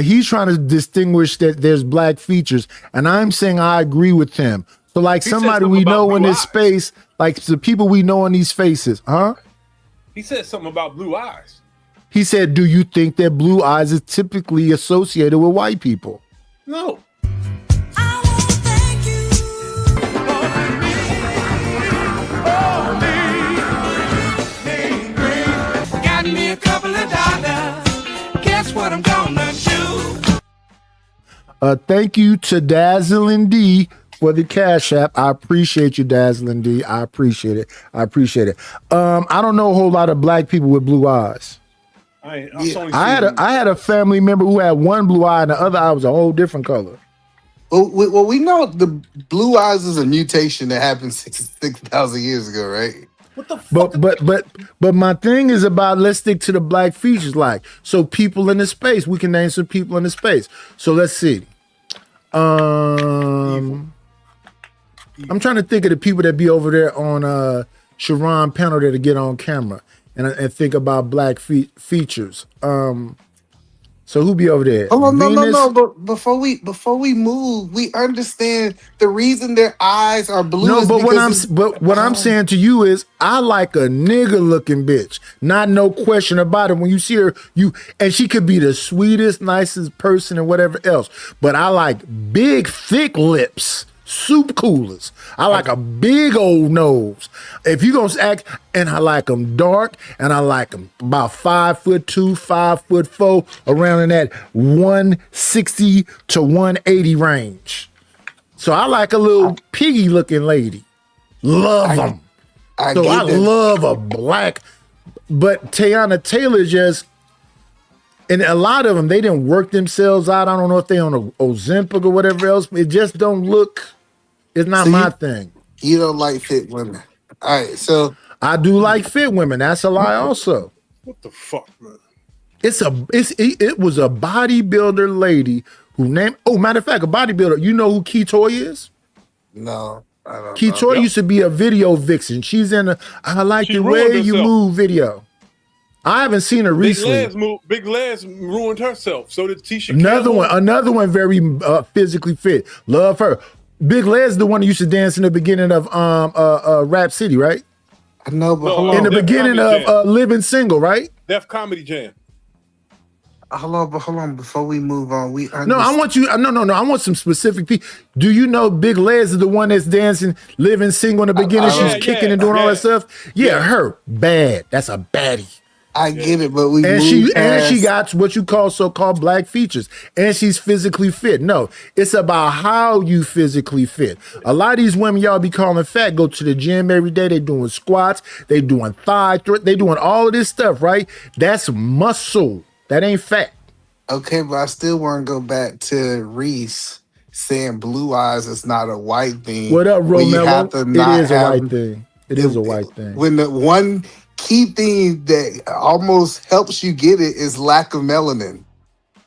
He's trying to distinguish that there's black features, and I'm saying I agree with him. So, like somebody we know in this space, like the people we know in these faces, huh? He said something about blue eyes. He said, "Do you think that blue eyes is typically associated with white people?" No. Got me a couple of dollars. Guess what I'm gonna do? Thank you to Dazzling D for the Cash App. I appreciate you, Dazzling D. I appreciate it. I don't know a whole lot of black people with blue eyes. I had a family member who had one blue eye and the other eye was a whole different color. Well, we know the blue eyes is a mutation that happened 6,000 years ago, right? What the fuck? But my thing is about, let's stick to the black features. Like, so people in the space, we can name some people in the space. So let's see. I'm trying to think of the people that be over there on Sharon panel that get on camera and think about black features. So who be over there? Oh no! But before we move, we understand the reason their eyes are blue. No, but what I'm saying to you is, I like a nigga looking bitch. Not no question about it. When you see her, and she could be the sweetest, nicest person and whatever else. But I like big, thick lips. Soup coolers. I like a big old nose. If you gonna act, and I like them dark, and I like them about 5'2", 5'4", around in that 160 to 180 range. So I like a little piggy looking lady. Love them. I love a black, but Teyana Taylor just, and a lot of them, they didn't work themselves out. I don't know if they on a Ozempic or whatever else. It just don't look. It's not my thing. You don't like fit women. All right, so I do like fit women. That's a lie also. What the fuck, man? It was a bodybuilder lady who named, matter of fact, a bodybuilder. You know who Ketoy is? No, I don't Ketoy know. used to be a video vixen. She's in a I like the way you move video. I haven't seen her recently. Big Les ruined herself. So did Tisha. Another one very physically fit. Love her. Big Les, the one who used to dance in the beginning of Rap City, right? I know, but hold on. In the beginning of Living Single, right? Def Comedy Jam. Hold on. Before we move on, I want you. No. I want some specific people. Do you know Big Les is the one that's dancing Living Single in the beginning? She's kicking and doing all that stuff. Yeah, her bad. That's a baddie. I get it, but she got what you call so-called black features, and she's physically fit. No, it's about how you physically fit. A lot of these women y'all be calling fat go to the gym every day. They doing squats, they doing thigh thrust, they doing all of this stuff, right? That's muscle. That ain't fact. Okay, but I still want to go back to Reese saying blue eyes is not a white thing. What up, when you have Romello? to It not is a have white thing. It is a white thing. when the one key thing that almost helps you get it is lack of melanin.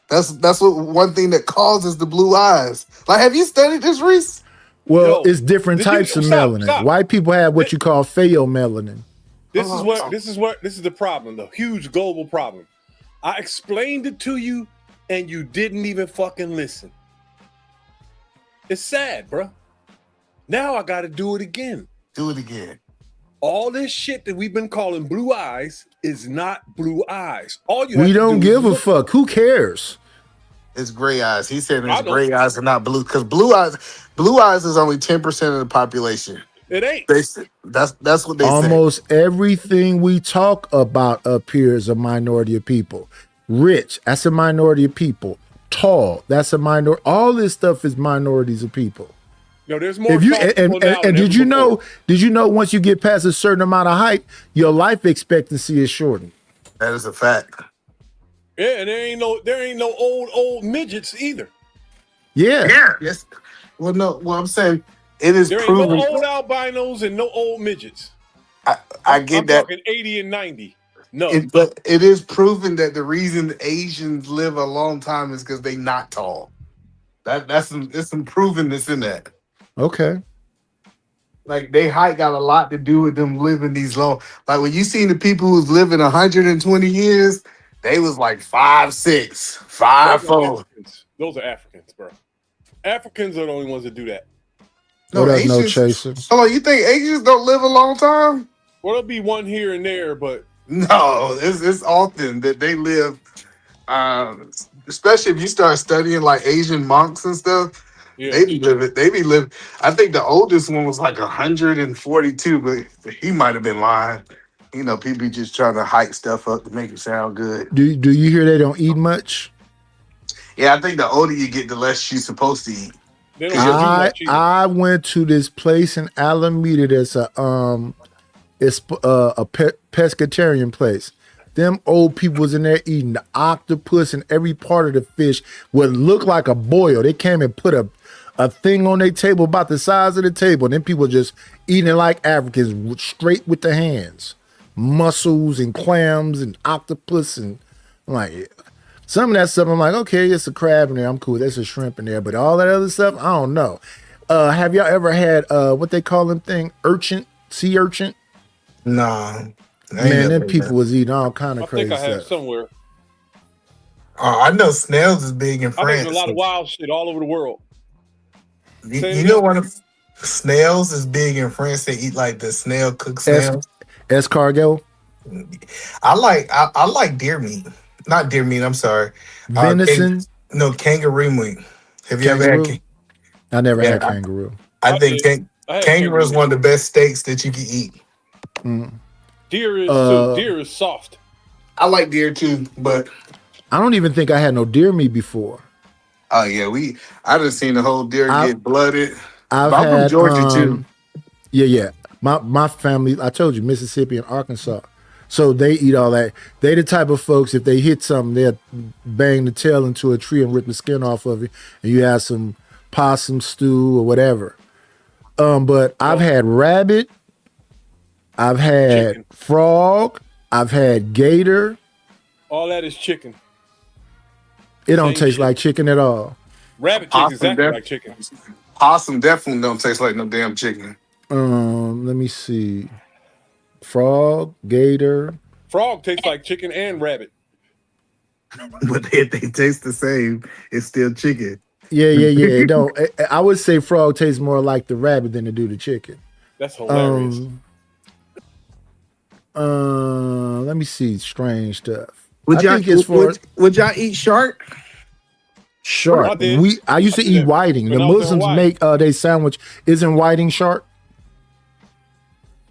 That's what one thing that causes the blue eyes. Like, have you studied this, Reese? Well, it's different types of melanin. Stop. White people have what you call pheomelanin. This is the problem, the huge global problem. I explained it to you and you didn't even fucking listen. It's sad, bro. Now I got to do it again. Do it again. All this shit that we've been calling blue eyes is not blue eyes. All you We don't give a fuck. Who cares? It's gray eyes. He said it's gray eyes and not blue, because blue eyes is only 10% of the population. It ain't. That's what they say. Almost everything we talk about up here is a minority of people. Rich, that's a minority of people. Tall, that's a minority. All this stuff is minorities of people. No, there's more. If you tall people now and than did ever you before. know? Did you know once you get past a certain amount of height, your life expectancy is shortened? That is a fact. Yeah, and there ain't no old midgets either. Yeah. Yes. Well, no. Well, I'm saying it is There proven. ain't no old albinos and no old midgets. I get I'm that. talking 80 and 90. No. But it is proven that the reason Asians live a long time is because they not tall. It's some provenness in that. Okay. Like, they height got a lot to do with them living these long. Like, when you seen the people who's living 120 years, they was like 5'6", 5'4". Those are Africans, bro. Africans are the only ones that do that. No, that's no Asians- chaser. Oh, you think Asians don't live a long time? Well, there'll be one here and there, but No, it's often that they live. Especially if you start studying like Asian monks and stuff. yeah. They be living. I think the oldest one was like 142, but he might have been lying. You know, people be just trying to hype stuff up to make it sound good. Do you hear they don't eat much? Yeah, I think the older you get, the less you're supposed to eat. They don't do much either. I went to this place in Alameda that's a pescatarian place. Them old people was in there eating the octopus and every part of the fish would look like a boil. They came and put a thing on their table about the size of the table, and then people just eating like Africans, straight with the hands. Mussels and clams and octopus, and I'm like, some of that stuff I'm like, okay, it's a crab in there, I'm cool. There's a shrimp in there, but all that other stuff, I don't know. Have y'all ever had what they call them thing, sea urchin? Nah. Man, them people was eating all kind of I crazy think I have stuff. somewhere. I know snails is big in I think France. there's a lot of wild shit all over the world. You know, one of snails is big in France. They eat like the snail cooked snails. Escargot, I like deer meat. Not deer meat. I'm sorry. venison. Kangaroo meat. Have you ever had? Kangaroo? I never had kangaroo. I think I had kangaroo is one of the best steaks that you can eat. Mm. Deer is soft. I like deer too, but I don't even think I had no deer meat before. oh yeah, I done seen the whole deer get blooded. I'm from Georgia too. Yeah. My family, I told you, Mississippi and Arkansas. So they eat all that. They the type of folks, if they hit something, they'll bang the tail into a tree and rip the skin off of it, and you have some possum stew or whatever. But I've had rabbit, I've had frog, I've had gator. All that is chicken. It don't Same taste shit. like chicken at all. Rabbit tastes exactly like chicken. Possum definitely don't taste like no damn chicken. Let me see. Frog, gator. Frog tastes like chicken and rabbit. But if they taste the same, it's still chicken. Yeah. It don't. I would say frog tastes more like the rabbit than to do the chicken. That's hilarious. Let me see. Strange stuff. Would y'all eat shark? Shark. I did. I used to eat whiting. when The I was in Muslims Hawaii. make they sandwich. Isn't whiting shark?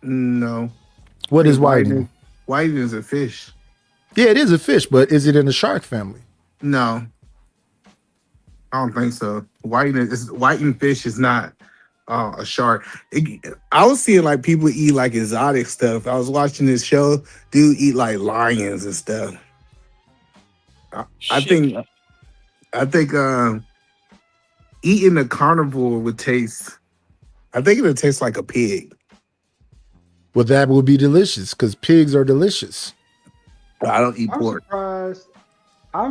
No. What is whiting? Whiting is a fish. Yeah, it is a fish, but is it in the shark family? No. I don't think so. Whiting fish is not a shark. I was seeing like people eat like exotic stuff. I was watching this show. Dude eat like lions and stuff. I think eating a carnivore would taste. I think it would taste like a pig. Well, that would be delicious because pigs are delicious. I don't eat I'm pork.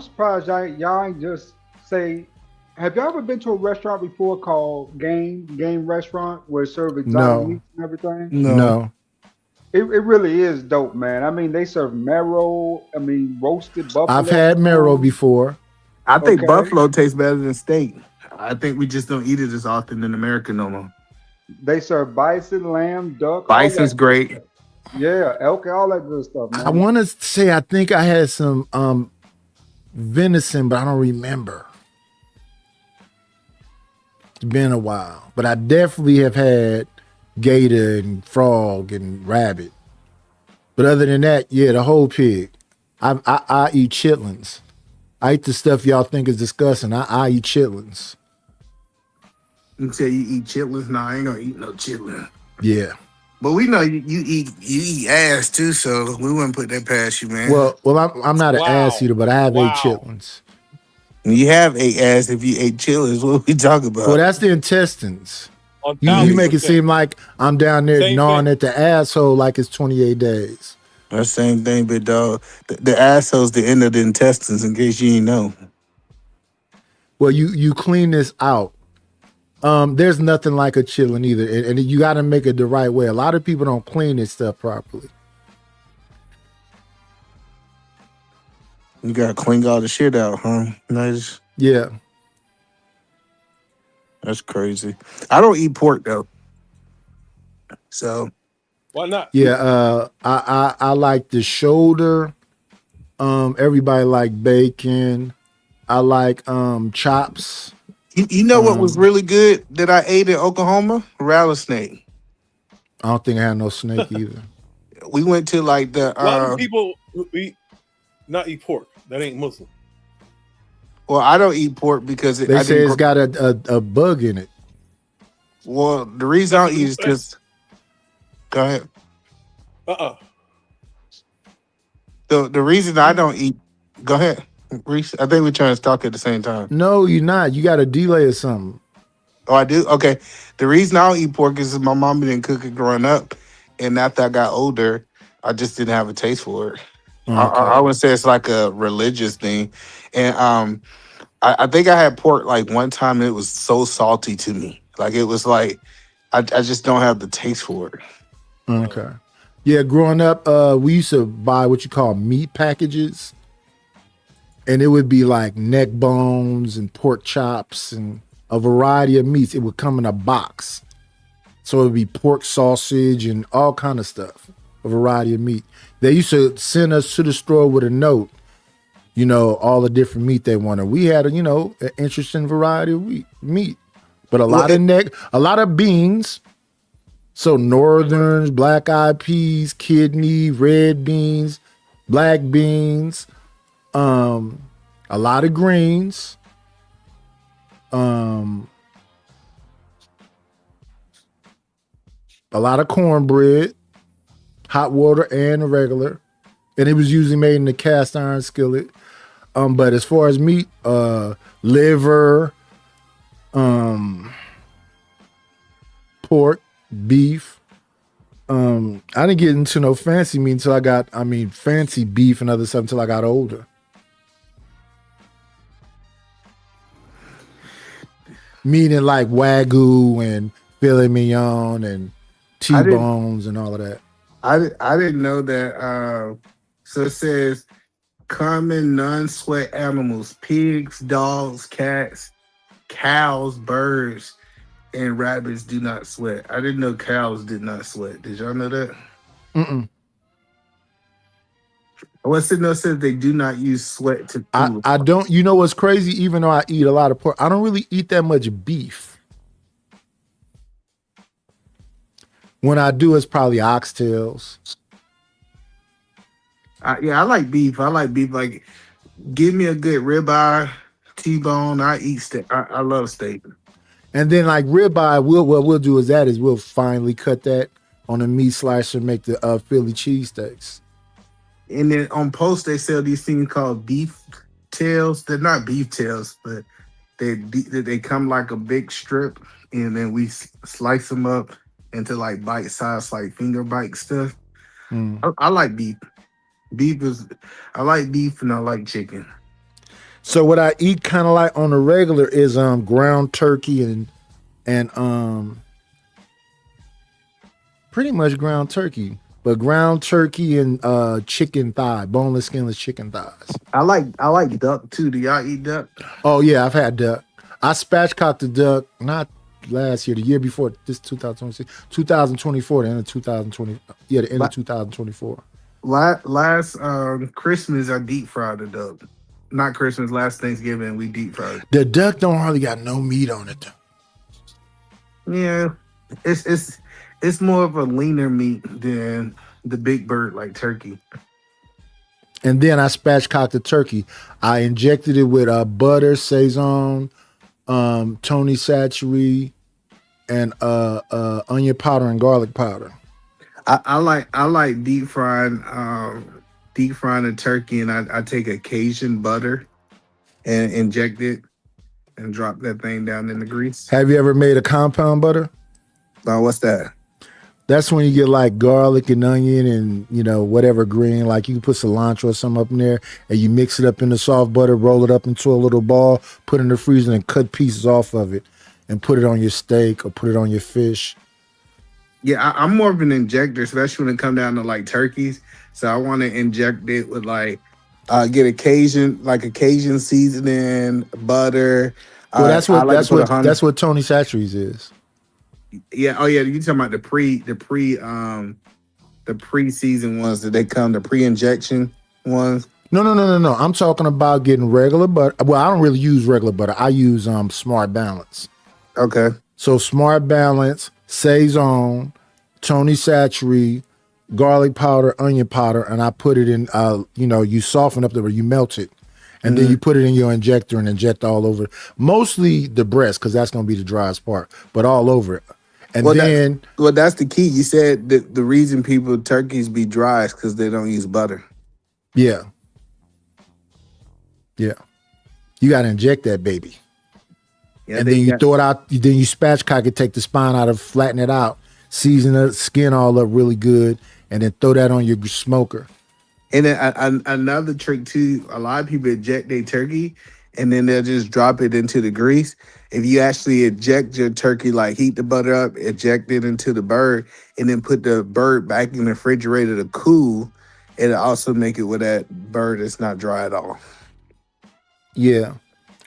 surprised y'all ain't just say. Have y'all ever been to a restaurant before called Game Restaurant where it serve exotic No. meats and everything? No. It really is dope, man. I mean, they serve marrow. I mean, roasted buffalo. I've had marrow before. I think Okay. buffalo tastes better than steak. I think we just don't eat it as often in America no more. They serve bison, lamb, duck. all Bison's that. great. Yeah, elk, all that good stuff, man. I want to say I think I had some venison, but I don't remember. It's been a while, but I definitely have had gator and frog and rabbit. But other than that, yeah, the whole pig. I eat chitlins. I eat the stuff y'all think is disgusting. I eat chitlins. You say you eat chitlins? No, I ain't gonna eat no chitlin. Yeah. But we know you eat ass too, so we wouldn't put that past you, man. Well, I'm not an ass eater, but I have Wow. ate chitlins. You have ate ass if you ate chitlins. What we talking about? Well, that's the intestines. On You make it 1000%. seem like I'm down there Same gnawing thing. at the asshole like it's 28 days. That same thing, big dog. The asshole's the end of the intestines, in case you ain't know. Well, you clean this out. There's nothing like a chitlin either, and you got to make it the right way. A lot of people don't clean this stuff properly. You gotta clean all the shit out, huh? Nice. Yeah. That's crazy. I don't eat pork though. So Why not? Yeah, I like the shoulder. Everybody like bacon. I like chops. you know what was really good that I ate in Oklahoma? Rattlesnake. I don't think I had no snake either. We went to like the A lot of people not eat pork. That ain't Muslim. well, I don't eat pork because They say it's got a bug in it. well, the reason I don't eat is just go ahead. The reason I don't eat go ahead. Reese, I think we're trying to talk at the same time. No, you're not. You got a delay or something. Oh, I do? Okay. The reason I don't eat pork is my mom didn't cook it growing up. And after I got older, I just didn't have a taste for it. I would say it's like a religious thing. And I think I had pork like one time and it was so salty to me. Like it was like, I just don't have the taste for it. Okay. Yeah, growing up, we used to buy what you call meat packages. And it would be like neck bones and pork chops and a variety of meats. It would come in a box. So it would be pork sausage and all kind of stuff, a variety of meat. They used to send us to the store with a note, you know, all the different meat they wanted. We had, an interesting variety of meat, but a lot of beans. So northerns, black eyed peas, kidney, red beans, black beans, a lot of greens, a lot of cornbread, hot water and regular, and it was usually made in a cast iron skillet. But as far as meat, liver, pork, beef. I didn't get into no fancy meat until fancy beef and other stuff until I got older. Meaning like Wagyu and filet mignon and T-bones and all of that. I didn't know that. So it says common non-sweat animals: pigs, dogs, cats, cows, birds, and rabbits do not sweat. I didn't know cows did not sweat. Did y'all know that? Mm-mm. What's it? No, says they do not use sweat to cool. I don't. You know what's crazy? Even though I eat a lot of pork, I don't really eat that much beef. When I do, it's probably oxtails. I like beef. I like beef. Like, give me a good ribeye, T-bone. I eat steak. I love steak. And then like ribeye, what we'll do is we'll finally cut that on a meat slicer, make the Philly cheesesteaks. And then on Post, they sell these things called beef tails. They're not beef tails, but they come like a big strip, and then we slice them up into like bite size, like finger bite stuff. I like beef. I like beef and I like chicken. So what I eat kind of like on the regular is ground turkey and pretty much ground turkey, but ground turkey and chicken thigh, boneless, skinless chicken thighs. I like duck too. Do y'all eat duck? Oh yeah, I've had duck. I spatchcocked the duck not last year, the year before, this 2026, 2024, the end of 2020. Yeah, the end of 2024. Last Christmas, I deep fried the duck. Not Christmas, last Thanksgiving, we deep fried. The duck don't hardly got no meat on it though. Yeah, it's more of a leaner meat than the big bird like turkey. And then I spatchcocked the turkey. I injected it with butter, Saison, Tony Chachere, and onion powder and garlic powder. I like deep frying the turkey, and I take a Cajun butter and inject it and drop that thing down in the grease. Have you ever made a compound butter? What's that? That's when you get like garlic and onion and, you know, whatever green, like you can put cilantro or something up in there, and you mix it up in the soft butter, roll it up into a little ball, put it in the freezer and cut pieces off of it and put it on your steak or put it on your fish. Yeah, I'm more of an injector, especially when it comes down to like turkeys. So I want to inject it with like get a Cajun seasoning, butter. Well, that's what Tony Chachere's is. Yeah. Oh yeah. You talking about the pre-season ones that they come, the pre-injection ones? No. I'm talking about getting regular butter. Well, I don't really use regular butter. I use Smart Balance. Okay. So Smart Balance, Saison, Tony Chachere, garlic powder, onion powder, and I put it in. You soften up you melt it, and then you put it in your injector and inject all over. Mostly the breast, because that's going to be the driest part, but all over it. And that's the key. You said that the reason turkeys be dry is because they don't use butter. Yeah. You got to inject that baby. Yeah, and then you throw it out. Then you spatchcock it, take the spine out of, flatten it out, season the skin all up really good, and then throw that on your smoker. And then another trick too, a lot of people eject their turkey and then they'll just drop it into the grease. If you actually eject your turkey, like heat the butter up, eject it into the bird, and then put the bird back in the refrigerator to cool, it'll also make it where that bird is not dry at all. Yeah.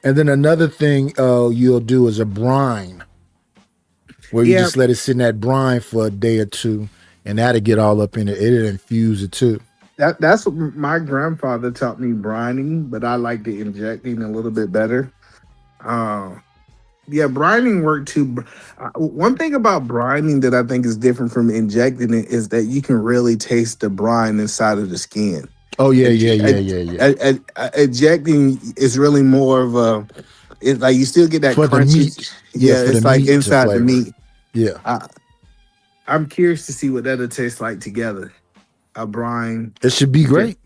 And then another thing you'll do is a brine, where you just let it sit in that brine for a day or two, and that'll get all up in it. It'll infuse it too. That's what my grandfather taught me, brining, but I like the injecting a little bit better. Brining worked too. One thing about brining that I think is different from injecting it is that you can really taste the brine inside of the skin. Oh yeah. Ejecting is really more of it's like you still get that for crunchy. The meat. It's like inside the meat. Yeah. I'm curious to see what that'll taste like together. A brine. It should be great.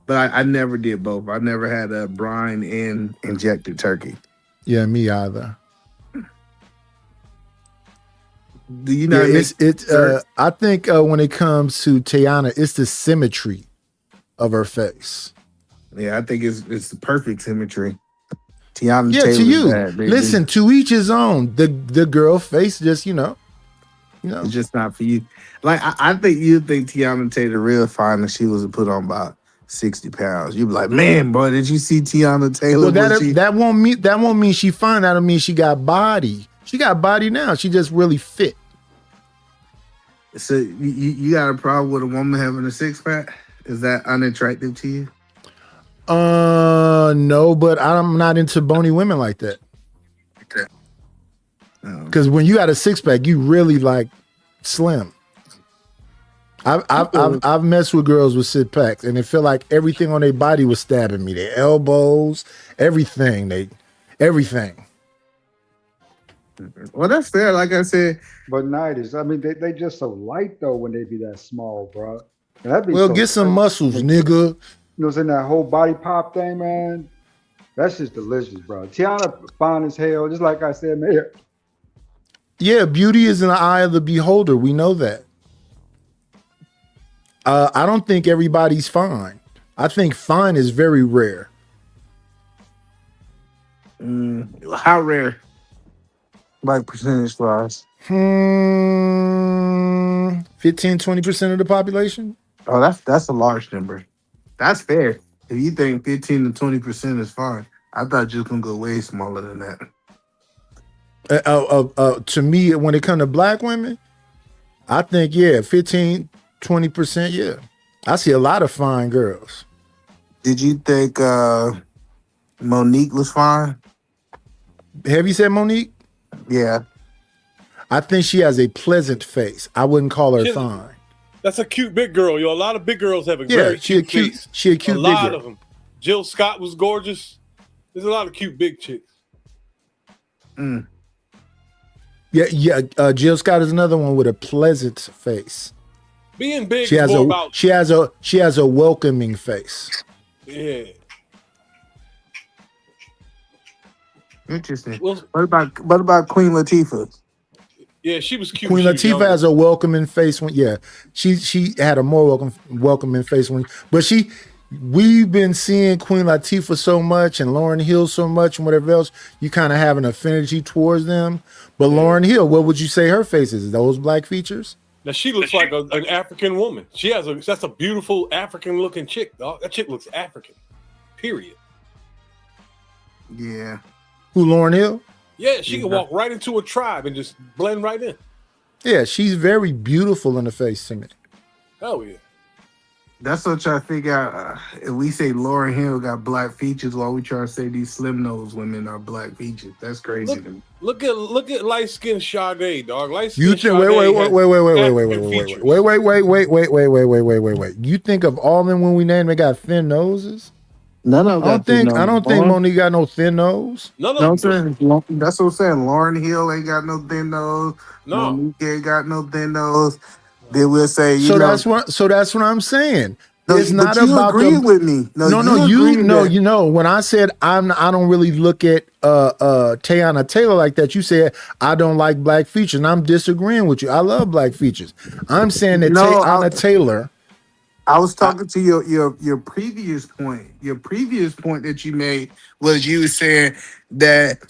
But I never did both. I never had a brine and injected turkey. Yeah, me either. Do you know? I think when it comes to Tiana, it's the symmetry of her face. Yeah, I think it's the perfect symmetry. Tiana yeah, Taylor's to you. bad, Listen, to each his own. The girl face just, it's just not for you. Like I think you'd think Tiana Taylor real fine if she was to put on about 60 pounds. You'd be like, man, boy, did you see Tiana Taylor? Well, that won't mean she fine. That'll mean she got body. She got body now. She just really fit. So you got a problem with a woman having a six pack? Is that unattractive to you? No, but I'm not into bony women like that. Okay. Because when you got a six pack, you really like slim. I've messed with girls with six packs, and it felt like everything on their body was stabbing me. Their elbows, everything. Well, that's fair. Like I said, but nighties, I mean, they just so light though when they be that small, bro. Well, get some muscles, nigga. know what I'm saying, that whole body pop thing, man. That's just delicious, bro. Tiana fine as hell, just like I said, man. Yeah, beauty is in the eye of the beholder. We know that. I don't think everybody's fine. I think fine is very rare. How rare? Like percentage wise? 15-20% of the population. Oh, that's a large number. That's fair. If you think 15 to 20% is fine, I thought you was gonna go way smaller than that. To me, when it comes to black women, I think 15-20%. Yeah, I see a lot of fine girls. Did you think Monique was fine? Have you said Monique? Yeah. I think she has a pleasant face. I wouldn't call her She's- fine. That's a cute big girl, yo. A lot of big girls have a Yeah, very she a cute cute. face. She a cute A big lot girl. of them. Jill Scott was gorgeous. There's a lot of cute big chicks. Yeah. Jill Scott is another one with a pleasant face. Being big She is has more a about she has a welcoming face. yeah. Interesting. Well, What about Queen Latifah? yeah, she was cute. Queen when she was Latifah younger. has a welcoming face when she had a more welcoming face but we've been seeing Queen Latifah so much and Lauryn Hill so much and whatever else, you kind of have an affinity towards them. But Lauryn Hill, what would you say her face is? Those black features? Now she looks like an African woman. That's a beautiful African looking chick, dog. That chick looks African. Period. Yeah. Who, Lauryn Hill? Yeah, she can walk right into a tribe and just blend right in. Yeah, she's very beautiful in the face to me. Hell yeah. That's what I'm trying to figure out. If we say Lauryn Hill got black features, while we try to say these slim nose women are black features. That's crazy to me. Look at light skinned Sade, dog. Light You skinned think Sade. wait. You think of all them when we name they got thin noses? None of I don't think Monique got no thin nose. None of them. That's what I'm saying. Lauryn Hill ain't got no thin nose. No. Monique ain't got no thin nose. Then we'll say, That's what I'm saying. No, It's but not you about agree with me. When I said I don't really look at Teyana Taylor like that. You said I don't like black features, and I'm disagreeing with you. I love black features. I'm saying that Teyana Taylor. I was talking to your previous point. Your previous point that you made was you were saying that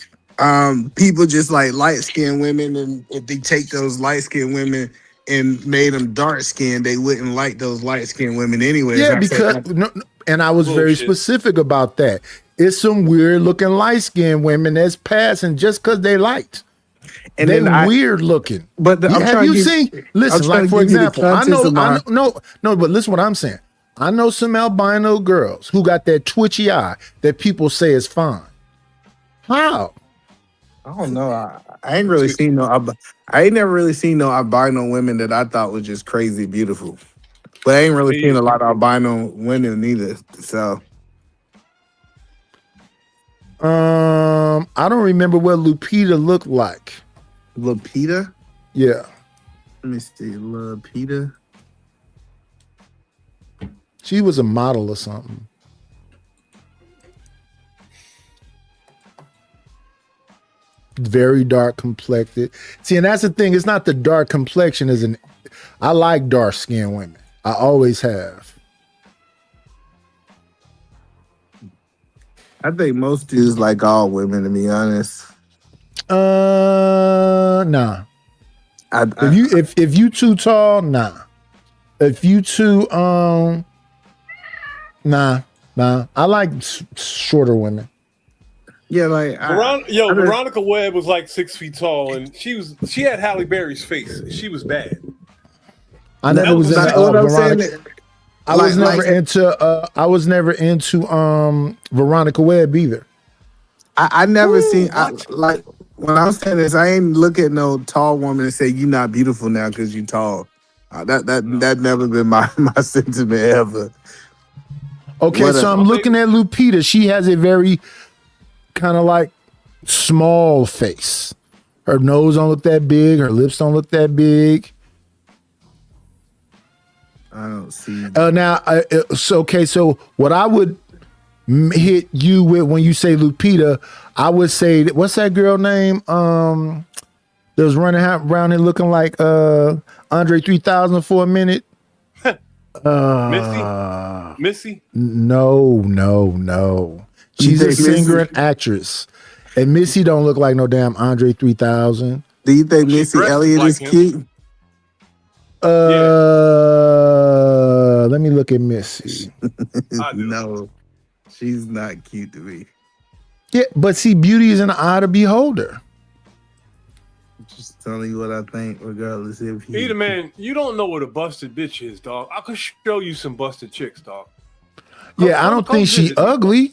people just like light skinned women, and if they take those light skinned women and made them dark skinned, they wouldn't like those light skinned women anyway. Yeah, and I was very specific about that. It's some weird looking light skinned women that's passing just because they light. And they weird looking. But have you seen? Listen, like for example, but listen what I'm saying. I know some albino girls who got that twitchy eye that people say is fine. How? I don't know. I ain't really seen I ain't never really seen no albino women that I thought was just crazy beautiful. But I ain't really seen a lot of albino women either. So I don't remember what Lupita looked like. Lupita? Yeah. Let me see. Lupita. She was a model or something. Very dark complected. See, and that's the thing. It's not the dark complexion. I like dark skinned women. I always have. I think most dudes like all women, to be honest. Nah. If you too tall, nah. If you too nah. I like shorter women. Yeah, like Veronica Webb was like 6 feet tall, and she had Halle Berry's face. She was bad. I never was into Veronica. I was never into Veronica Webb either. I never seen like when I was saying this, I ain't look at no tall woman and say you not beautiful now because you tall. That never been my sentiment ever. Okay, so I'm looking at Lupita. She has a very kind of like small face. Her nose don't look that big. Her lips don't look that big. I don't see. Now, so okay. So what I would hit you with when you say Lupita, I would say what's that girl name? That was running around here looking like Andre 3000 for a minute. Missy? No. She's a singer and actress. And Missy don't look like no damn Andre 3000. Do you think Missy Elliott is cute? Let me look at Missy. No, she's not cute to me. Yeah, but see, beauty is in the eye of the beholder. Just telling you what I think, regardless if you. Either man, you don't know what a busted bitch is, dog. I could show you some busted chicks, dog. Yeah, I don't think she's ugly.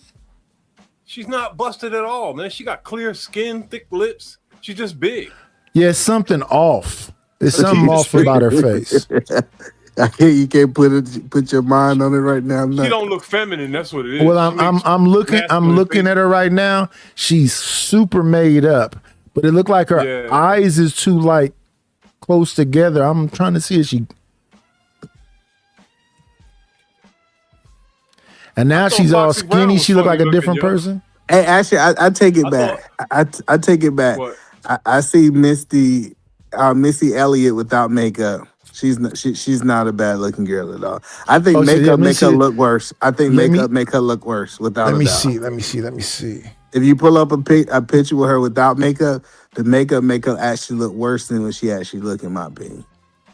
She's not busted at all, man. She got clear skin, thick lips. She's just big. Yeah, it's something off. There's something off about her face. I hear you can't put your mind on it right now. She don't look feminine. That's what it is. Well, I'm looking at her right now. She's super made up, but it looked like her eyes is too like close together. I'm trying to see if she. And now she's all skinny. She look like a different person. Hey, actually, I take it back. I take it back. I see Missy Elliott without makeup. She's not a bad looking girl at all. I think makeup make her look worse. I think makeup make her look worse without. Let me doubt. see. If you pull up a picture with her without makeup, the makeup make her actually look worse than what she actually look, in my opinion.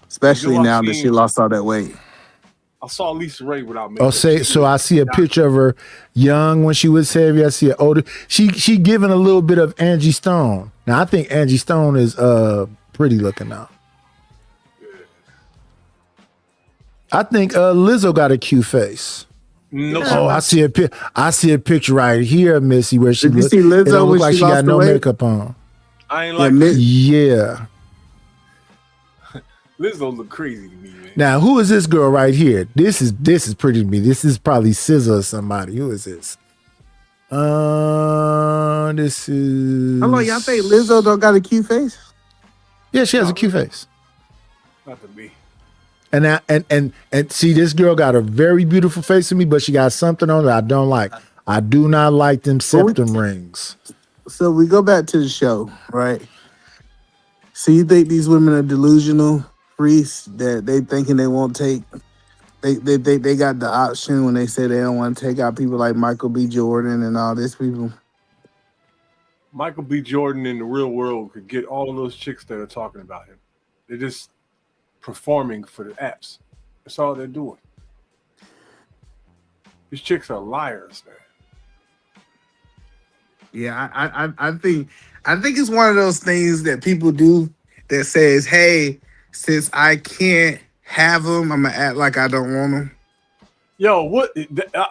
Especially now that she lost all that weight. I saw Lisa Ray without makeup. So I see a picture of her young when she was Savvy. I see her older. She giving a little bit of Angie Stone. Now I think Angie Stone is pretty looking now. I think Lizzo got a cute face. No, I see a picture right here, Missy, where she Did you see Lizzo it don't look when like she she got lost no the weight? makeup on. I ain't like Yeah. Lizzo look crazy to me, man. Now, who is this girl right here? This is pretty to me. This is probably SZA or somebody. Who is this? This is. Hello, y'all think Lizzo don't got a cute face? Yeah, she has a cute face. Not to me. And see, this girl got a very beautiful face to me, but she got something on that I don't like. I do not like them septum rings. So we go back to the show, right? So you think these women are delusional freaks that they thinking they won't take? They got the option when they say they don't want to take out people like Michael B. Jordan and all these people. Michael B. Jordan in the real world could get all of those chicks that are talking about him. They're just performing for the apps. That's all they're doing. These chicks are liars, man. Yeah, I think it's one of those things that people do that says, "Hey, since I can't have them, I'm gonna act like I don't want them." Yo, what?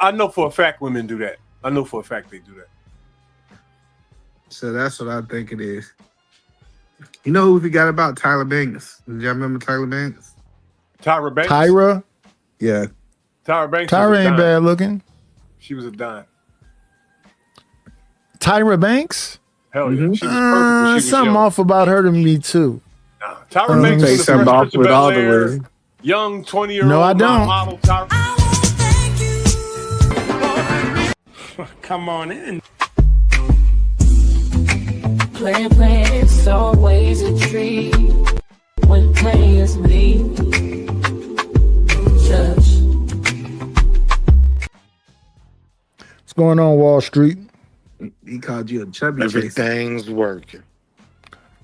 I know for a fact women do that. I know for a fact they do that. So that's what I think it is. You know who we forgot about? Tyra Banks. Did y'all remember Tyra Banks? Tyra Banks? Tyra? Yeah. Tyra Banks. Tyra ain't bad looking. She was a dime. Tyra Banks? Hell yeah. She was perfect when she was something young. off about her to me too. Tyra Banks was the something Fresh off Prince of with all the Bel-Air, way. young 20-year-old No, I don't. model Tyra. Come on in. Playing, it's always a treat when players meet. Judge. What's going on, Wall Street? He called you a chubby Everything's working.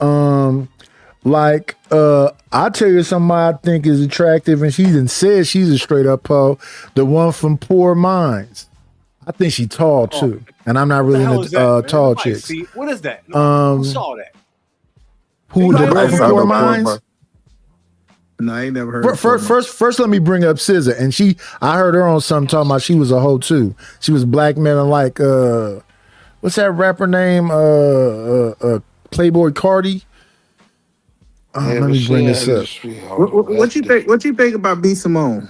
Like I'll tell you somebody I think is attractive, and she even says she's a straight up hoe. The one from Poor Minds. I think she tall too, and I'm not really into tall Nobody chicks. see- What is that? Who saw that? Who the girl from Poor Minds? No, I ain't never heard. of First, let me bring up SZA, and I heard her on something talking about she was a hoe too. She was blackmailing like what's that rapper name? Playboy Cardi. Let me bring this up. What you think? What you think about B Simone?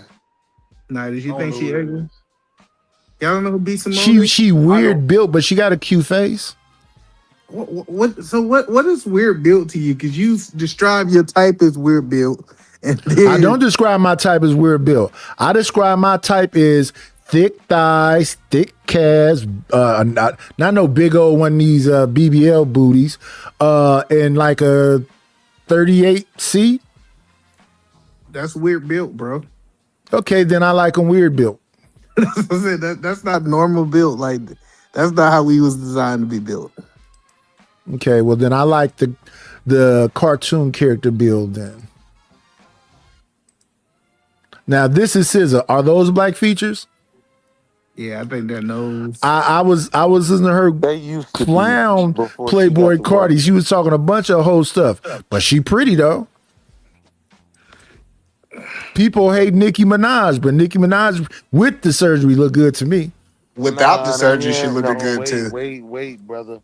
Nah, did you think she ugly? Y'all don't know who B Simone is? She weird built, but she got a cute face. What is weird built to you? Because you describe your type as weird built, and then I don't describe my type as weird built. I describe my type as thick thighs, thick calves, not no big old one of these BBL booties, and like a 38C. That's weird built, bro. Okay, then I like them weird built. That's not normal built. Like that's not how we was designed to be built. Okay, well then I like the cartoon character build then. Now this is SZA. Are those black features? Yeah, I think that knows. I was listening to her clown Playboy Cardi. She was talking a bunch of whole stuff, but she pretty though. People hate Nicki Minaj, but Nicki Minaj with the surgery look good to me. Without the surgery, she looked good too. Wait, brother.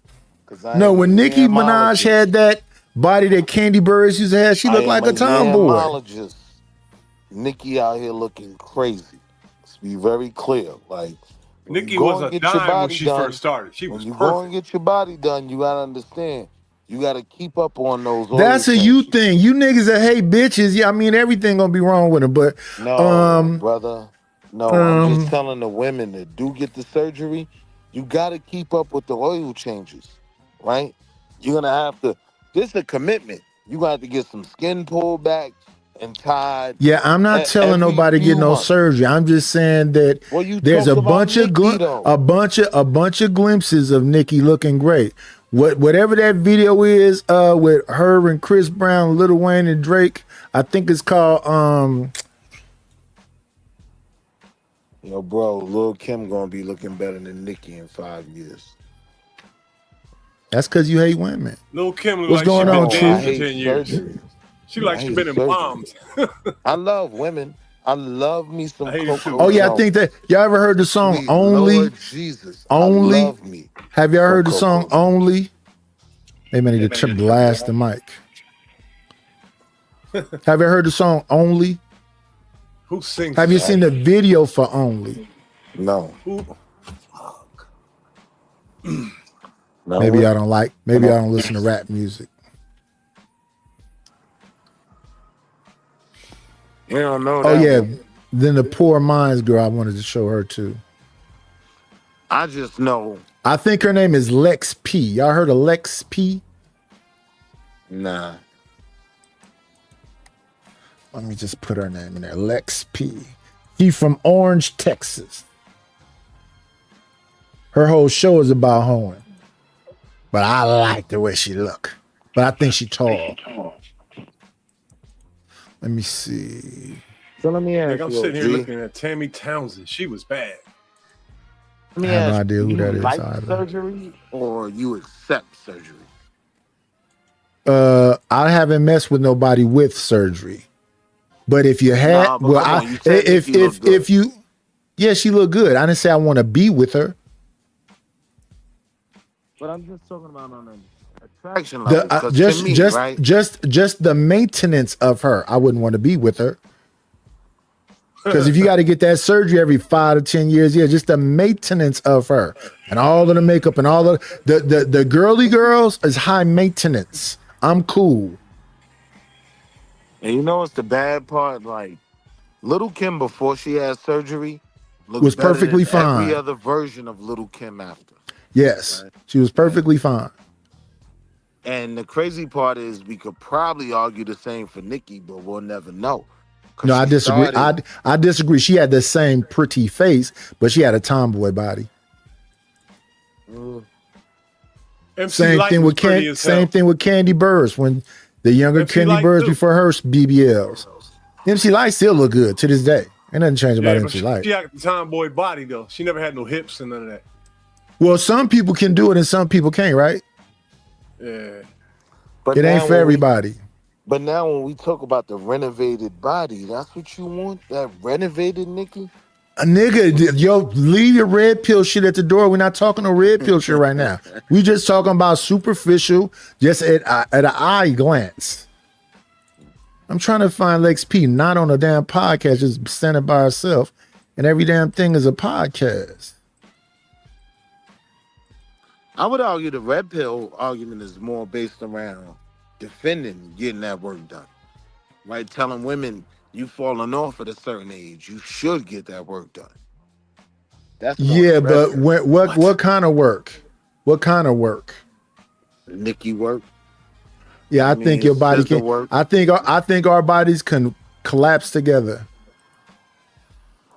No, when Nicki Minaj had that body that Candy Burris used to have, she looked like a tomboy. Nicki out here looking crazy. Let's be very clear. Like Nicki was a dime when she first started. She was when you perfect. go and get your body done, you gotta understand. You gotta keep up on those. That's a you thing. You niggas that hate bitches, yeah, I mean everything gonna be wrong with them, but no, brother. No, I'm just telling the women that do get the surgery, you gotta keep up with the oil changes, right? You're gonna have to. This is a commitment. You got to have to get some skin pulled back and tied. Yeah, I'm not telling nobody to get no surgery. I'm just saying that there's a bunch of a bunch of glimpses of Nicki looking great. Whatever that video is with her and Chris Brown, Lil Wayne and Drake, I think it's called Yo, bro, Lil Kim gonna be looking better than Nicki in 5 years. That's because you hate women. Lil Kim look What's like going she on, been True? dead for 10 years. She like she been in bombs. I love women. I love me some Coco. Oh yeah, I think that y'all ever heard the song Only? Lord Jesus, Only. I love me. Have y'all heard the song Only? They may need to blast the mic. Have you heard the song Only? Who sings? Have you seen the video for Only? No. Maybe I don't like. Maybe I don't listen to rap music. You don't know Oh that yeah. one. Then the Poor Minds girl, I wanted to show her too. I just know. I think her name is Lex P. Y'all heard of Lex P? Nah. Let me just put her name in there. Lex P. She from Orange, Texas. Her whole show is about hoeing. But I like the way she look. But I think she tall. Let me see. So let me ask Like I'm you, sitting here G. looking at Tammy Townsend. She was bad. Let me I have no ask idea who you, that is like either. surgery or you accept surgery? I haven't messed with nobody with surgery. But if you had, Nah, but come on, you said if Nicki looked good. you, yeah, she looked good. I didn't say I want to be with her. But I'm just talking about on an attraction level. The, 'cause to me, right? just the maintenance of her. I wouldn't want to be with her. Because if you got to get that surgery every 5 to 10 years, yeah, just the maintenance of her and all of the makeup and all of the girly girls is high maintenance. I'm cool. And you know what's the bad part? Like, Little Kim before she had surgery looked Was better perfectly than fine. every other version of Little Kim after. Yes, she was perfectly fine. And the crazy part is we could probably argue the same for Nicki, but we'll never know. 'Cause No, I she disagree. started- I disagree. She had the same pretty face, but she had a tomboy body. MC Same Lyte thing was with pretty as hell. same thing with Candy Burris when the younger MC Candy Lyte Burris too. before her BBLs. MC Lyte still look good to this day. Ain't nothing changed about Yeah, but MC she Lyte. had the tomboy body though. She never had no hips and none of that. Well, some people can do it and some people can't, right? Yeah. But It ain't now for when we- everybody. But now when we talk about the renovated body, that's what you want? That renovated Nicki? A nigga, yo, leave your red pill shit at the door. We're not talking no red pill shit right now. We just talking about superficial, just at an eye glance. I'm trying to find Lex P, not on a damn podcast, just standing by herself, and every damn thing is a podcast. I would argue the red pill argument is more based around defending getting that work done, right? Telling women you falling off at a certain age, you should get that work done. That's more Yeah, the red but pill. what kind of work? What kind of work? Nikki work. Yeah, I I think mean, your body sister can. work. I think our bodies can collapse together.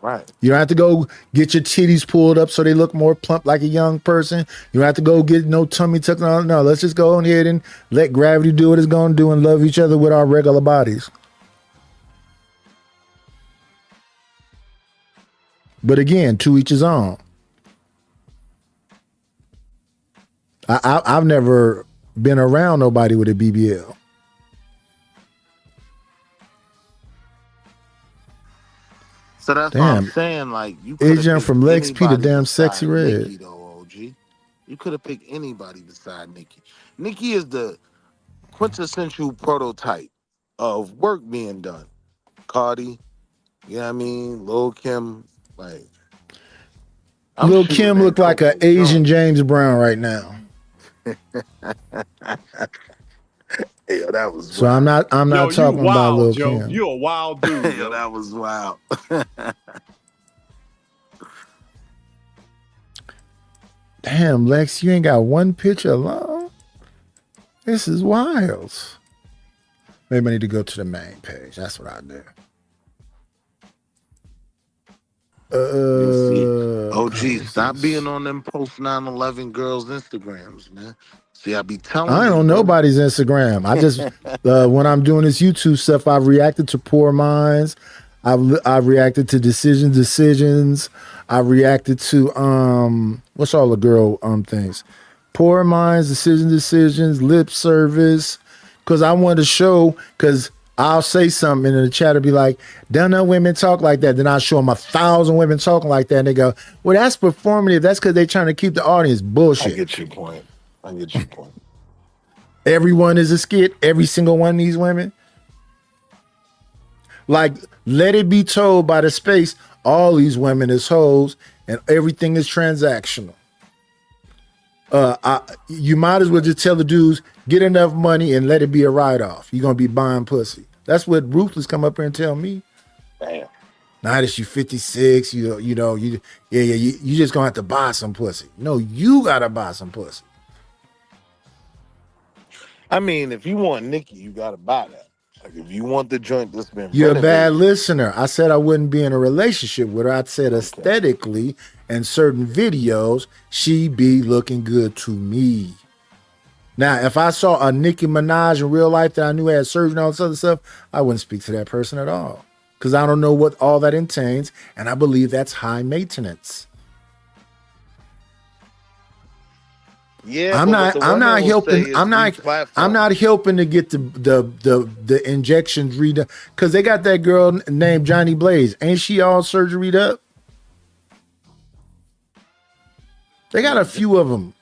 Right. You don't have to go get your titties pulled up so they look more plump like a young person. You don't have to go get no tummy tucked on. No, let's just go ahead and let gravity do what it's going to do and love each other with our regular bodies. But again, to each his own. I've never been around nobody with a BBL. So that's what I'm saying. Like you could Agent have from Lex P, the damn sexy red. Nikki, though, OG. You could have picked anybody beside Nikki. Nikki is the quintessential prototype of work being done. Cardi, you know what I mean? Lil Kim, like Lil Kim look like an Asian James Brown right now. Yo, that was So I'm not talking about Lil Kim. You a wild dude. Yo, that was wild. Damn, Lex, you ain't got one picture alone? This is wild. Maybe I need to go to the main page. That's what I do. OG, stop being on them post 9/11 girls' Instagrams, man. See, I be telling I you. ain't on nobody's Instagram. I just when I'm doing this YouTube stuff, I've reacted to Poor Minds. I've reacted to Decisions. I reacted to what's all the girl things? Poor Minds, Decisions, Lip Service. Because I want to show, because I'll say something and the chat will be like, don't know women talk like that. Then I'll show them 1,000 women talking like that. And they go, well, that's performative. That's because they're trying to keep the audience bullshit. I get your point. Everyone is a skit. Every single one of these women. Like, let it be told by the space, all these women is hoes and everything is transactional. You might as well just tell the dudes, get enough money and let it be a write-off. You're going to be buying pussy. That's what Ruthless come up here and tell me. Damn. Now that you 56, you just going to have to buy some pussy. No, you got to buy some pussy. I mean, if you want Nikki, you got to buy that. Like, if you want the joint that's been You're a renovated, bad listener. I said I wouldn't be in a relationship with her. I said aesthetically and certain videos, she be looking good to me. Now, if I saw a Nicki Minaj in real life that I knew had surgery and all this other stuff, I wouldn't speak to that person at all. Because I don't know what all that entails, and I believe that's high maintenance. yeah, I'm but what not the women will say helping. is I'm not helping to get the injections redone because they got that girl named Johnny Blaze. Ain't she all surgeryed up? They got a few of them.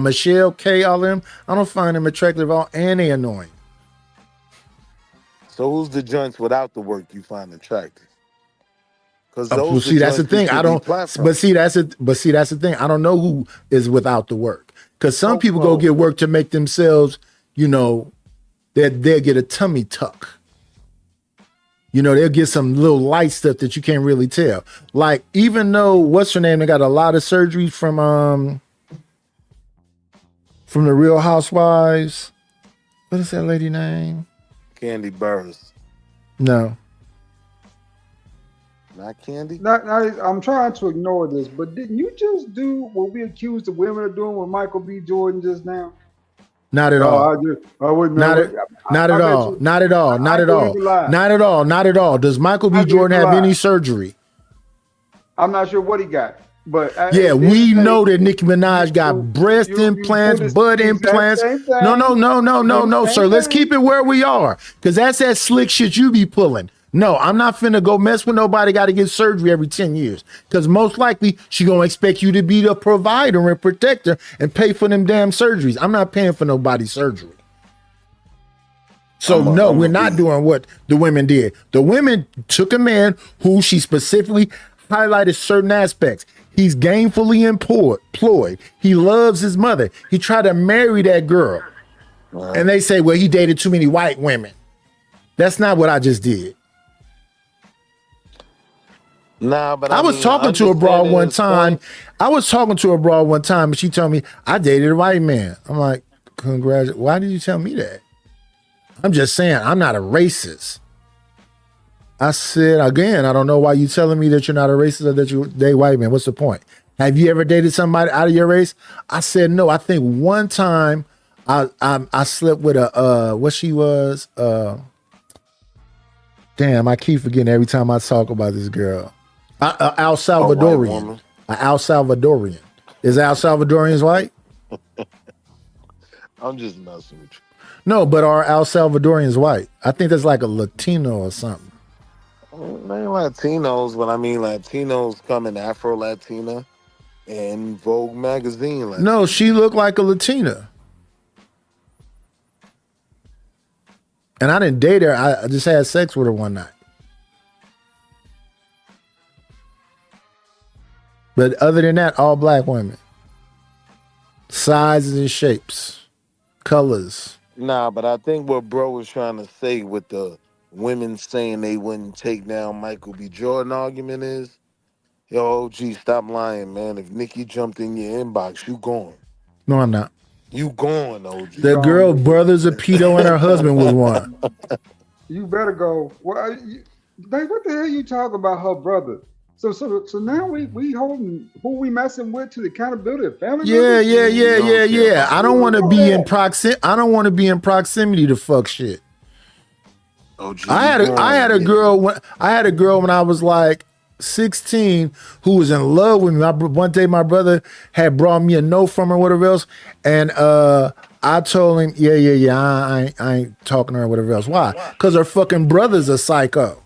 Michelle K, all them. I don't find them attractive at all, and they annoying. So who's the joints without the work you find attractive? Because Well, see, that's the thing. I don't. But see, that's the thing. I don't know who is without the work because some people go get work to make themselves, that they'll get a tummy tuck. They'll get some little light stuff that you can't really tell. Like, even though what's her name, they got a lot of surgery from the Real Housewives. What is that lady name? Candy Burrs. No. Not Candy? Now, I'm trying to ignore this, but didn't you just do what we accused the women of doing with Michael B. Jordan just now? Not at all. I wouldn't. Not at all. Not at all. Not at all. Not at all. Not at all. Does Michael B. Jordan have any surgery? I'm not sure what he got, but yeah, we know that Nicki Minaj got breast implants, butt implants. No, sir. Let's keep it where we are, because that's that slick shit you be pulling. No, I'm not finna go mess with nobody. Got to get surgery every 10 years, because most likely she gonna expect you to be the provider and protector and pay for them damn surgeries. I'm not paying for nobody's surgery. So no, we're not doing what the women did. The women took a man who she specifically highlighted certain aspects. He's gainfully employed. He loves his mother. He tried to marry that girl. Right. And they say, well, he dated too many white women. That's not what I just did. Nah, but I was talking to a broad one time. I was talking to a broad one time, and she told me I dated a white man. I'm like, congratulations. Why did you tell me that? I'm just saying, I'm not a racist. I said, again, I don't know why you telling me that you're not a racist or that you date white men. What's the point? Have you ever dated somebody out of your race? I said, no. I think one time I slept with a, what she was, damn, I keep forgetting every time I talk about this girl. Al Salvadorian. Al Salvadorian. Is Al Salvadorians white? I'm just messing with you. No, but are Al Salvadorians white? I think that's like a Latino or something. They ain't Latinos, but I mean Latinos come in Afro Latina and Vogue magazine. Latina. No, she looked like a Latina. And I didn't date her. I just had sex with her one night. But other than that, all black women. Sizes and shapes. Colors. Nah, but I think what bro was trying to say with the women saying they wouldn't take down Michael B. Jordan argument is, yo, OG, stop lying, man. If Nikki jumped in your inbox, you gone. No, I'm not. You gone, OG. The girl brothers of Pito and her husband was one. You better go. Well, like, what the hell you talking about her brother? So now we holding who we messing with to the accountability of family members? Yeah. I don't want to be in proximity to fuck shit. OG, I had a girl when I was like 16 who was in love with me. One day my brother had brought me a note from her, whatever else, and I told him, I ain't talking to her, whatever else. Why? Because her fucking brother's a psycho.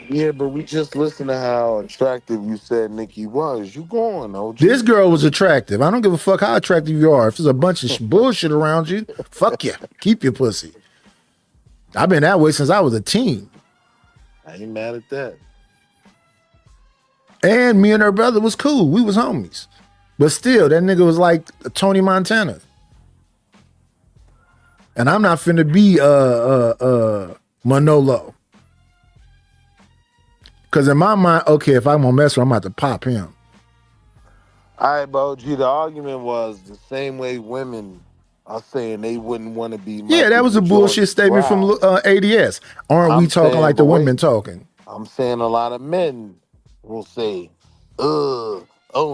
Yeah, but we just listened to how attractive you said Nikki was. You going, OG? This girl was attractive. I don't give a fuck how attractive you are. If there's a bunch of bullshit around you, fuck you. Keep your pussy. I've been that way since I was a teen. I ain't mad at that. And me and her brother was cool. We was homies. But still, that nigga was like Tony Montana. And I'm not finna be Manolo. Because in my mind, okay, if I'm gonna mess with him, I'm about to pop him. All right, but OG, the argument was the same way women are saying they wouldn't want to be. Yeah, that was a bullshit statement from ADS. Aren't we talking like the women talking? I'm saying a lot of men will say, oh,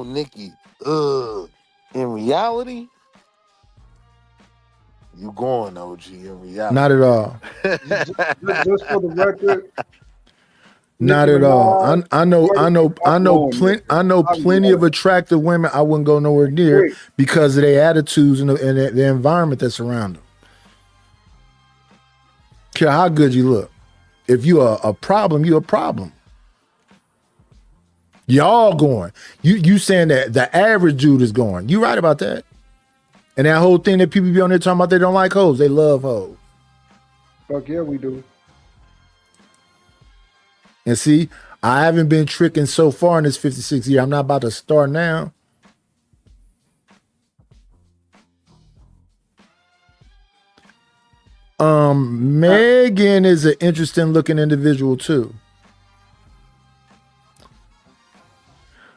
Nikki, in reality, you going, OG, in reality. Not at all. just for the record. Not at all. I know plenty of attractive women I wouldn't go nowhere near because of their attitudes and the environment that's around them. Care how good you look. If you are a problem, you're a problem. Y'all going. You saying that the average dude is going. You right about that. And that whole thing that people be on there talking about they don't like hoes. They love hoes. Fuck yeah, we do. And see, I haven't been tricking so far in this 56 year. I'm not about to start now. Megan is an interesting looking individual too.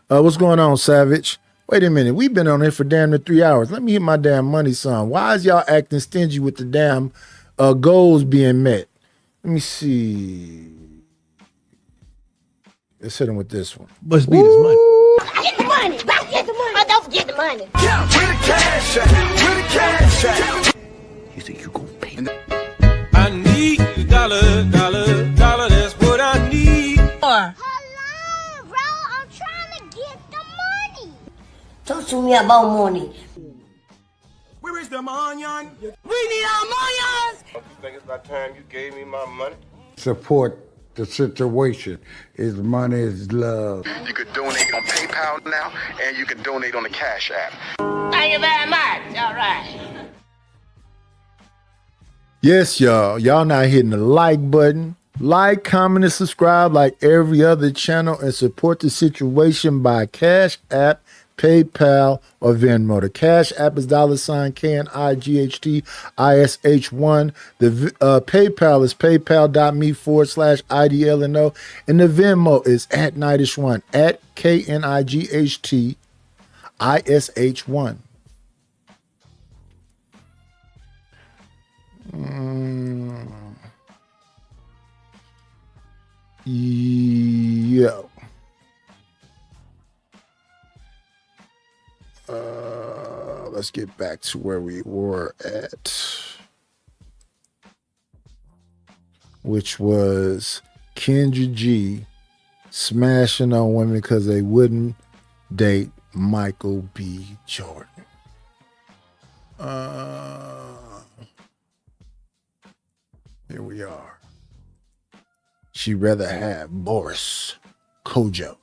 What's going on, Savage? Wait a minute. We've been on here for damn near 3 hours. Let me hit my damn money, son. Why is y'all acting stingy with the damn goals being met? Let me see. Let's hit him with this one. Must be this money. Get the money. Get the money. Oh, don't forget the money. Yeah, where the cash at? Where the cash at? You think you gonna pay? I need a dollar, that's what I need. Hello, bro. I'm trying to get the money. Talk to me about money. Where is the money? We need our money. Don't you think it's about time you gave me my money? Support the situation. Is money is love. You could donate on PayPal now, and you can donate on the Cash App. Thank you very much. All right. Yes, y'all. Y'all not hitting the like button. Like, comment, and subscribe like every other channel, and support the situation by Cash App, PayPal, or Venmo. The Cash App is $KNIGHTISH1. The PayPal is paypal.me/IDLNO. And the Venmo is at Nightish1, at KNIGHTISH1. Yo. Let's get back to where we were at, which was Kendra G smashing on women because they wouldn't date Michael B. Jordan. Here we are. She'd rather have Boris Kojo.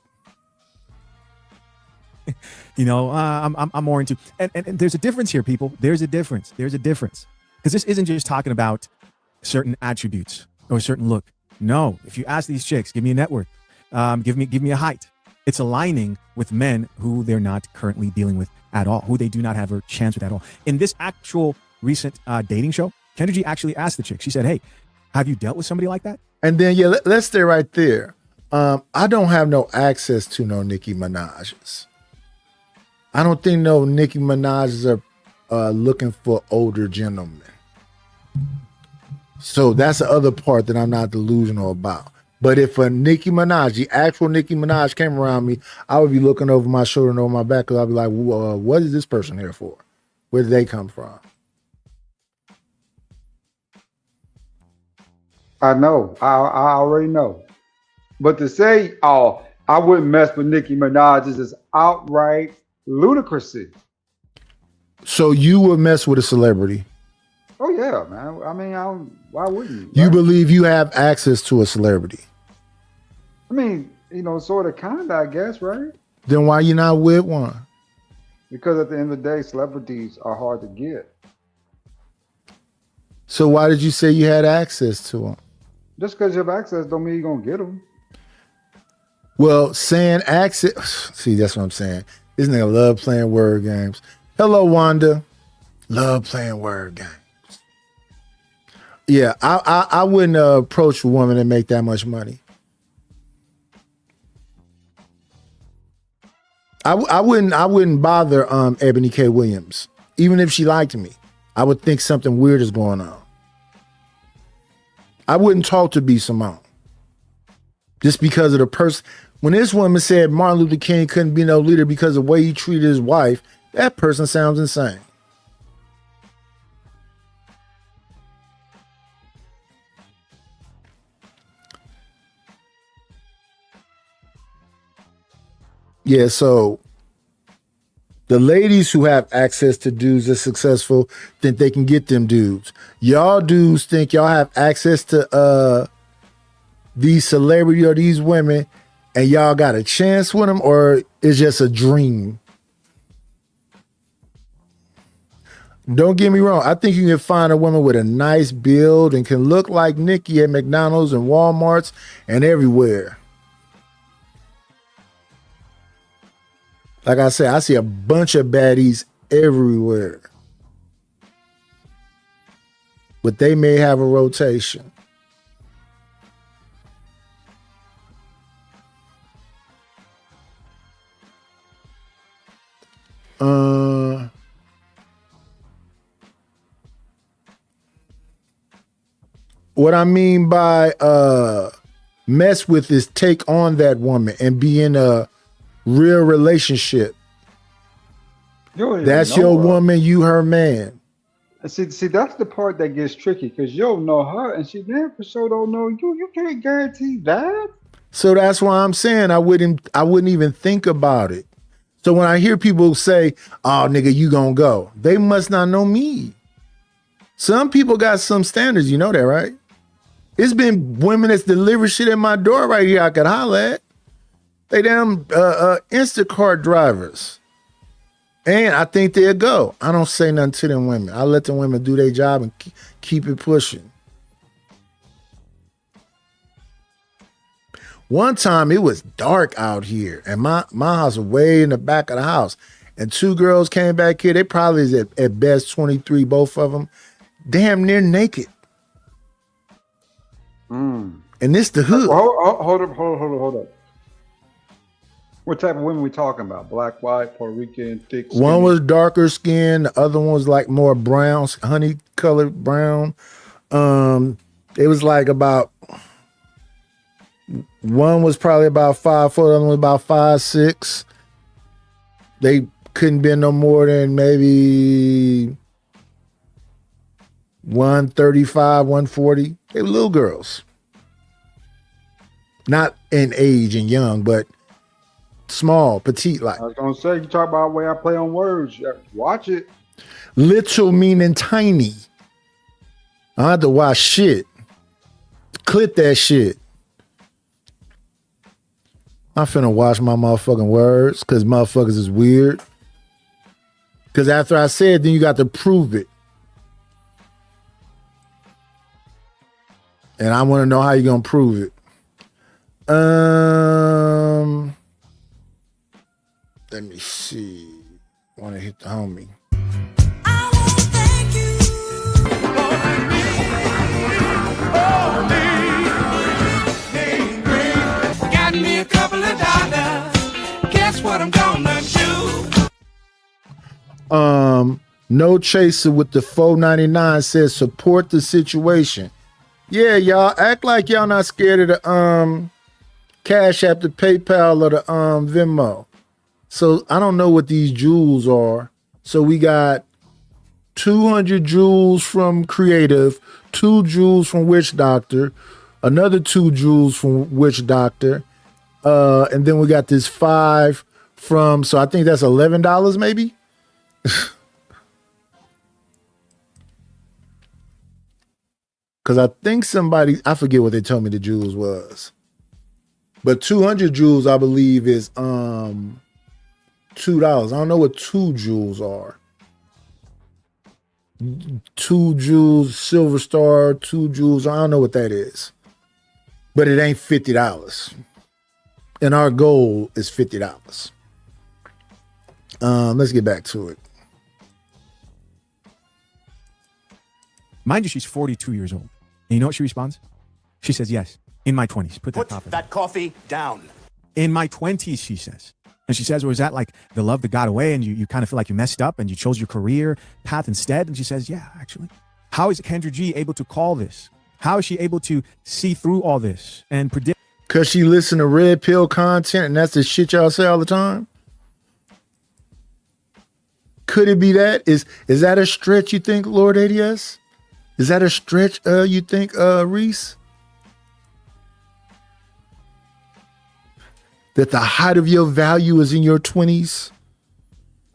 You know, I'm more into, and there's a difference here, people. There's a difference. Because this isn't just talking about certain attributes or a certain look. No, if you ask these chicks, give me a network, give me a height. It's aligning with men who they're not currently dealing with at all, who they do not have a chance with at all. In this actual recent dating show, Kendra G actually asked the chick. She said, "Hey, have you dealt with somebody like that?" And then let's stay right there. I don't have no access to no Nicki Minaj's. I don't think no Nicki Minaj's are looking for older gentlemen. So that's the other part that I'm not delusional about. But if a Nicki Minaj, the actual Nicki Minaj came around me, I would be looking over my shoulder and over my back because I'd be like, what is this person here for? Where did they come from? I know. I already know. But to say, oh, I wouldn't mess with Nicki Minaj is just outright ludicrousy. So you would mess with a celebrity? Oh yeah, man. I mean, why wouldn't you? You believe you have access to a celebrity? I mean, sort of, kind of, I guess, right? Then why you not with one? Because at the end of the day, celebrities are hard to get. So why did you say you had access to them? Just because you have access don't mean you're going to get them. Well, saying access, see, that's what I'm saying. This nigga love playing word games. Hello, Wanda. Love playing word games. Yeah, I wouldn't approach a woman and make that much money. I wouldn't bother Ebony K. Williams. Even if she liked me, I would think something weird is going on. I wouldn't talk to B. Simone. Just because of the person. When this woman said Martin Luther King couldn't be no leader because of the way he treated his wife, that person sounds insane. Yeah, so the ladies who have access to dudes that's successful think they can get them dudes. Y'all dudes think y'all have access to these celebrity or these women and y'all got a chance with them, or it's just a dream? Don't get me wrong. I think you can find a woman with a nice build and can look like Nicki at McDonald's and Walmarts and everywhere. Like I said, I see a bunch of baddies everywhere. But they may have a rotation. What I mean by mess with is take on that woman and be in a real relationship. That's your woman, you her man. See, that's the part that gets tricky because you don't know her and she damn for sure don't know you. You can't guarantee that. So that's why I'm saying I wouldn't even think about it. So when I hear people say, "Oh, nigga, you gonna go," they must not know me. Some people got some standards, you know that, right? It's been women that's delivered shit at my door right here I could holler at. They damn Instacart drivers. And I think they'll go. I don't say nothing to them women. I let them women do their job and keep it pushing. One time it was dark out here, and my house was way in the back of the house. And two girls came back here. They probably is at best 23, both of them, damn near naked. And this the hood. Hold up. What type of women we talking about? Black, white, Puerto Rican, thick? Skinny? One was darker skin. The other one was like more brown, honey colored brown. It was like about, one was probably about 5 foot, the other one was about 5'6". They couldn't be no more than maybe 135, 140. They were little girls. Not in age and young, but small, petite like. I was gonna say, you talk about the way I play on words. Watch it. Little meaning tiny. I don't have to watch shit. Clip that shit. I'm finna watch my motherfucking words because motherfuckers is weird. Because after I said, then you got to prove it. And I want to know how you're gonna prove it. Let me see. Want to hit the homie. Got me a couple of dollars. Guess what I'm gonna do? No Chaser with the $4.99 says support the situation. Yeah, y'all act like y'all not scared of the Cash App, the PayPal, or the Venmo. So I don't know what these jewels are. So we got 200 jewels from Creative, 2 jewels from Witch Doctor, another 2 jewels from Witch Doctor, and then we got this 5 from. So I think that's $11 maybe. Because I think somebody, I forget what they told me the jewels was. But 200 jewels, I believe, is $2. I don't know what 2 jewels are. 2 jewels, Silver Star, 2 jewels, I don't know what that is. But it ain't $50. And our goal is $50. Let's get back to it. Mind you, she's 42 years old. And you know what she responds? She says, yes, in my 20s. Put that coffee down. In my 20s, she says. And she says, was that like the love that got away and you kind of feel like you messed up and you chose your career path instead? And she says, yeah, actually. How is Kendra G able to call this? How is she able to see through all this and predict? Because she listen to Red Pill content and that's the shit y'all say all the time? Could it be that? Is that a stretch, you think, Lord ADS? Is that a stretch, you think, Reese? That the height of your value is in your 20s?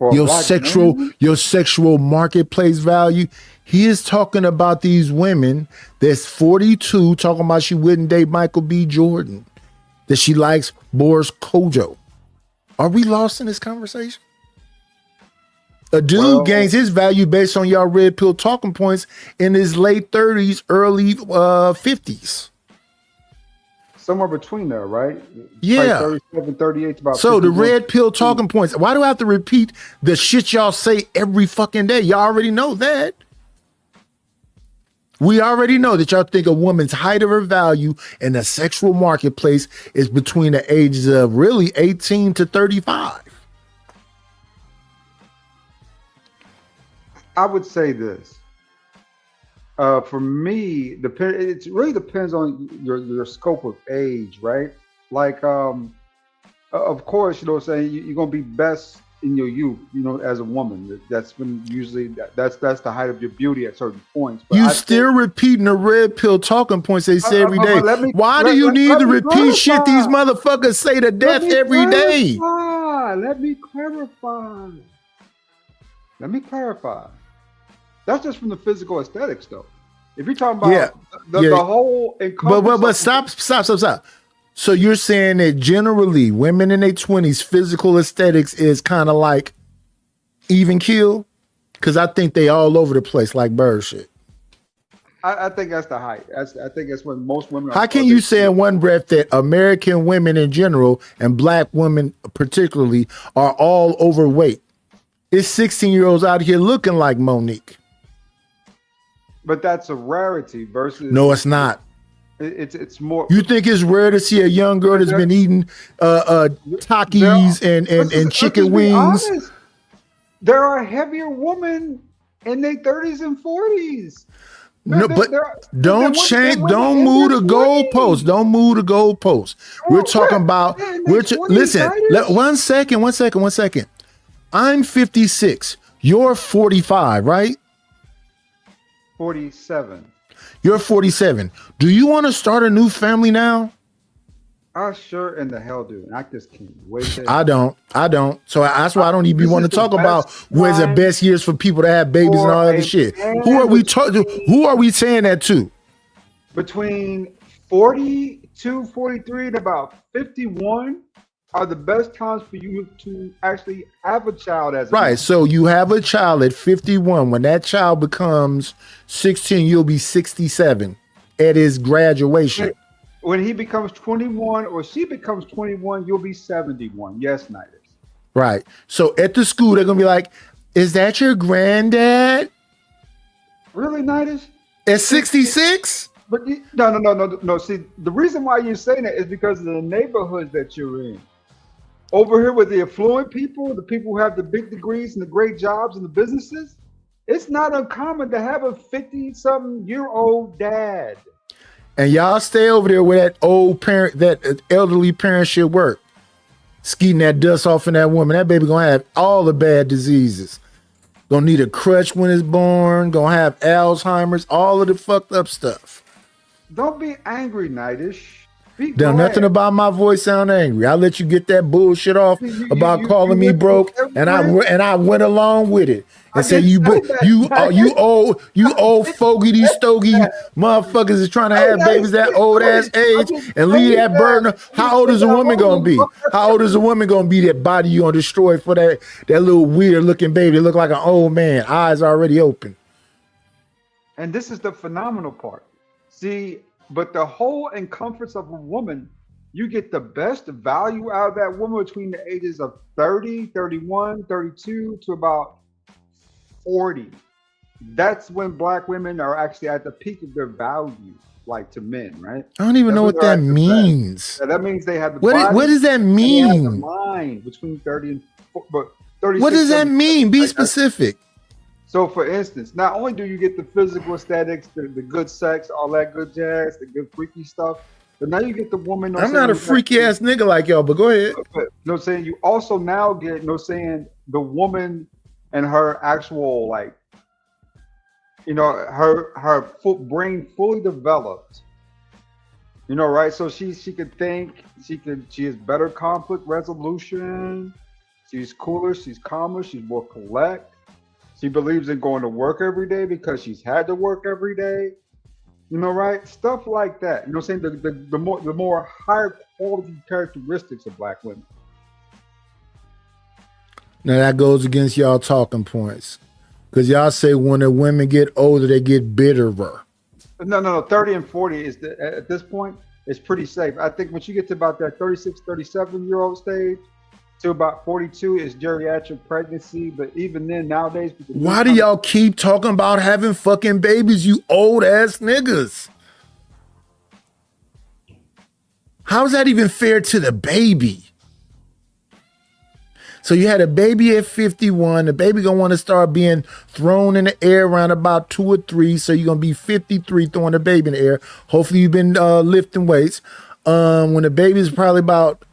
Your sexual marketplace value? He is talking about these women that's 42, talking about she wouldn't date Michael B. Jordan, that she likes Boris Kojo. Are we lost in this conversation? A dude gains his value based on y'all Red Pill talking points in his late 30s, early 50s. Somewhere between there, right? Yeah. 37, 38, about so 51. the Red Pill talking points. Why do I have to repeat the shit y'all say every fucking day? Y'all already know that. We already know that y'all think a woman's height of her value in the sexual marketplace is between the ages of really 18 to 35. I would say this. For me, it really depends on your scope of age, right? Like, of course, you know what I'm saying, you're gonna be best in your youth, you know, as a woman. That's when usually that's the height of your beauty at certain points. But you still repeating the Red Pill talking points they say every day. Why do you need to repeat shit these motherfuckers say to death every day? Let me clarify. That's just from the physical aesthetics, though. If you're talking about the whole, but stop. So you're saying that generally women in their 20s, physical aesthetics is kind of like even kill? Because I think they all over the place like bird shit. I think that's the height. I think that's when most women. How can you say in one breath that American women in general and black women particularly are all overweight? It's 16-year-olds out here looking like Monique. But that's a rarity versus. No, it's not. It's more. You think it's rare to see a young girl that's been eating Takis and chicken wings? Honest, there are heavier women in their 30s and 40s. No, but don't change. Don't move the goalpost. Don't move the goalpost. We're talking about. Listen. 1 second. I'm 56. You're 45, right? 47. You're 47. Do you want to start a new family now? I sure in the hell do. I just can't wait. I don't. So that's why I don't even want to talk about when's the best years for people to have babies and all that shit. Who are we talking? Who are we saying that to? Between 42, 43, and about 51 are the best times for you to actually have a child as a Right. man. So you have a child at 51. When that child becomes 16, you'll be 67 at his graduation. When he becomes 21 or she becomes 21, you'll be 71. Yes, Nidus. Right. So at the school, they're gonna be like, "Is that your granddad?" Really, Nidus? At 66? But no. See, the reason why you're saying that is because of the neighborhoods that you're in. Over here with the affluent people, the people who have the big degrees and the great jobs and the businesses, it's not uncommon to have a 50-something-year-old dad. And y'all stay over there where that old parent, that elderly parent should work. Skeeting that dust off in that woman. That baby gonna have all the bad diseases. Gonna need a crutch when it's born. Gonna have Alzheimer's. All of the fucked up stuff. Don't be angry, Nightish. Be Now, glad. nothing about my voice sound angry. I let you get that bullshit off about calling me broke, and I went along with it and said you old fogey stogie motherfuckers is trying to have babies that old ass age and leave that burden. How old is a woman gonna be? How old is a woman gonna be that body you gonna destroy for that little weird looking baby that look like an old man, eyes already open? And this is the phenomenal part. See, but the whole and comforts of a woman, you get the best value out of that woman between the ages of 30, 31, 32 to about 40. That's when black women are actually at the peak of their value, like to men, right? I don't even know what that means. Yeah, that means they have the What body does that and they have the mean? mind between 30 and 36. What does that mean? Be specific. So, for instance, not only do you get the physical aesthetics, the good sex, all that good jazz, the good freaky stuff, but now you get the woman. I'm not a freaky ass nigga like y'all, but go ahead. Saying you also now get saying the woman and her actual her brain fully developed. Right? So she could think, she has better conflict resolution. She's cooler, she's calmer, she's more collect. She believes in going to work every day because she's had to work every day. Right? Stuff like that. You know what I'm saying? The more higher quality characteristics of black women. Now that goes against y'all talking points. Because y'all say when the women get older, they get bitterer. No. 30 and 40 is at this point, it's pretty safe. I think once you get to about that 36, 37-year-old stage, to about 42 is geriatric pregnancy, but even then nowadays, why do y'all keep talking about having fucking babies, you old ass niggas? How is that even fair to the baby? So you had a baby at 51, the baby gonna want to start being thrown in the air around about 2 or 3, so you're gonna be 53 throwing the baby in the air. Hopefully you've been lifting weights. When the baby is probably about,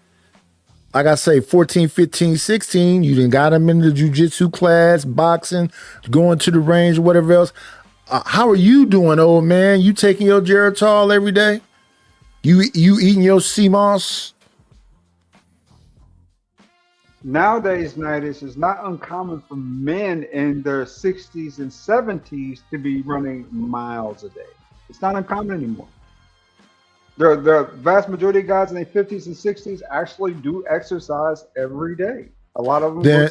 like I say, 14, 15, 16, you done got them in the jiu-jitsu class, boxing, going to the range, or whatever else. How are you doing, old man? You taking your Geritol every day? You eating your CMOS? Nowadays, Nidus, it's not uncommon for men in their 60s and 70s to be running miles a day. It's not uncommon anymore. The vast majority of guys in their 50s and 60s actually do exercise every day. A lot of them.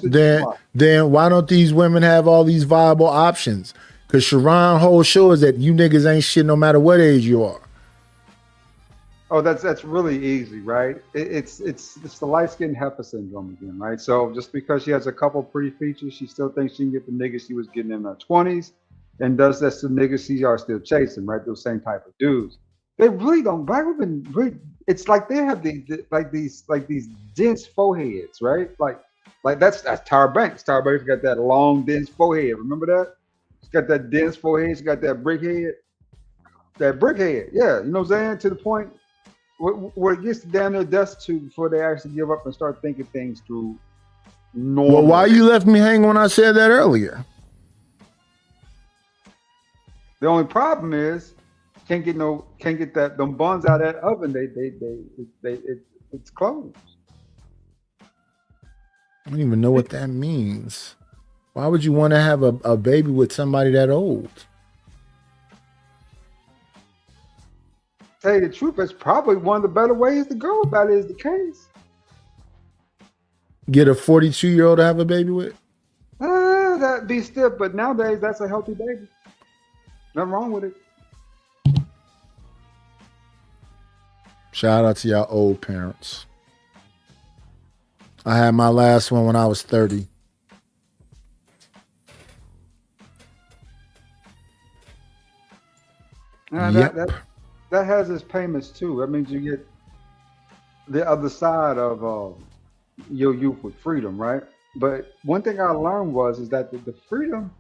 Then why don't these women have all these viable options? Because Sharon whole show is that you niggas ain't shit no matter what age you are. Oh, that's really easy, right? It's the light skinned heifer syndrome again, right? So just because she has a couple pretty features, she still thinks she can get the niggas she was getting in her 20s, and does that to niggas she are still chasing, right? Those same type of dudes. They really don't. Black women, really, it's like they have these dense foreheads, right? Like that's Tyra Banks. Tyra Banks got that long, dense forehead. Remember that? She's got that dense forehead. She got that brick head. That brick head, yeah. You know what I'm saying? To the point where it gets down their dust to before they actually give up and start thinking things through. Normal. Well, why you left me hanging when I said that earlier? The only problem is can't get that them buns out of that oven. It's closed. I don't even know what that means. Why would you want to have a baby with somebody that old? Tell you the truth, it's probably one of the better ways to go about it is the case. Get a 42-year-old to have a baby with? That'd be stiff, but nowadays that's a healthy baby. Nothing wrong with it. Shout out to y'all old parents. I had my last one when I was 30. Yep. That has its payments too. That means you get the other side of your youth with freedom, right? But one thing I learned is that the freedom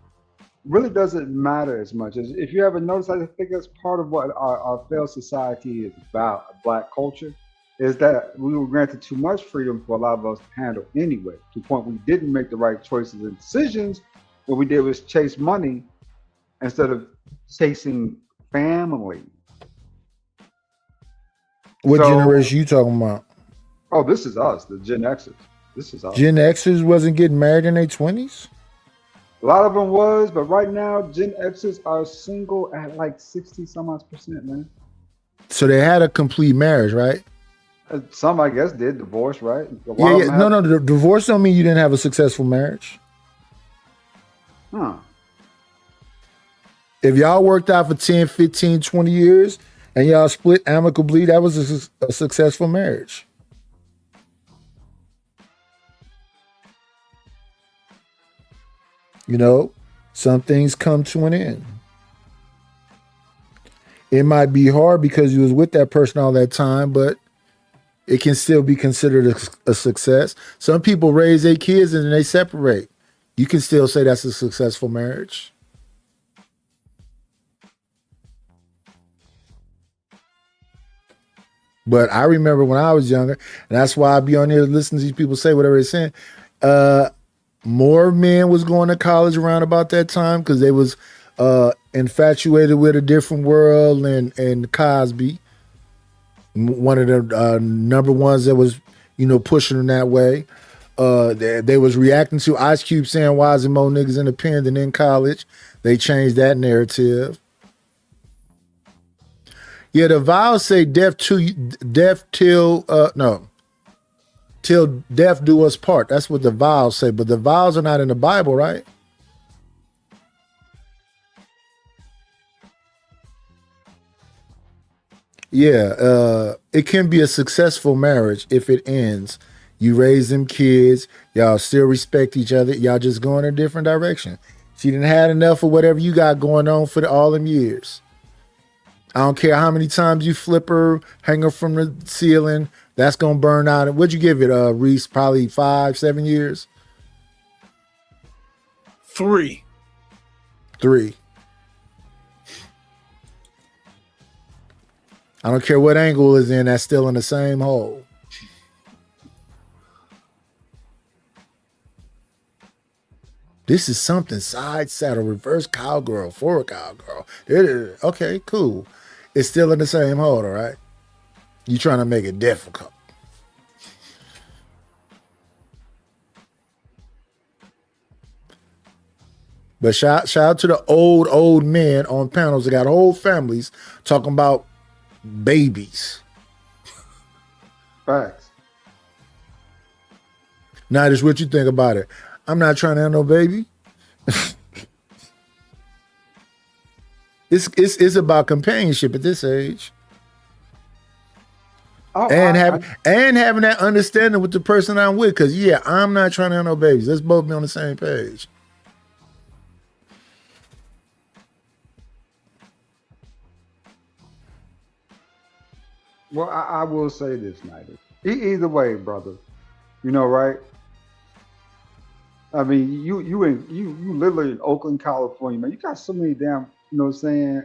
really doesn't matter as much. As if you ever notice, I think that's part of what our failed society is about, Black culture, is that we were granted too much freedom for a lot of us to handle anyway, to the point we didn't make the right choices and decisions. What we did was chase money instead of chasing family. What generation you talking about? Oh, this is us, the Gen Xers. This is us. Gen Xers wasn't getting married in their 20s? A lot of them was, but right now, Gen Xers are single at like 60 some odd percent, man. So they had a complete marriage, right? Some, I guess, did divorce, right? Yeah. No, the divorce don't mean you didn't have a successful marriage. Huh. If y'all worked out for 10, 15, 20 years and y'all split amicably, that was a successful marriage. You know, some things come to an end. It might be hard because you was with that person all that time, but it can still be considered a success. Some people raise their kids and then they separate. You can still say that's a successful marriage. But I remember when I was younger, and that's why I be on here listening to these people say whatever they're saying. More men was going to college around about that time because they was infatuated with A Different World and Cosby. One of the number ones that was, pushing them that way. They was reacting to Ice Cube saying, why is it more niggas in the pen than in college? They changed that narrative. Yeah, the vows say till death do us part. That's what the vows say, but the vows are not in the Bible, right? Yeah, it can be a successful marriage if it ends. You raise them kids, y'all still respect each other, y'all just go in a different direction. She didn't had enough of whatever you got going on for all them years. I don't care how many times you flip her, hang her from the ceiling, that's gonna burn out. What'd you give it, Reese? Probably 5-7 years? 3. I don't care what angle is in, that's still in the same hole. This is something side saddle, reverse cowgirl, forward cowgirl. Okay, cool. It's still in the same hole, all right? You trying to make it difficult. But shout out to the old men on panels that got whole families talking about babies. Facts. Now, just what you think about it. I'm not trying to have no baby. It's about companionship at this age. Oh, And having that understanding with the person I'm with, because I'm not trying to have no babies. Let's both be on the same page. Well, I will say this, Snyder. Either way, brother, you know, right? I mean, you literally in Oakland, California, man. You got so many damn, you know what I'm saying?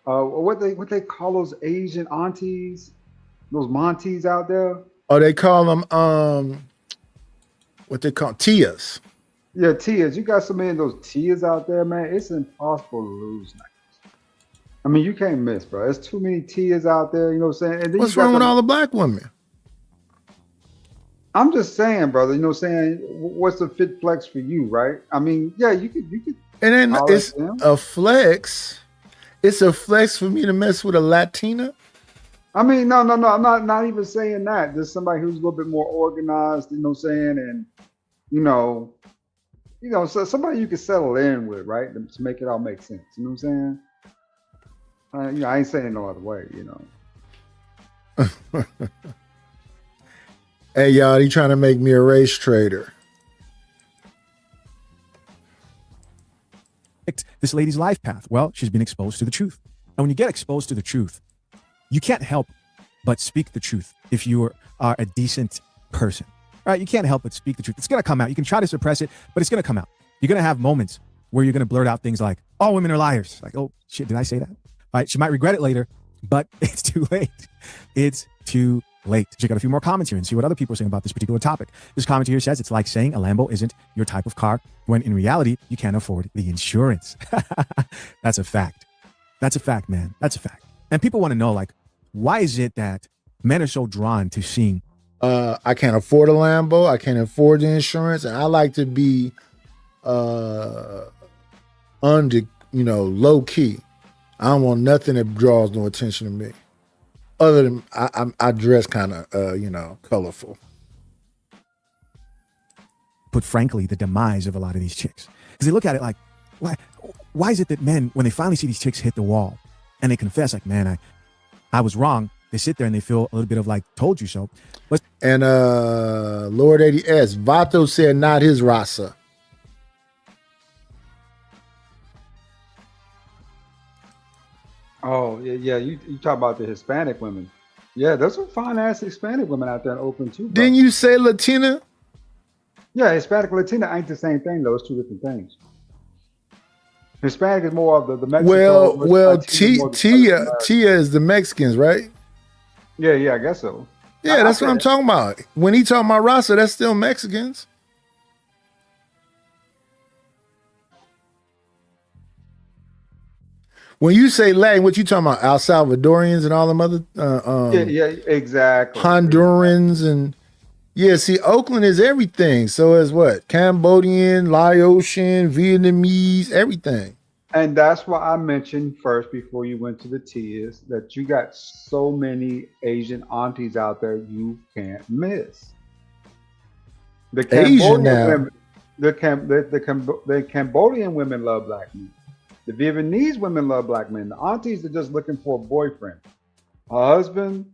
What they call those Asian aunties, those Monties out there? Oh, they call them what they call Tias. Yeah, Tias. You got so many of those Tias out there, man. It's impossible to lose. I mean, you can't miss, bro. There's too many Tias out there. You know what I'm saying? And then What's wrong with all the black women? I'm just saying, brother. You know what I'm saying? What's the fit flex for you, right? I mean, yeah, you could. And then holler it's at them. a flex. It's a flex for me to mess with a Latina. I mean, no. I'm not even saying that. There's somebody who's a little bit more organized. You know what I'm saying? And you know, so somebody you can settle in with, right? To make it all make sense. You know what I'm saying? I ain't saying no other way. You know. Hey, y'all, he trying to make me a race trader. This lady's life path. Well, she's been exposed to the truth. And when you get exposed to the truth, you can't help but speak the truth if you are a decent person. All right? You can't help but speak the truth. It's going to come out. You can try to suppress it, but it's going to come out. You're going to have moments where you're going to blurt out things like, all women are liars. Like, oh, shit, did I say that? All right? She might regret it later, but it's too late. It's too late. Check out a few more comments here and see what other people are saying about this particular topic. This comment here says, it's like saying a Lambo isn't your type of car when in reality, you can't afford the insurance. That's a fact. That's a fact, man. That's a fact. And people want to know, like, why is it that men are so drawn to seeing? I can't afford a Lambo. I can't afford the insurance. And I like to be low key. I don't want nothing that draws no attention to me. Other than I dress kind of, colorful. Put frankly, the demise of a lot of these chicks. Because they look at it like, why is it that men, when they finally see these chicks hit the wall and they confess, like, man, I was wrong, they sit there and they feel a little bit of like, told you so. And Lord 80S, Vato said not his rasa. Oh, yeah. You talk about the Hispanic women. Yeah, there's some fine ass Hispanic women out there in Oakland too. Bro. Didn't you say Latina? Yeah, Hispanic Latina ain't the same thing though. It's two different things. Hispanic is more of the Mexico. Well, Tia is the Mexicans, right? Yeah, I guess so. Yeah, that's what I'm talking about. When he talking about Rasa, that's still Mexicans. When you say Latin, what you talking about? El Salvadorians and all them other yeah, exactly. Hondurans and see, Oakland is everything. So is what? Cambodian, Laotian, Vietnamese, everything. And that's why I mentioned first before you went to the Tias that you got so many Asian aunties out there you can't miss. The Cambodian women, the Cambodian women love black men. The Vietnamese women love black men. The aunties are just looking for a boyfriend, a husband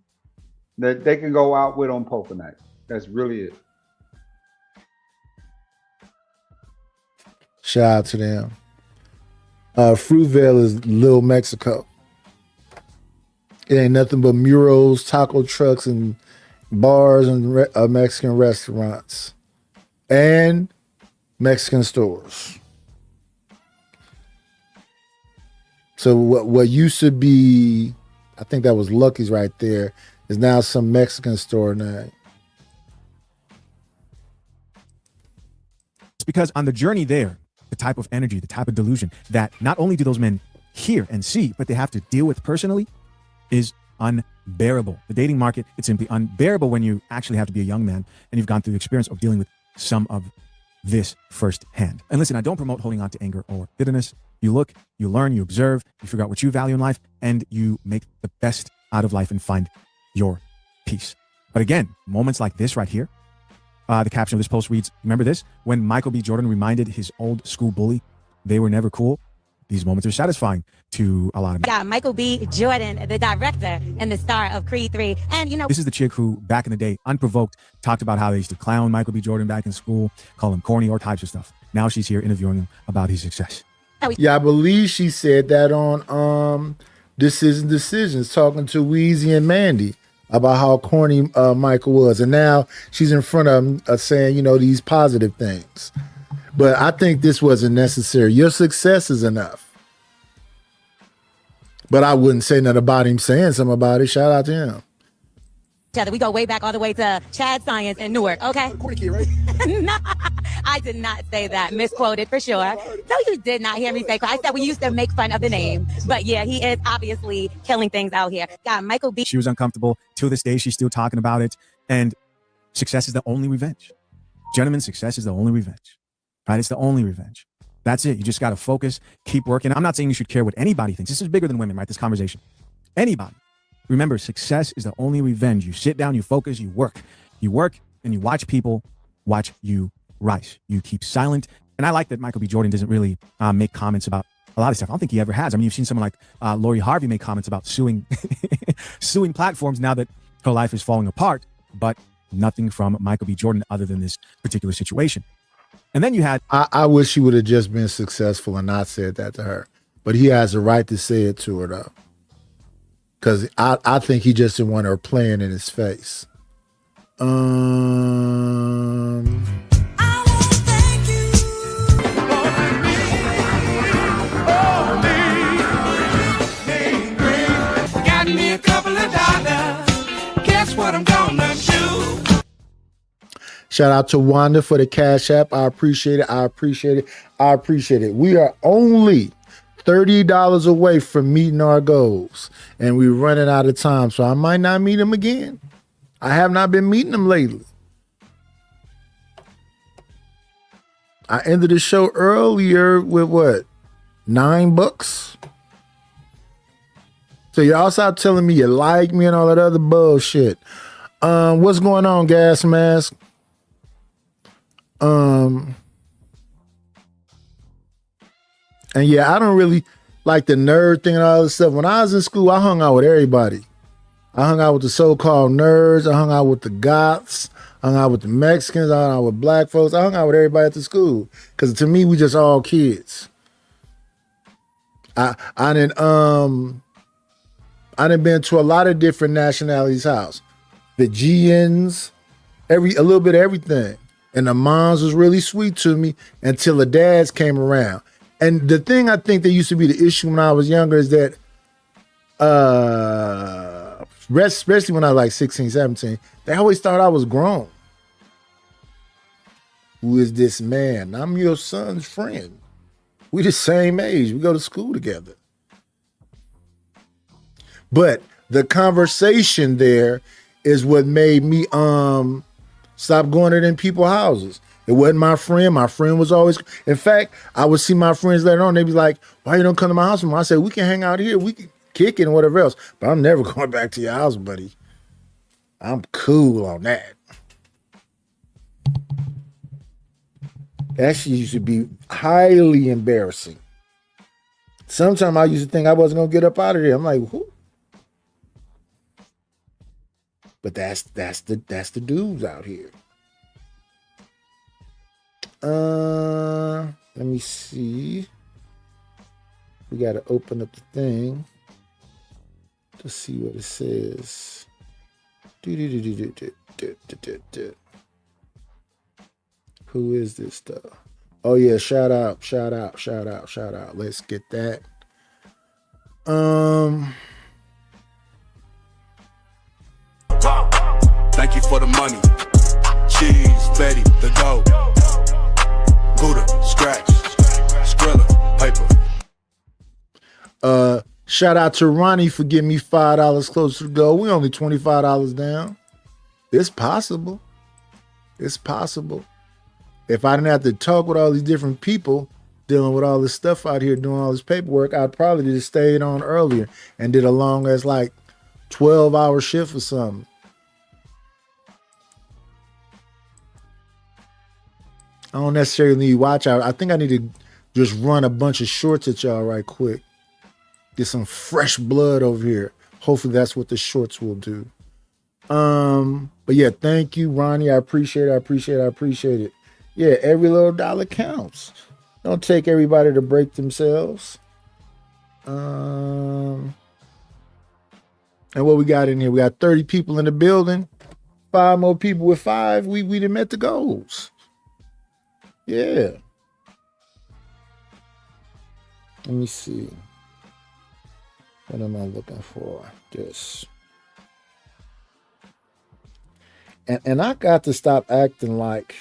that they can go out with on poker night. That's really it. Shout out to them. Fruitvale is Little Mexico. It ain't nothing but murals, taco trucks, and bars and Mexican restaurants and Mexican stores. So what used to be, I think that was Lucky's right there, is now some Mexican store now. It's because on the journey there, the type of energy, the type of delusion that not only do those men hear and see, but they have to deal with personally is unbearable. The dating market, it's simply unbearable when you actually have to be a young man and you've gone through the experience of dealing with some of this firsthand. And listen, I don't promote holding on to anger or bitterness. You look, you learn, you observe, you figure out what you value in life, and you make the best out of life and find your peace. But again, moments like this right here, the caption of this post reads, remember this? When Michael B. Jordan reminded his old school bully they were never cool, These moments are satisfying to a lot of men. Got Michael B. Jordan, the director and the star of Creed 3. And, you know, This is the chick who, back in the day, unprovoked, talked about how they used to clown Michael B. Jordan back in school, call him corny, all types of stuff. Now she's here interviewing him about his success. Yeah, I believe she said that on Decisions, talking to Weezy and Mandy about how corny Michael was. And now she's in front of him saying, you know, these positive things. But I think this wasn't necessary. Your success is enough. But I wouldn't say nothing about him saying something about it. Shout out to him. we go way back all the way to Chad Science in Newark, okay? Right? No, I did not say that. Misquoted for sure. No, you did not hear me say. I said we used to make fun of the name. But yeah, he is obviously killing things out here. Got Michael B. She was uncomfortable. To this day, she's still talking about it. And success is the only revenge. Gentlemen, success is the only revenge. Right? It's the only revenge. That's it. You just got to focus, keep working. I'm not saying you should care what anybody thinks. This is bigger than women, right? This conversation. Anybody. Remember, success is the only revenge. You sit down, you focus, you work. You work and you watch people watch you rise. You keep silent. And I like that Michael B. Jordan doesn't really make comments about a lot of stuff. I don't think he ever has. I mean, you've seen someone like Lori Harvey make comments about suing platforms now that her life is falling apart, but nothing from Michael B. Jordan other than this particular situation. And then you had... I wish he would have just been successful and not said that to her. But he has a right to say it to her, though. Because I think he just didn't want her playing in his face. Got me a couple of dollars. Guess what I'm gonna do? Shout out to Wanda for the Cash App. I appreciate it. I appreciate it. I appreciate it. We are only $30 away from meeting our goals, and we're running out of time, so I might not meet him again. I have not been meeting him lately. I ended the show earlier with what? $9? So y'all stop telling me you like me and all that other bullshit. What's going on, Gas Mask? And yeah, I don't really like the nerd thing and all this stuff. When I was in school, I hung out with everybody. I hung out with the so-called nerds. I hung out with the goths. I hung out with the Mexicans. I hung out with black folks. I hung out with everybody at the school. Because to me, we just all kids. I done been to a lot of different nationalities' house. Fijians, a little bit of everything. And the moms was really sweet to me until the dads came around. And the thing I think that used to be the issue when I was younger is that, especially when I was like 16, 17, they always thought I was grown. Who is this man? I'm your son's friend. We the same age. We go to school together. But the conversation there is what made me stop going to them people's houses. It wasn't my friend. My friend was always... In fact, I would see my friends later on. They'd be like, why you don't come to my house anymore? I said, we can hang out here. We can kick it and whatever else. But I'm never going back to your house, buddy. I'm cool on that. That shit used to be highly embarrassing. Sometimes I used to think I wasn't going to get up out of there. I'm like, who? But that's the dudes out here. Let me see. We got to open up the thing to see what it says. Who is this stuff? Oh yeah, shout out. Let's get that. Thank you for the money. Cheese, Betty, the dough. Buddha, scratch, Skrilla, paper. Shout out to Ronnie for giving me $5 closer to go. We only $25 down. It's possible. It's possible. If I didn't have to talk with all these different people dealing with all this stuff out here, doing all this paperwork, I'd probably just stayed on earlier and did a long as like 12-hour shift or something. I don't necessarily need watch out. I think I need to just run a bunch of shorts at y'all right quick. Get some fresh blood over here. Hopefully that's what the shorts will do. But yeah, thank you, Ronnie. I appreciate it. Yeah, every little dollar counts. Don't take everybody to break themselves. And what we got in here? We got 30 people in the building. 5 more people with 5. We done met the goals. Yeah. Let me see. What am I looking for? This. And I got to stop acting like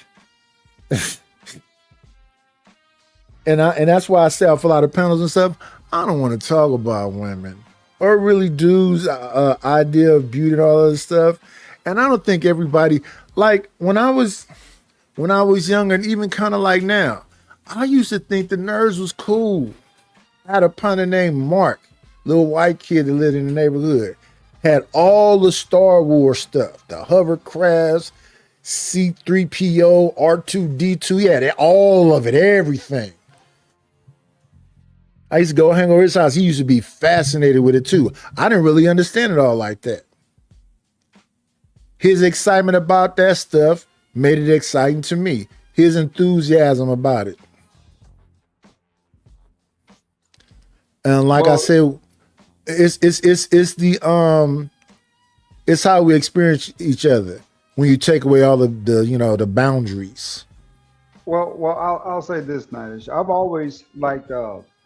and that's why I say I fill out of panels and stuff. I don't want to talk about women or really dudes' idea of beauty and all this stuff. And I don't think everybody, like when I was younger and even kind of like now, I used to think the nerds was cool. I had a punter named Mark, little white kid that lived in the neighborhood. Had all the Star Wars stuff, the hovercrafts, C-3PO, R2-D2. He had all of it, everything. I used to go hang over his house. He used to be fascinated with it too. I didn't really understand it all like that. His excitement about that stuff made it exciting to me. His enthusiasm about it. And like I said, it's how we experience each other when you take away all of the boundaries. Well, I'll say this, Nidish. I've always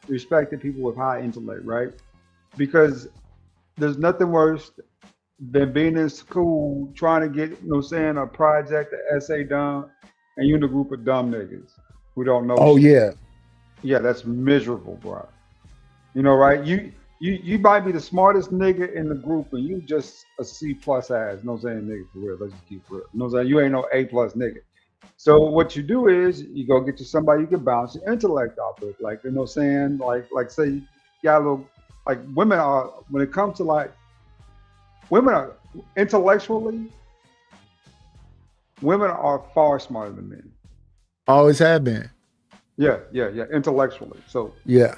respected people with high intellect, right? Because there's nothing worse than being in school trying to get, a project, an essay done, and you're in a group of dumb niggas who don't know. Oh, shit. yeah. Yeah, that's miserable, bro. Right? You might be the smartest nigga in the group and you just a C+ ass. Nigga, for real. Let's just keep it real. You ain't no A+ nigga. So what you do is you go get you somebody you can bounce your intellect off of. Like, say you got a little, like women are, when it comes to women are intellectually, women are far smarter than men. Always have been. Yeah, intellectually. So yeah.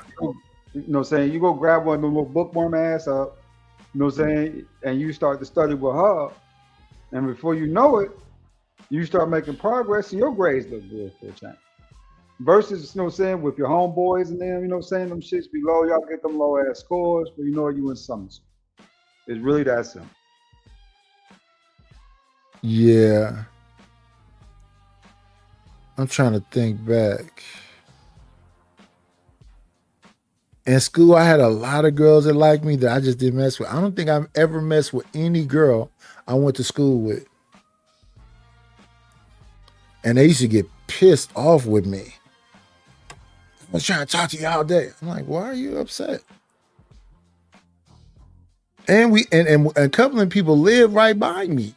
You go grab one of them little bookworm ass up, and you start to study with her, and before you know it, you start making progress and your grades look good for a change. Versus, with your homeboys and them, them shits be low, y'all get them low ass scores, but you in summer school. It's really that simple. Yeah. I'm trying to think back. In school, I had a lot of girls that liked me that I just didn't mess with. I don't think I've ever messed with any girl I went to school with. And they used to get pissed off with me. I was trying to talk to you all day. I'm like, why are you upset? And a couple of people live right by me.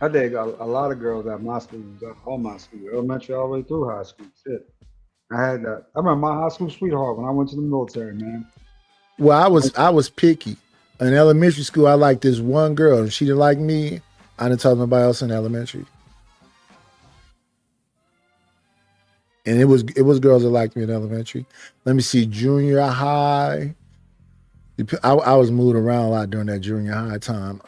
I did a lot of girls at my school, all my school, elementary all the way through high school. Shit. I remember my high school sweetheart when I went to the military, man. Well, I was picky. In elementary school, I liked this one girl, and she didn't like me. I didn't tell nobody else in elementary. And it was girls that liked me in elementary. Let me see, junior high. I was moving around a lot during that junior high time.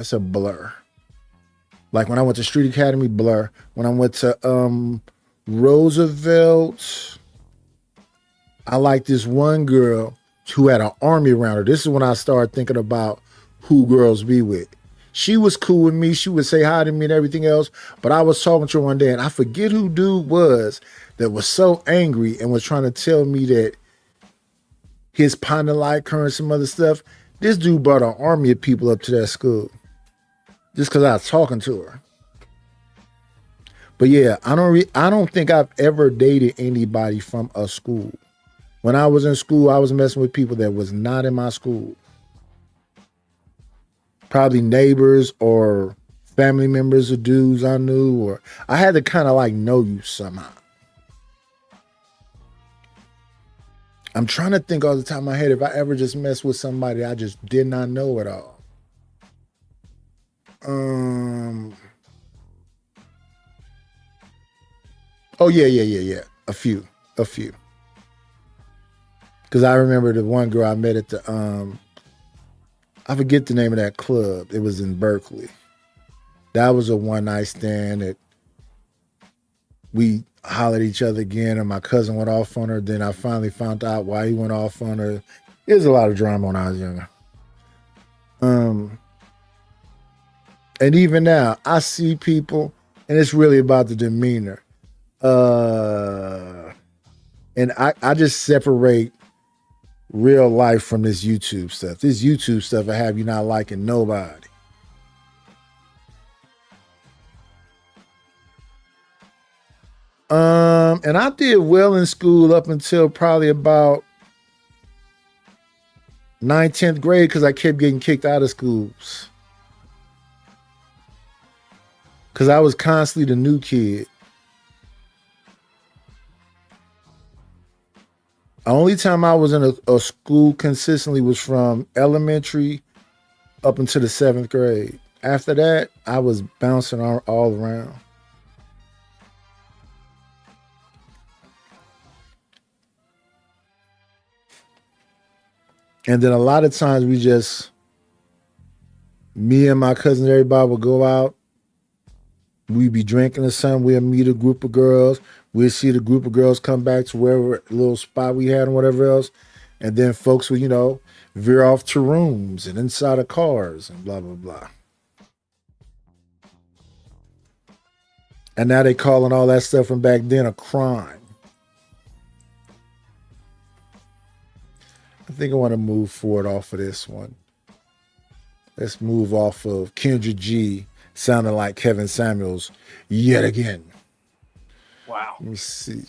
It's a blur. Like when I went to Street Academy, blur. When I went to Roosevelt, I liked this one girl who had an army around her. This is when I started thinking about who girls be with. She was cool with me. She would say hi to me and everything else. But I was talking to her one day, and I forget who dude was that was so angry and was trying to tell me that his partner liked her and some other stuff. This dude brought an army of people up to that school just because I was talking to her. But yeah, I don't think I've ever dated anybody from a school. When I was in school, I was messing with people that was not in my school. Probably neighbors or family members of dudes I knew, or I had to kind of like know you somehow. I'm trying to think all the time in my head if I ever just messed with somebody I just did not know at all. Oh yeah. A few. Because I remember the one girl I met at the I forget the name of that club. It was in Berkeley. That was a one night stand that we hollered at each other again, and my cousin went off on her. Then I finally found out why he went off on her. There's a lot of drama when I was younger. And even now, I see people, and it's really about the demeanor. And I just separate real life from this YouTube stuff. This YouTube stuff will have you not liking nobody. And I did well in school up until probably about 9th, 10th grade because I kept getting kicked out of schools. Because I was constantly the new kid. The only time I was in a school consistently was from elementary up until the 7th grade. After that, I was bouncing all around. And then a lot of times me and my cousin, everybody would go out. We'd be drinking or something. We'd meet a group of girls. We'd see the group of girls come back to wherever little spot we had and whatever else. And then folks would, veer off to rooms and inside of cars and blah, blah, blah. And now they calling all that stuff from back then a crime. I think I want to move forward off of this one. Let's move off of Kendra G sounding like Kevin Samuels yet again. Wow. Let me see.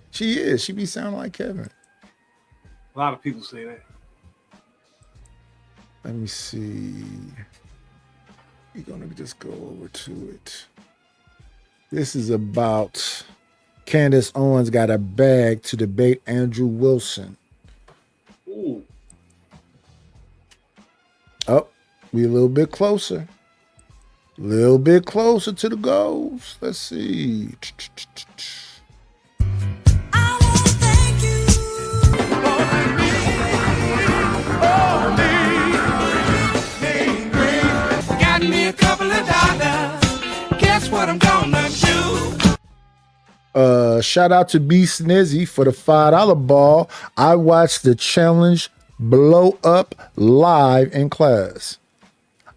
She is. She be sounding like Kevin. A lot of people say that. Let me see. We're going to just go over to it. This is about Candace Owens got a bag to debate Andrew Wilson. Ooh. Oh, we a little bit closer. A little bit closer to the goals. Let's see. Got me a couple of dollars. Guess what I'm gonna do? Shout out to B Snizzy for the $5 ball. I watched the challenge blow up live in class.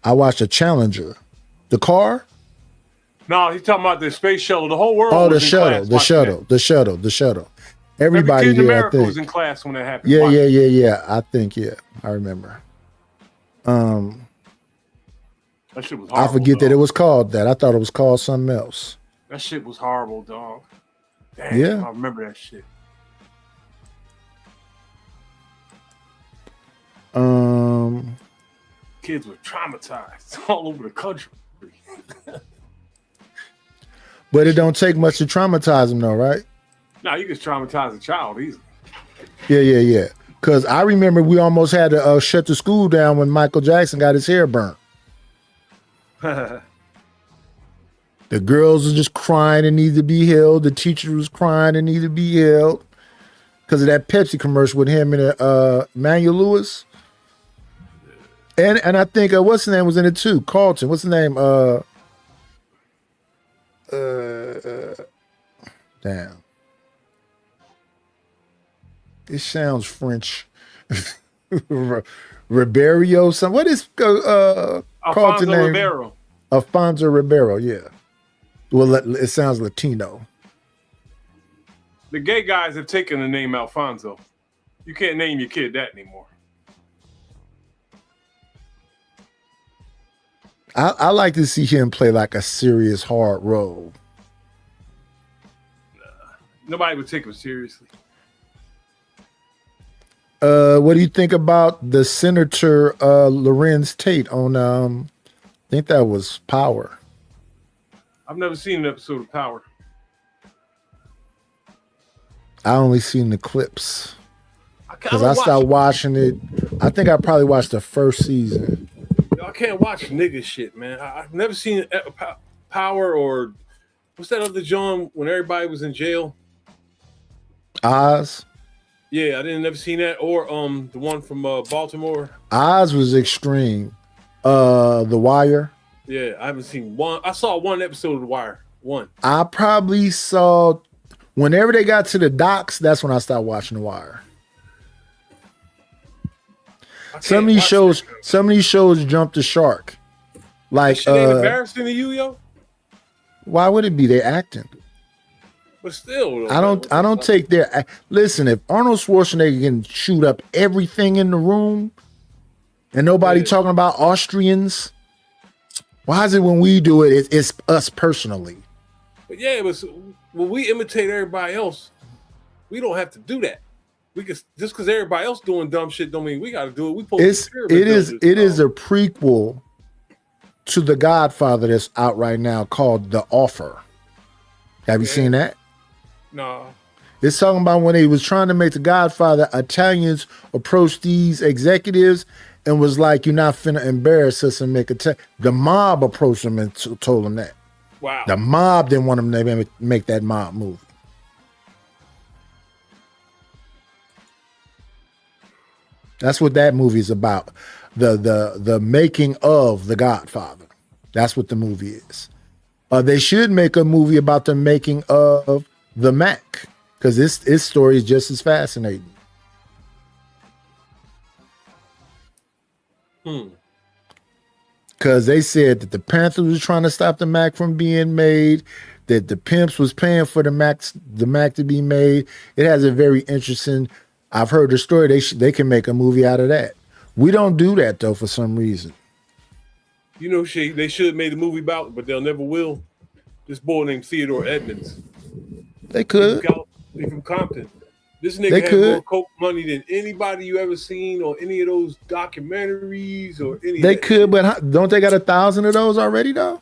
I watched a Challenger. The car? No, he's talking about the space shuttle. The whole world. Oh, the was in shuttle, class the watching shuttle, that. the shuttle. Everybody Every kid in did, I America was think. in class when that happened. Yeah, Watch it. yeah. I think, I remember. That shit was horrible. I forget that dog. it was called that. I thought it was called something else. That shit was horrible, dog. Damn, Yeah. I remember that shit. Kids were traumatized all over the country. But it don't take much to traumatize them though, right? Now you can traumatize a child easily. Yeah. Because I remember we almost had to shut the school down when Michael Jackson got his hair burnt. The girls were just crying and needed to be held. The teacher was crying and needed to be held because of that Pepsi commercial with him and Manuel Lewis. And I think what's the name was in it too? Carlton. What's the name? Damn. It sounds French. Ribeiro. Some. What is Carlton Alfonso name? Ribeiro. Alfonso Ribeiro. Yeah. Well, it sounds Latino. The gay guys have taken the name Alfonso. You can't name your kid that anymore. I like to see him play like a serious hard role. Nobody would take him seriously. What do you think about the Senator Lorenz Tate on I think that was Power? I've never seen an episode of Power. I only seen the clips. Because I stopped watching it. I think I probably watched the first season. I can't watch nigga shit, man. I've never seen Power or what's that other John when everybody was in jail? Oz. Yeah, I didn't never seen that, or the one from Baltimore. Oz was extreme. The Wire. Yeah, I haven't seen one. I saw one episode of The Wire. One. I probably saw whenever they got to the docks. That's when I started watching The Wire. Some of these shows jumped the shark. Like, shit ain't embarrassing to you, yo. Why would it be? They're acting. But still, I don't take their. Listen, if Arnold Schwarzenegger can shoot up everything in the room, and nobody talking about Austrians, why is it when we do it, it's us personally? But yeah, but when we imitate everybody else, we don't have to do that. We can just because everybody else doing dumb shit don't mean we got to do it. We supposed it is a prequel to The Godfather that's out right now called The Offer. Have you seen that? No. It's talking about when they was trying to make The Godfather, Italians approached these executives and was like, "You're not finna embarrass us and make a." The mob approached them and told them that. Wow. The mob didn't want them to make that mob movie. That's what that movie is about. The making of The Godfather. That's what the movie is. They should make a movie about the making of The Mac, because this story is just as fascinating. Because they said that the Panthers was trying to stop the Mac from being made, that the pimps was paying for the Mac to be made. It has a very interesting. I've heard the story. They can make a movie out of that. We don't do that though for some reason. You know, they should have made a movie about, but they'll never will. This boy named Theodore Edmonds. They could. He's from Compton. This nigga had more coke money than anybody you ever seen on any of those documentaries or any. They could, but don't they got 1,000 of those already though?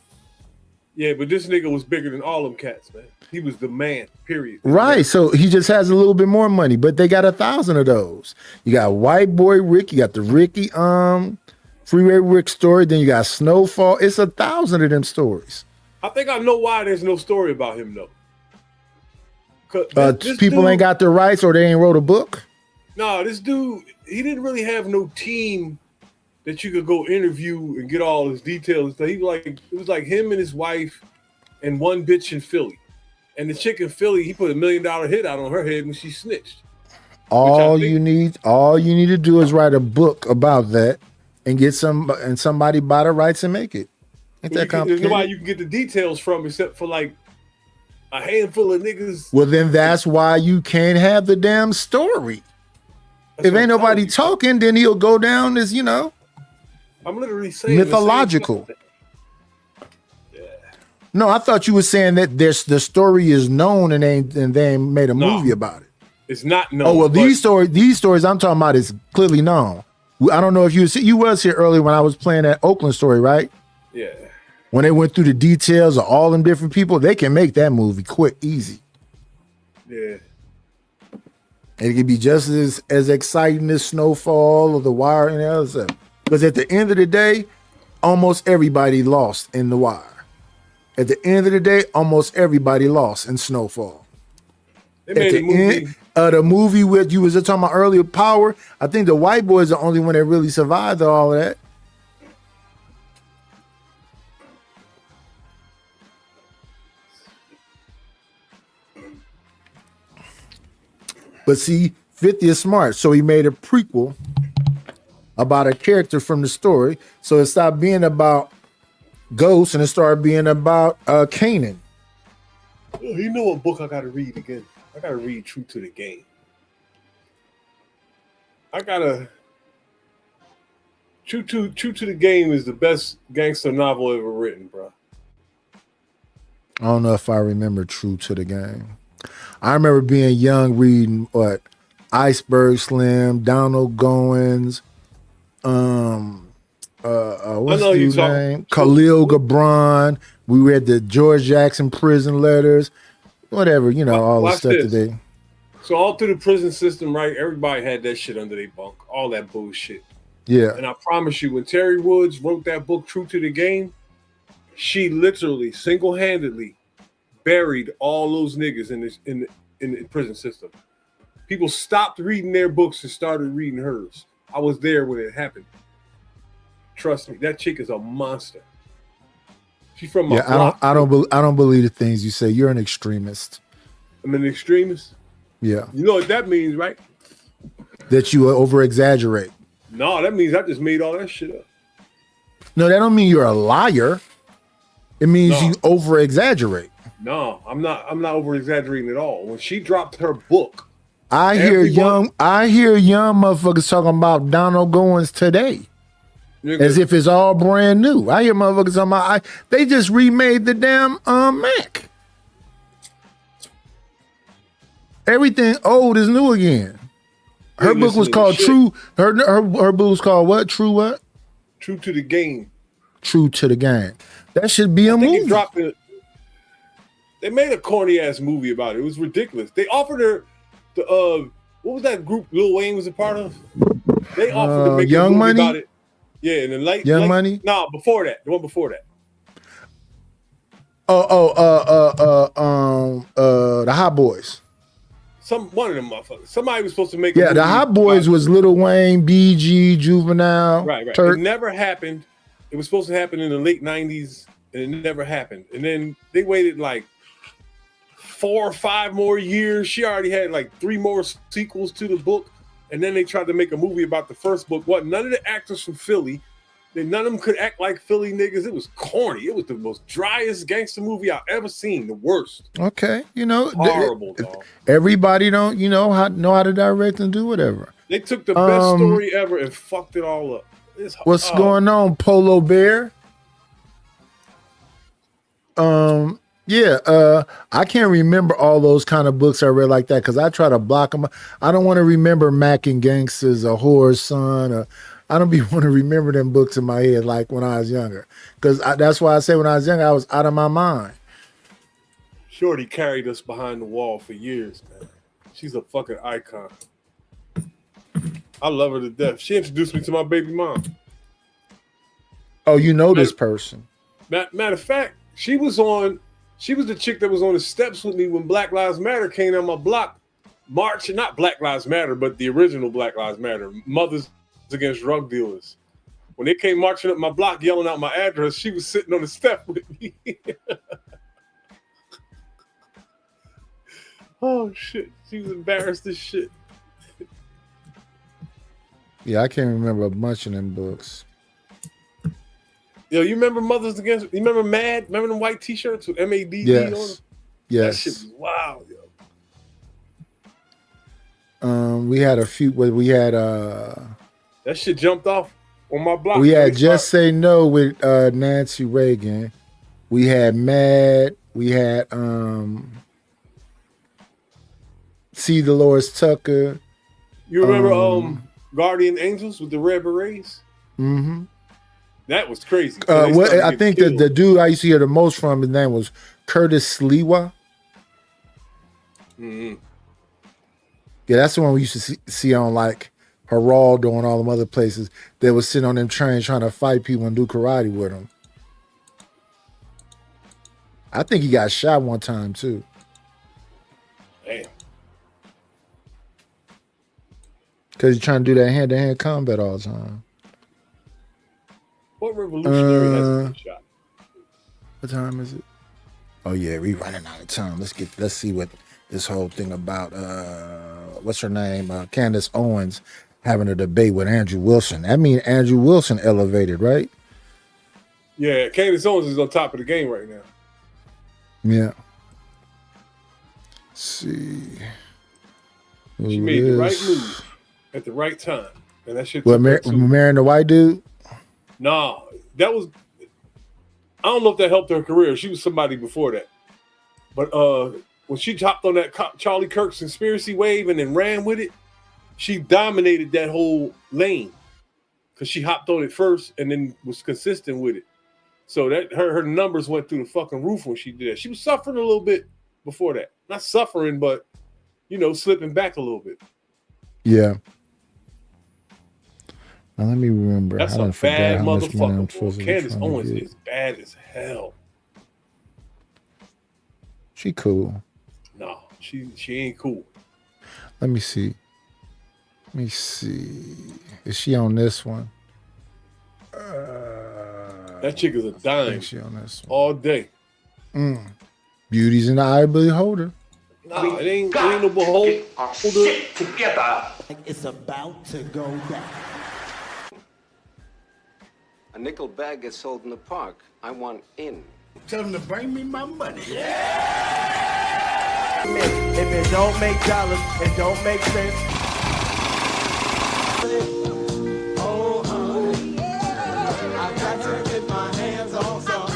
Yeah, but this nigga was bigger than all them cats, man. He was the man, period. Right. So he just has a little bit more money, but they got 1,000 of those. You got White Boy Rick, you got the Ricky Freeway Rick story, then you got Snowfall. It's 1,000 of them stories. I think I know why there's no story about him though. People ain't got the rights, or they ain't wrote a book. No, this dude, he didn't really have no team that you could go interview and get all his details. So it was like him and his wife and one bitch in Philly. And the chick in Philly, he put $1 million hit out on her head when she snitched. All you need to do is write a book about that and get somebody buy the rights and make it. Ain't that complicated? There's nobody you can get the details from except for like a handful of niggas. Well, then that's why you can't have the damn story. If ain't nobody talking, then he'll go down as, I'm literally saying mythological. No, I thought you were saying that the story is known and they ain't made a movie about it. It's not known. Oh well, these stories I'm talking about is clearly known. I don't know if you was here earlier when I was playing that Oakland story, right? Yeah. When they went through the details of all them different people, they can make that movie quick, easy. Yeah. It could be just as exciting as Snowfall or The Wire and the other stuff. Because at the end of the day, almost everybody lost in The Wire. At the end of the day, almost everybody lost in Snowfall. They made a movie. The movie with you was talking about earlier, Power. I think the white boy is the only one that really survived all of that. But see, 50 is smart, so he made a prequel about a character from the story. So it stopped being about ghosts and it started being about Kanan. You know what book I gotta read again? I gotta read True to the Game. True to the Game is the best gangster novel ever written, bro. I don't know if I remember True to the Game. I remember being young, reading Iceberg Slim, Donald Goins, what's his name? Khalil Gibran. We read the George Jackson prison letters, whatever, all the stuff that they. So all through the prison system, right? Everybody had that shit under their bunk. All that bullshit. Yeah. And I promise you, when Terry Woods wrote that book, True to the Game, she literally single-handedly buried all those niggas in the prison system. People stopped reading their books and started reading hers. I was there when it happened. Trust me, that chick is a monster. She's from my block. I don't believe the things you say. You're an extremist. I'm an extremist. Yeah. You know what that means, right? That you over exaggerate. No, that means I just made all that shit up. No, that don't mean you're a liar. It means you over exaggerate. No, I'm not over exaggerating at all. When she dropped her book, I hear young motherfuckers talking about Donald Goins today. As if it's all brand new. I hear motherfuckers talking about they just remade the damn Mac. Everything old is new again. Her book was called True. Her book was called what? True what? True to the Game. True to the Game. That should be a movie. They made a corny ass movie about it. It was ridiculous. They offered her the what was that group Lil Wayne was a part of? They offered to make Young a movie Money? about it. Yeah, and then Young Money? No, before that. The one before that. The Hot Boys. One of them motherfuckers. Somebody was supposed to make. Yeah, the Hot Boys was Lil Wayne, BG, Juvenile. Right. Turk. It never happened. It was supposed to happen in the late 90s, and it never happened. And then they waited like 4 or 5 more years. She already had like 3 more sequels to the book, and then they tried to make a movie about the first book. What? None of the actors from Philly. None of them could act like Philly niggas. It was corny. It was the most driest gangster movie I've ever seen. The worst. Okay, Horrible, dog. Everybody don't know how to direct and do whatever. They took the best story ever and fucked it all up. What's going on, Polo Bear? I can't remember all those kind of books I read like that because I try to block them. I don't want to remember Mac and Gangsters or Whore's Son or I don't want to remember them books in my head like when I was younger. Because that's why I say when I was younger, I was out of my mind. Shorty carried us behind the wall for years, man. She's a fucking icon. I love her to death. She introduced me to my baby mom. Oh, you know this person. Matter of fact, she was the chick that was on the steps with me when Black Lives Matter came down my block. Marching, not Black Lives Matter, but the original Black Lives Matter. Mothers Against Drug Dealers. When they came marching up my block yelling out my address, she was sitting on the step with me. Oh shit. She was embarrassed as shit. Yeah, I can't remember a bunch of them books. Yo, you remember Mothers Against? You remember MAD? Remember them white t-shirts with MADD on them? Yes. That shit was wild, yo. We had a few. We had that shit jumped off on my block. We had Just Say No with Nancy Reagan. We had Mad. We had See Dolores Tucker. You remember Guardian Angels with the red berets? Mm-hmm. That was crazy. I think that the dude I used to hear the most from, his name was Curtis Sliwa. Mm-hmm. Yeah, that's the one we used to see on like Geraldo and all them other places that was sitting on them trains trying to fight people and do karate with them. I think he got shot one time too. Damn. Because he's trying to do that hand-to-hand combat all the time. What revolutionary has been shot? What time is it? Oh yeah, we running out of time. Let's see what this whole thing about what's her name? Candace Owens having a debate with Andrew Wilson. That means Andrew Wilson elevated, right? Yeah, Candace Owens is on top of the game right now. Yeah. Let's see. She made the right move at the right time. And that shit. What, marrying the white dude? No, that was. I don't know if that helped her career. She was somebody before that. But when she hopped on that Charlie Kirk's conspiracy wave and then ran with it, she dominated that whole lane because she hopped on it first and then was consistent with it. So that her numbers went through the fucking roof when she did that. She was suffering a little bit before that. Not suffering, but slipping back a little bit. Yeah. Now let me remember. That's I a done forgot bad how much money I'm motherfucker. supposed to be Candace trying to Owens get. is bad as hell. She cool. No, she ain't cool. Let me see. Is she on this one? That chick is a dime. She on this one. All day. Beauty's in the eye of the beholder. Nah, it ain't no beholder. Together. It's about to go down. A nickel bag gets sold in the park. I want in. Tell them to bring me my money. If it don't make dollars, it don't make sense. Oh, honey, I got to get my hands on some.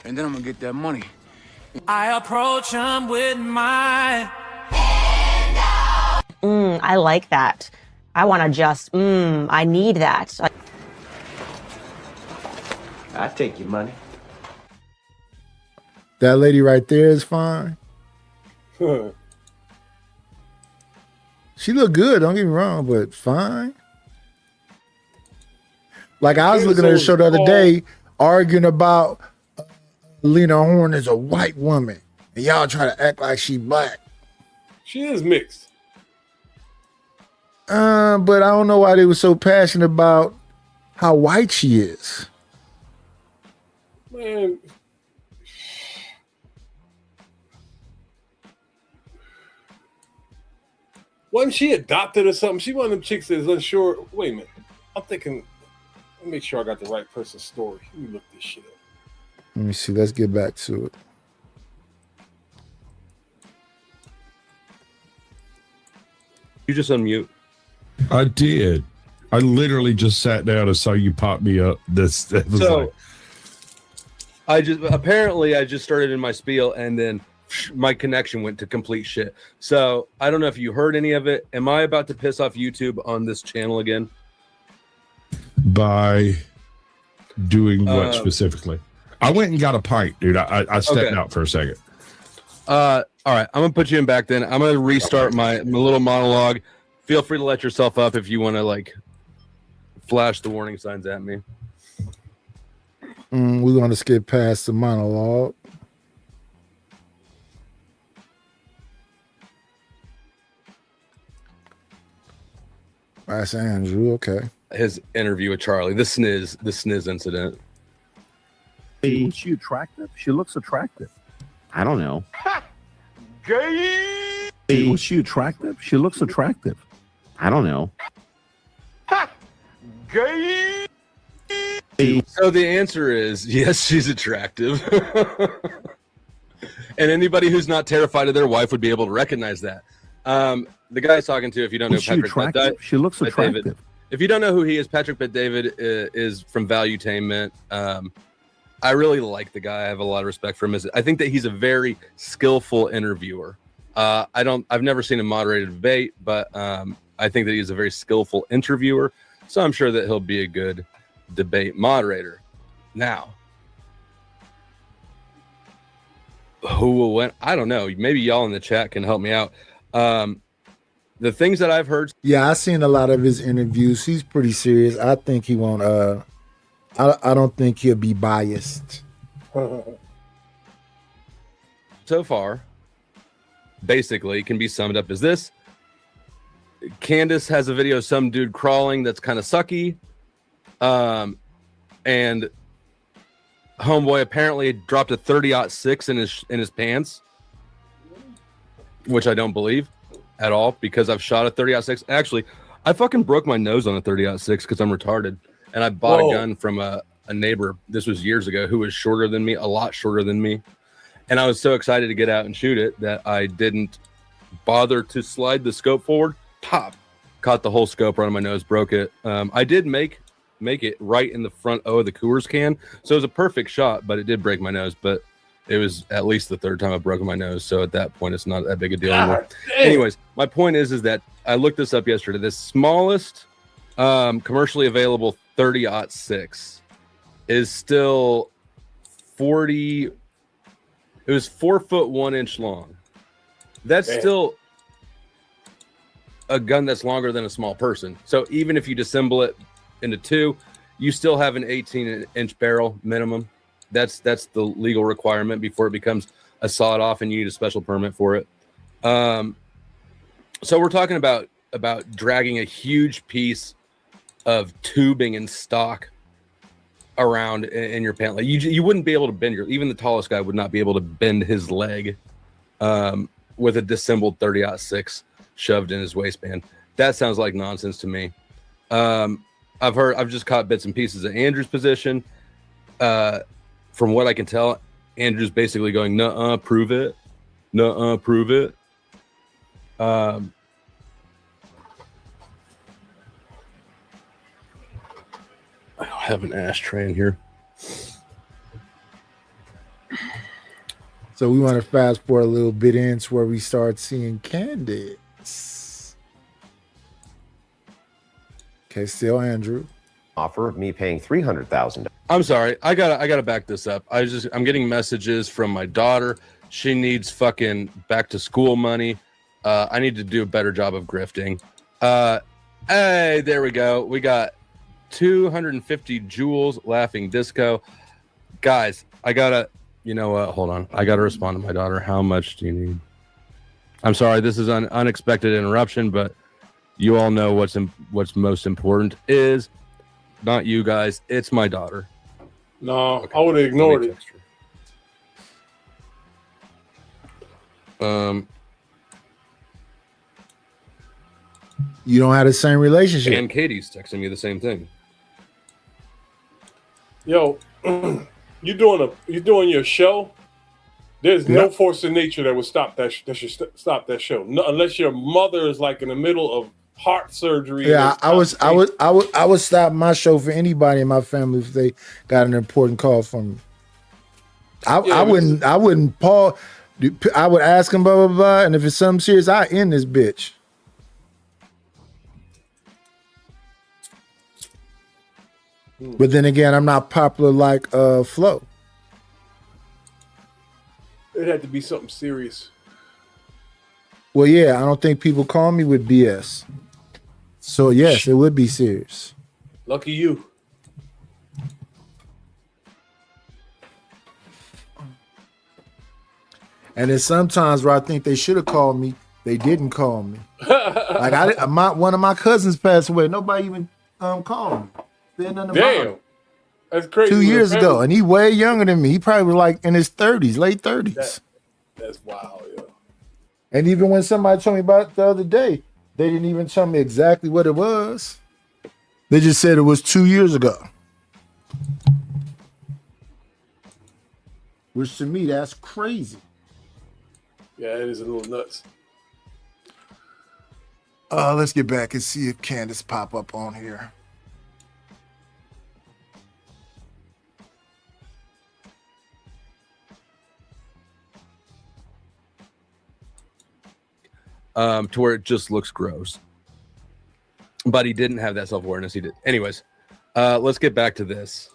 And then I'm gonna get that money. I approach him with my. I like that. I want to just, I need that. I take your money. That lady right there is fine. She look good, don't get me wrong, but fine. Like I was looking at her show the other day, arguing about Lena Horne is a white woman, and y'all try to act like she black. She is mixed. But I don't know why they were so passionate about how white she is. Man. Wasn't she adopted or something? She one of them chicks that's unsure. Wait a minute. I'm thinking, let me make sure I got the right person's story. Let me look this shit up. Let me see. Let's get back to it. You just unmute. I did. I literally just sat down and saw you pop me up. That was So like, I just started in my spiel and then my connection went to complete shit. So I don't know if you heard any of it. Am I about to piss off YouTube on this channel again? by doing what Um, specifically? I went and got a pint, dude. I stepped Okay. out for a second. All right, I'm gonna put you in back then. I'm gonna restart my little monologue. Feel free to let yourself up if you want to like flash the warning signs at me. We're going to skip past the monologue. That's Andrew. Okay. His interview with Charlie, the sniz incident. Is she attractive? She looks attractive. I don't know. Gay. Was she attractive? She looks attractive. I don't know. Gay. So the answer is yes, she's attractive. And anybody who's not terrified of their wife would be able to recognize that. The guy he's talking to, if you don't know Was she Patrick attractive? Bet- She looks Bet attractive. David. If you don't know who he is, Patrick Bet David is from Valuetainment. I really like the guy. I have a lot of respect for him. I think that he's a very skillful interviewer. I've never seen him moderate a debate, but I think that he's a very skillful interviewer. So I'm sure that he'll be a good debate moderator. Now, who will win? I don't know. Maybe y'all in the chat can help me out. The things that I've heard. Yeah, I've seen a lot of his interviews. He's pretty serious. I think he won't. I don't think he'll be biased. So far, basically, can be summed up as this. Candace has a video of some dude crawling that's kind of sucky. And homeboy apparently dropped a 30-06 in his pants, which I don't believe at all because I've shot a 30-06. Actually, I fucking broke my nose on a 30-06 because I'm retarded. And I bought a gun from a neighbor. This was years ago, who was shorter than me, a lot shorter than me. And I was so excited to get out and shoot it that I didn't bother to slide the scope forward. Pop, caught the whole scope right on my nose, broke it. I did make it right in the front O of the Coors can. So it was a perfect shot, but it did break my nose. But it was at least the third time I've broken my nose. So at that point, it's not that big a deal anymore. Anyways, my point is that I looked this up yesterday. The smallest commercially available 30-06 is still 40. It was 4 foot 1 inch long. That's Damn. still a gun that's longer than a small person. So even if you disassemble it into two, you still have an 18-inch barrel minimum. That's the legal requirement before it becomes a sawed-off, and you need a special permit for it. So we're talking about dragging a huge piece of tubing and stock around in your pant. Like you wouldn't be able to bend even the tallest guy would not be able to bend his leg with a disassembled 30-06 shoved in his waistband. That sounds like nonsense to me. I've just caught bits and pieces of Andrew's position. From what I can tell, Andrew's basically going, nuh-uh, prove it. Nuh-uh, prove it. I don't have an ashtray in here. So we want to fast forward a little bit into where we start seeing candidates. Okay, still Andrew. Offer of me paying $300,000. I'm sorry. I gotta back this up. I'm getting messages from my daughter. She needs fucking back to school money. I need to do a better job of grifting. Hey, there we go. We got 250 joules laughing disco. Guys, hold on. I gotta respond to my daughter. How much do you need? I'm sorry, this is an unexpected interruption, but you all know what's most important is not you guys, it's my daughter. No, Okay. I would have ignored it. You don't have the same relationship. And Katie's texting me the same thing. Yo, you're doing your show. There's no force in nature that would stop that. That should stop that show. No, unless your mother is like in the middle of heart surgery. Yeah, I would stop my show for anybody in my family if they got an important call from me. I wouldn't pause. I would ask them blah blah blah, and if it's something serious, I end this bitch. But then again, I'm not popular like Flo. It had to be something serious. Well, yeah, I don't think people call me with BS. So yes, it would be serious. Lucky you. And then sometimes where I think they should have called me, they didn't call me. Like one of my cousins passed away. Nobody even called me. Said nothing about Damn, it. that's crazy. 2 years ago, and he way younger than me. He probably was like in his 30s, late 30s. That's wild, yo. And even when somebody told me about it the other day, they didn't even tell me exactly what it was. They just said it was 2 years ago. Which to me, that's crazy. Yeah, it is a little nuts. Let's get back and see if Candace pop up on here. To where it just looks gross. But he didn't have that self-awareness. He did. Anyways, let's get back to this.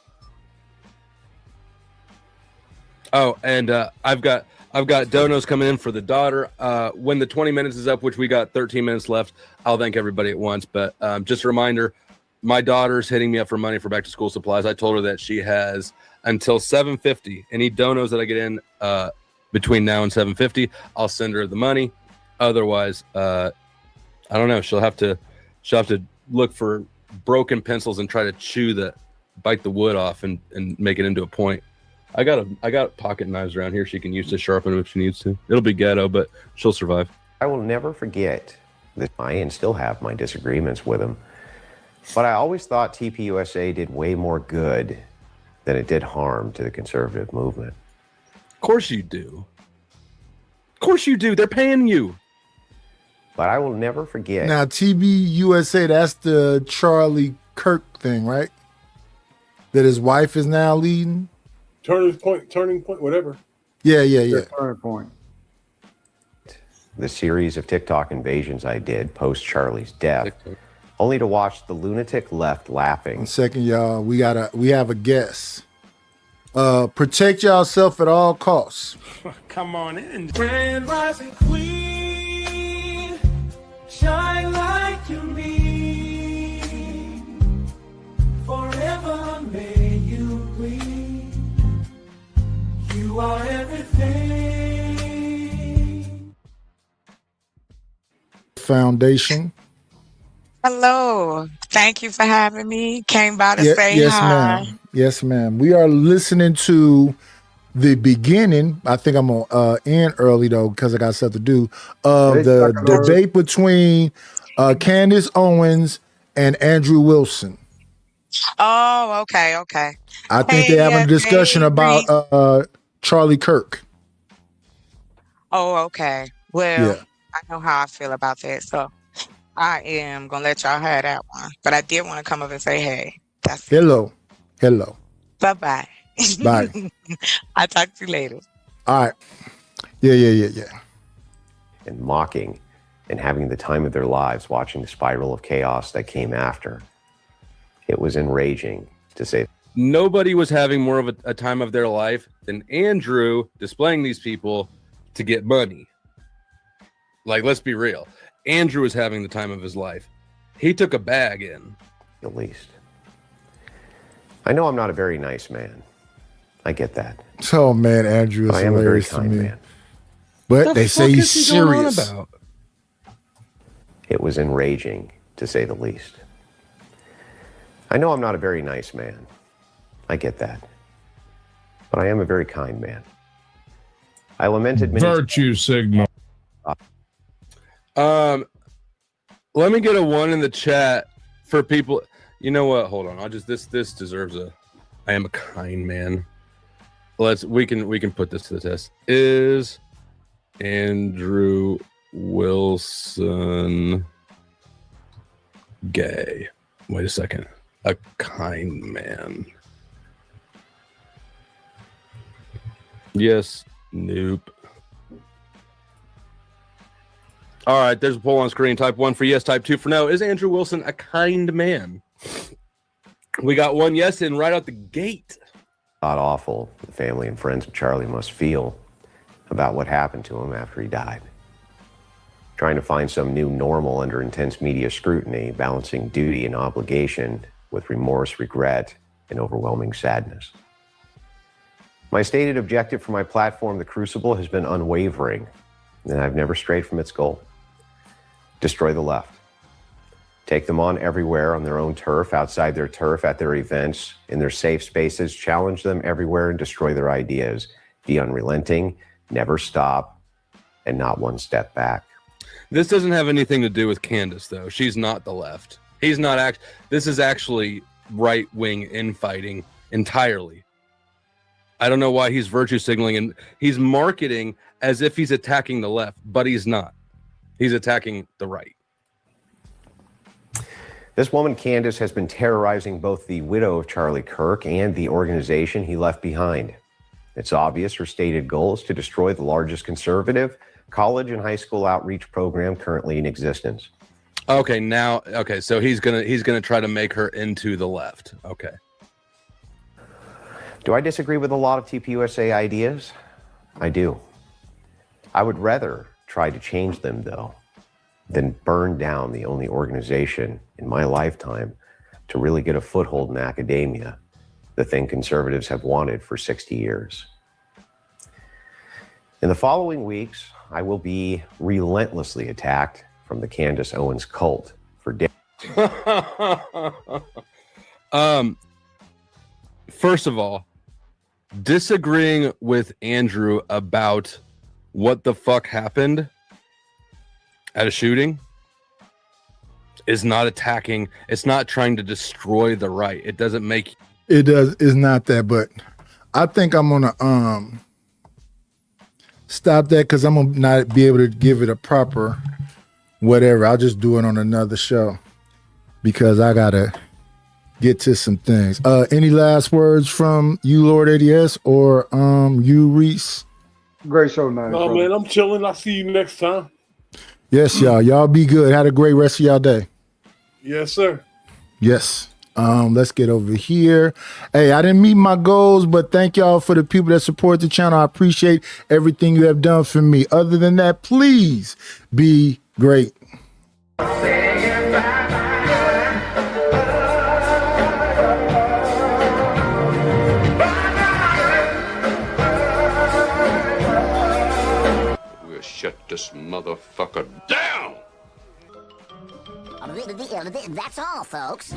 Oh, and I've got donos coming in for the daughter. When the 20 minutes is up, which we got 13 minutes left, I'll thank everybody at once. But just a reminder, my daughter's hitting me up for money for back to school supplies. I told her that she has until 7:50. Any donos that I get in between now and 7:50, I'll send her the money. Otherwise, I don't know. She'll have to look for broken pencils and try to bite the wood off and make it into a point. I got pocket knives around here she can use to sharpen if she needs to. It'll be ghetto, but she'll survive. I will never forget that and still have my disagreements with him. But I always thought TPUSA did way more good than it did harm to the conservative movement. Of course you do. Of course you do. They're paying you. But I will never forget. Now, TBUSA, that's the Charlie Kirk thing, right? That his wife is now leading? Turning point, whatever. Yeah. Turning point. The series of TikTok invasions I did post Charlie's death, only to watch the lunatic left laughing. 1 second, y'all. We have a guest. Protect yourself at all costs. Come on in. Grand Rising Queen. Foundation. Hello. Thank you for having me. Came by to say Yes, hi. ma'am. Yes, ma'am. We are listening to the beginning. I think I'm gonna end early though because I got stuff to do. Of the debate between Candace Owens and Andrew Wilson. Oh, okay. I think they're having a discussion about Charlie Kirk. Oh, okay. Well, Yeah. I know how I feel about that. So I am going to let y'all have that one. But I did want to come up and say, hey, Hello. bye-bye. Bye. I'll talk to you later. All right. Yeah. And mocking and having the time of their lives watching the spiral of chaos that came after. It was enraging, to say. Nobody was having more of a time of their life than Andrew displaying these people to get money. Like, let's be real. Andrew was having the time of his life. He took a bag in. At least. I know I'm not a very nice man. I get that. Oh man, Andrew is But I am a very hilarious to kind me. man. But they say he's serious. It was enraging, to say the least. I know I'm not a very nice man. I get that. But I am a very kind man. I lamented many Virtue signal. Let me get a 1 in the chat for people. You know what? Hold on. I'll just this deserves a. I am a kind man. We can put this to the test. Is Andrew Wilson gay? Wait a second. A kind man. Yes. Nope. All right, there's a poll on screen. Type 1 for yes, type 2 for no. Is Andrew Wilson a kind man? We got 1 yes in right out the gate. God awful the family and friends of Charlie must feel about what happened to him after he died. Trying to find some new normal under intense media scrutiny, balancing duty and obligation with remorse, regret, and overwhelming sadness. My stated objective for my platform, The Crucible, has been unwavering, and I've never strayed from its goal. Destroy the left. Take them on everywhere on their own turf, outside their turf, at their events, in their safe spaces. Challenge them everywhere and destroy their ideas. Be unrelenting, never stop, and not one step back. This doesn't have anything to do with Candace, though. She's not the left. He's not This is actually right-wing infighting entirely. I don't know why he's virtue signaling and he's marketing as if he's attacking the left, but he's not. He's attacking the right. This woman, Candace, has been terrorizing both the widow of Charlie Kirk and the organization he left behind. It's obvious her stated goal is to destroy the largest conservative college and high school outreach program currently in existence. Okay, so he's gonna try to make her into the left. Okay. Do I disagree with a lot of TPUSA ideas? I do. I would rather try to change them, though, than burn down the only organization in my lifetime to really get a foothold in academia, the thing conservatives have wanted for 60 years. In the following weeks, I will be relentlessly attacked from the Candace Owens cult for First of all, disagreeing with Andrew about what the fuck happened at a shooting is not attacking. It's not trying to destroy the right. It doesn't make It does. It's not that, but I think I'm gonna stop that because I'm gonna not be able to give it a proper whatever. I'll just do it on another show because I gotta get to some things. Any last words from you, Lord ADS, or you, Reese? Great show tonight. No, man, I'm chilling. I'll see you next time. Yes, y'all. Y'all be good. Had a great rest of y'all day. Yes, sir. Yes. Let's get over here. Hey, I didn't meet my goals, but thank y'all for the people that support the channel. I appreciate everything you have done for me. Other than that, please be great. We'll shut this motherfucker down. That's all, folks.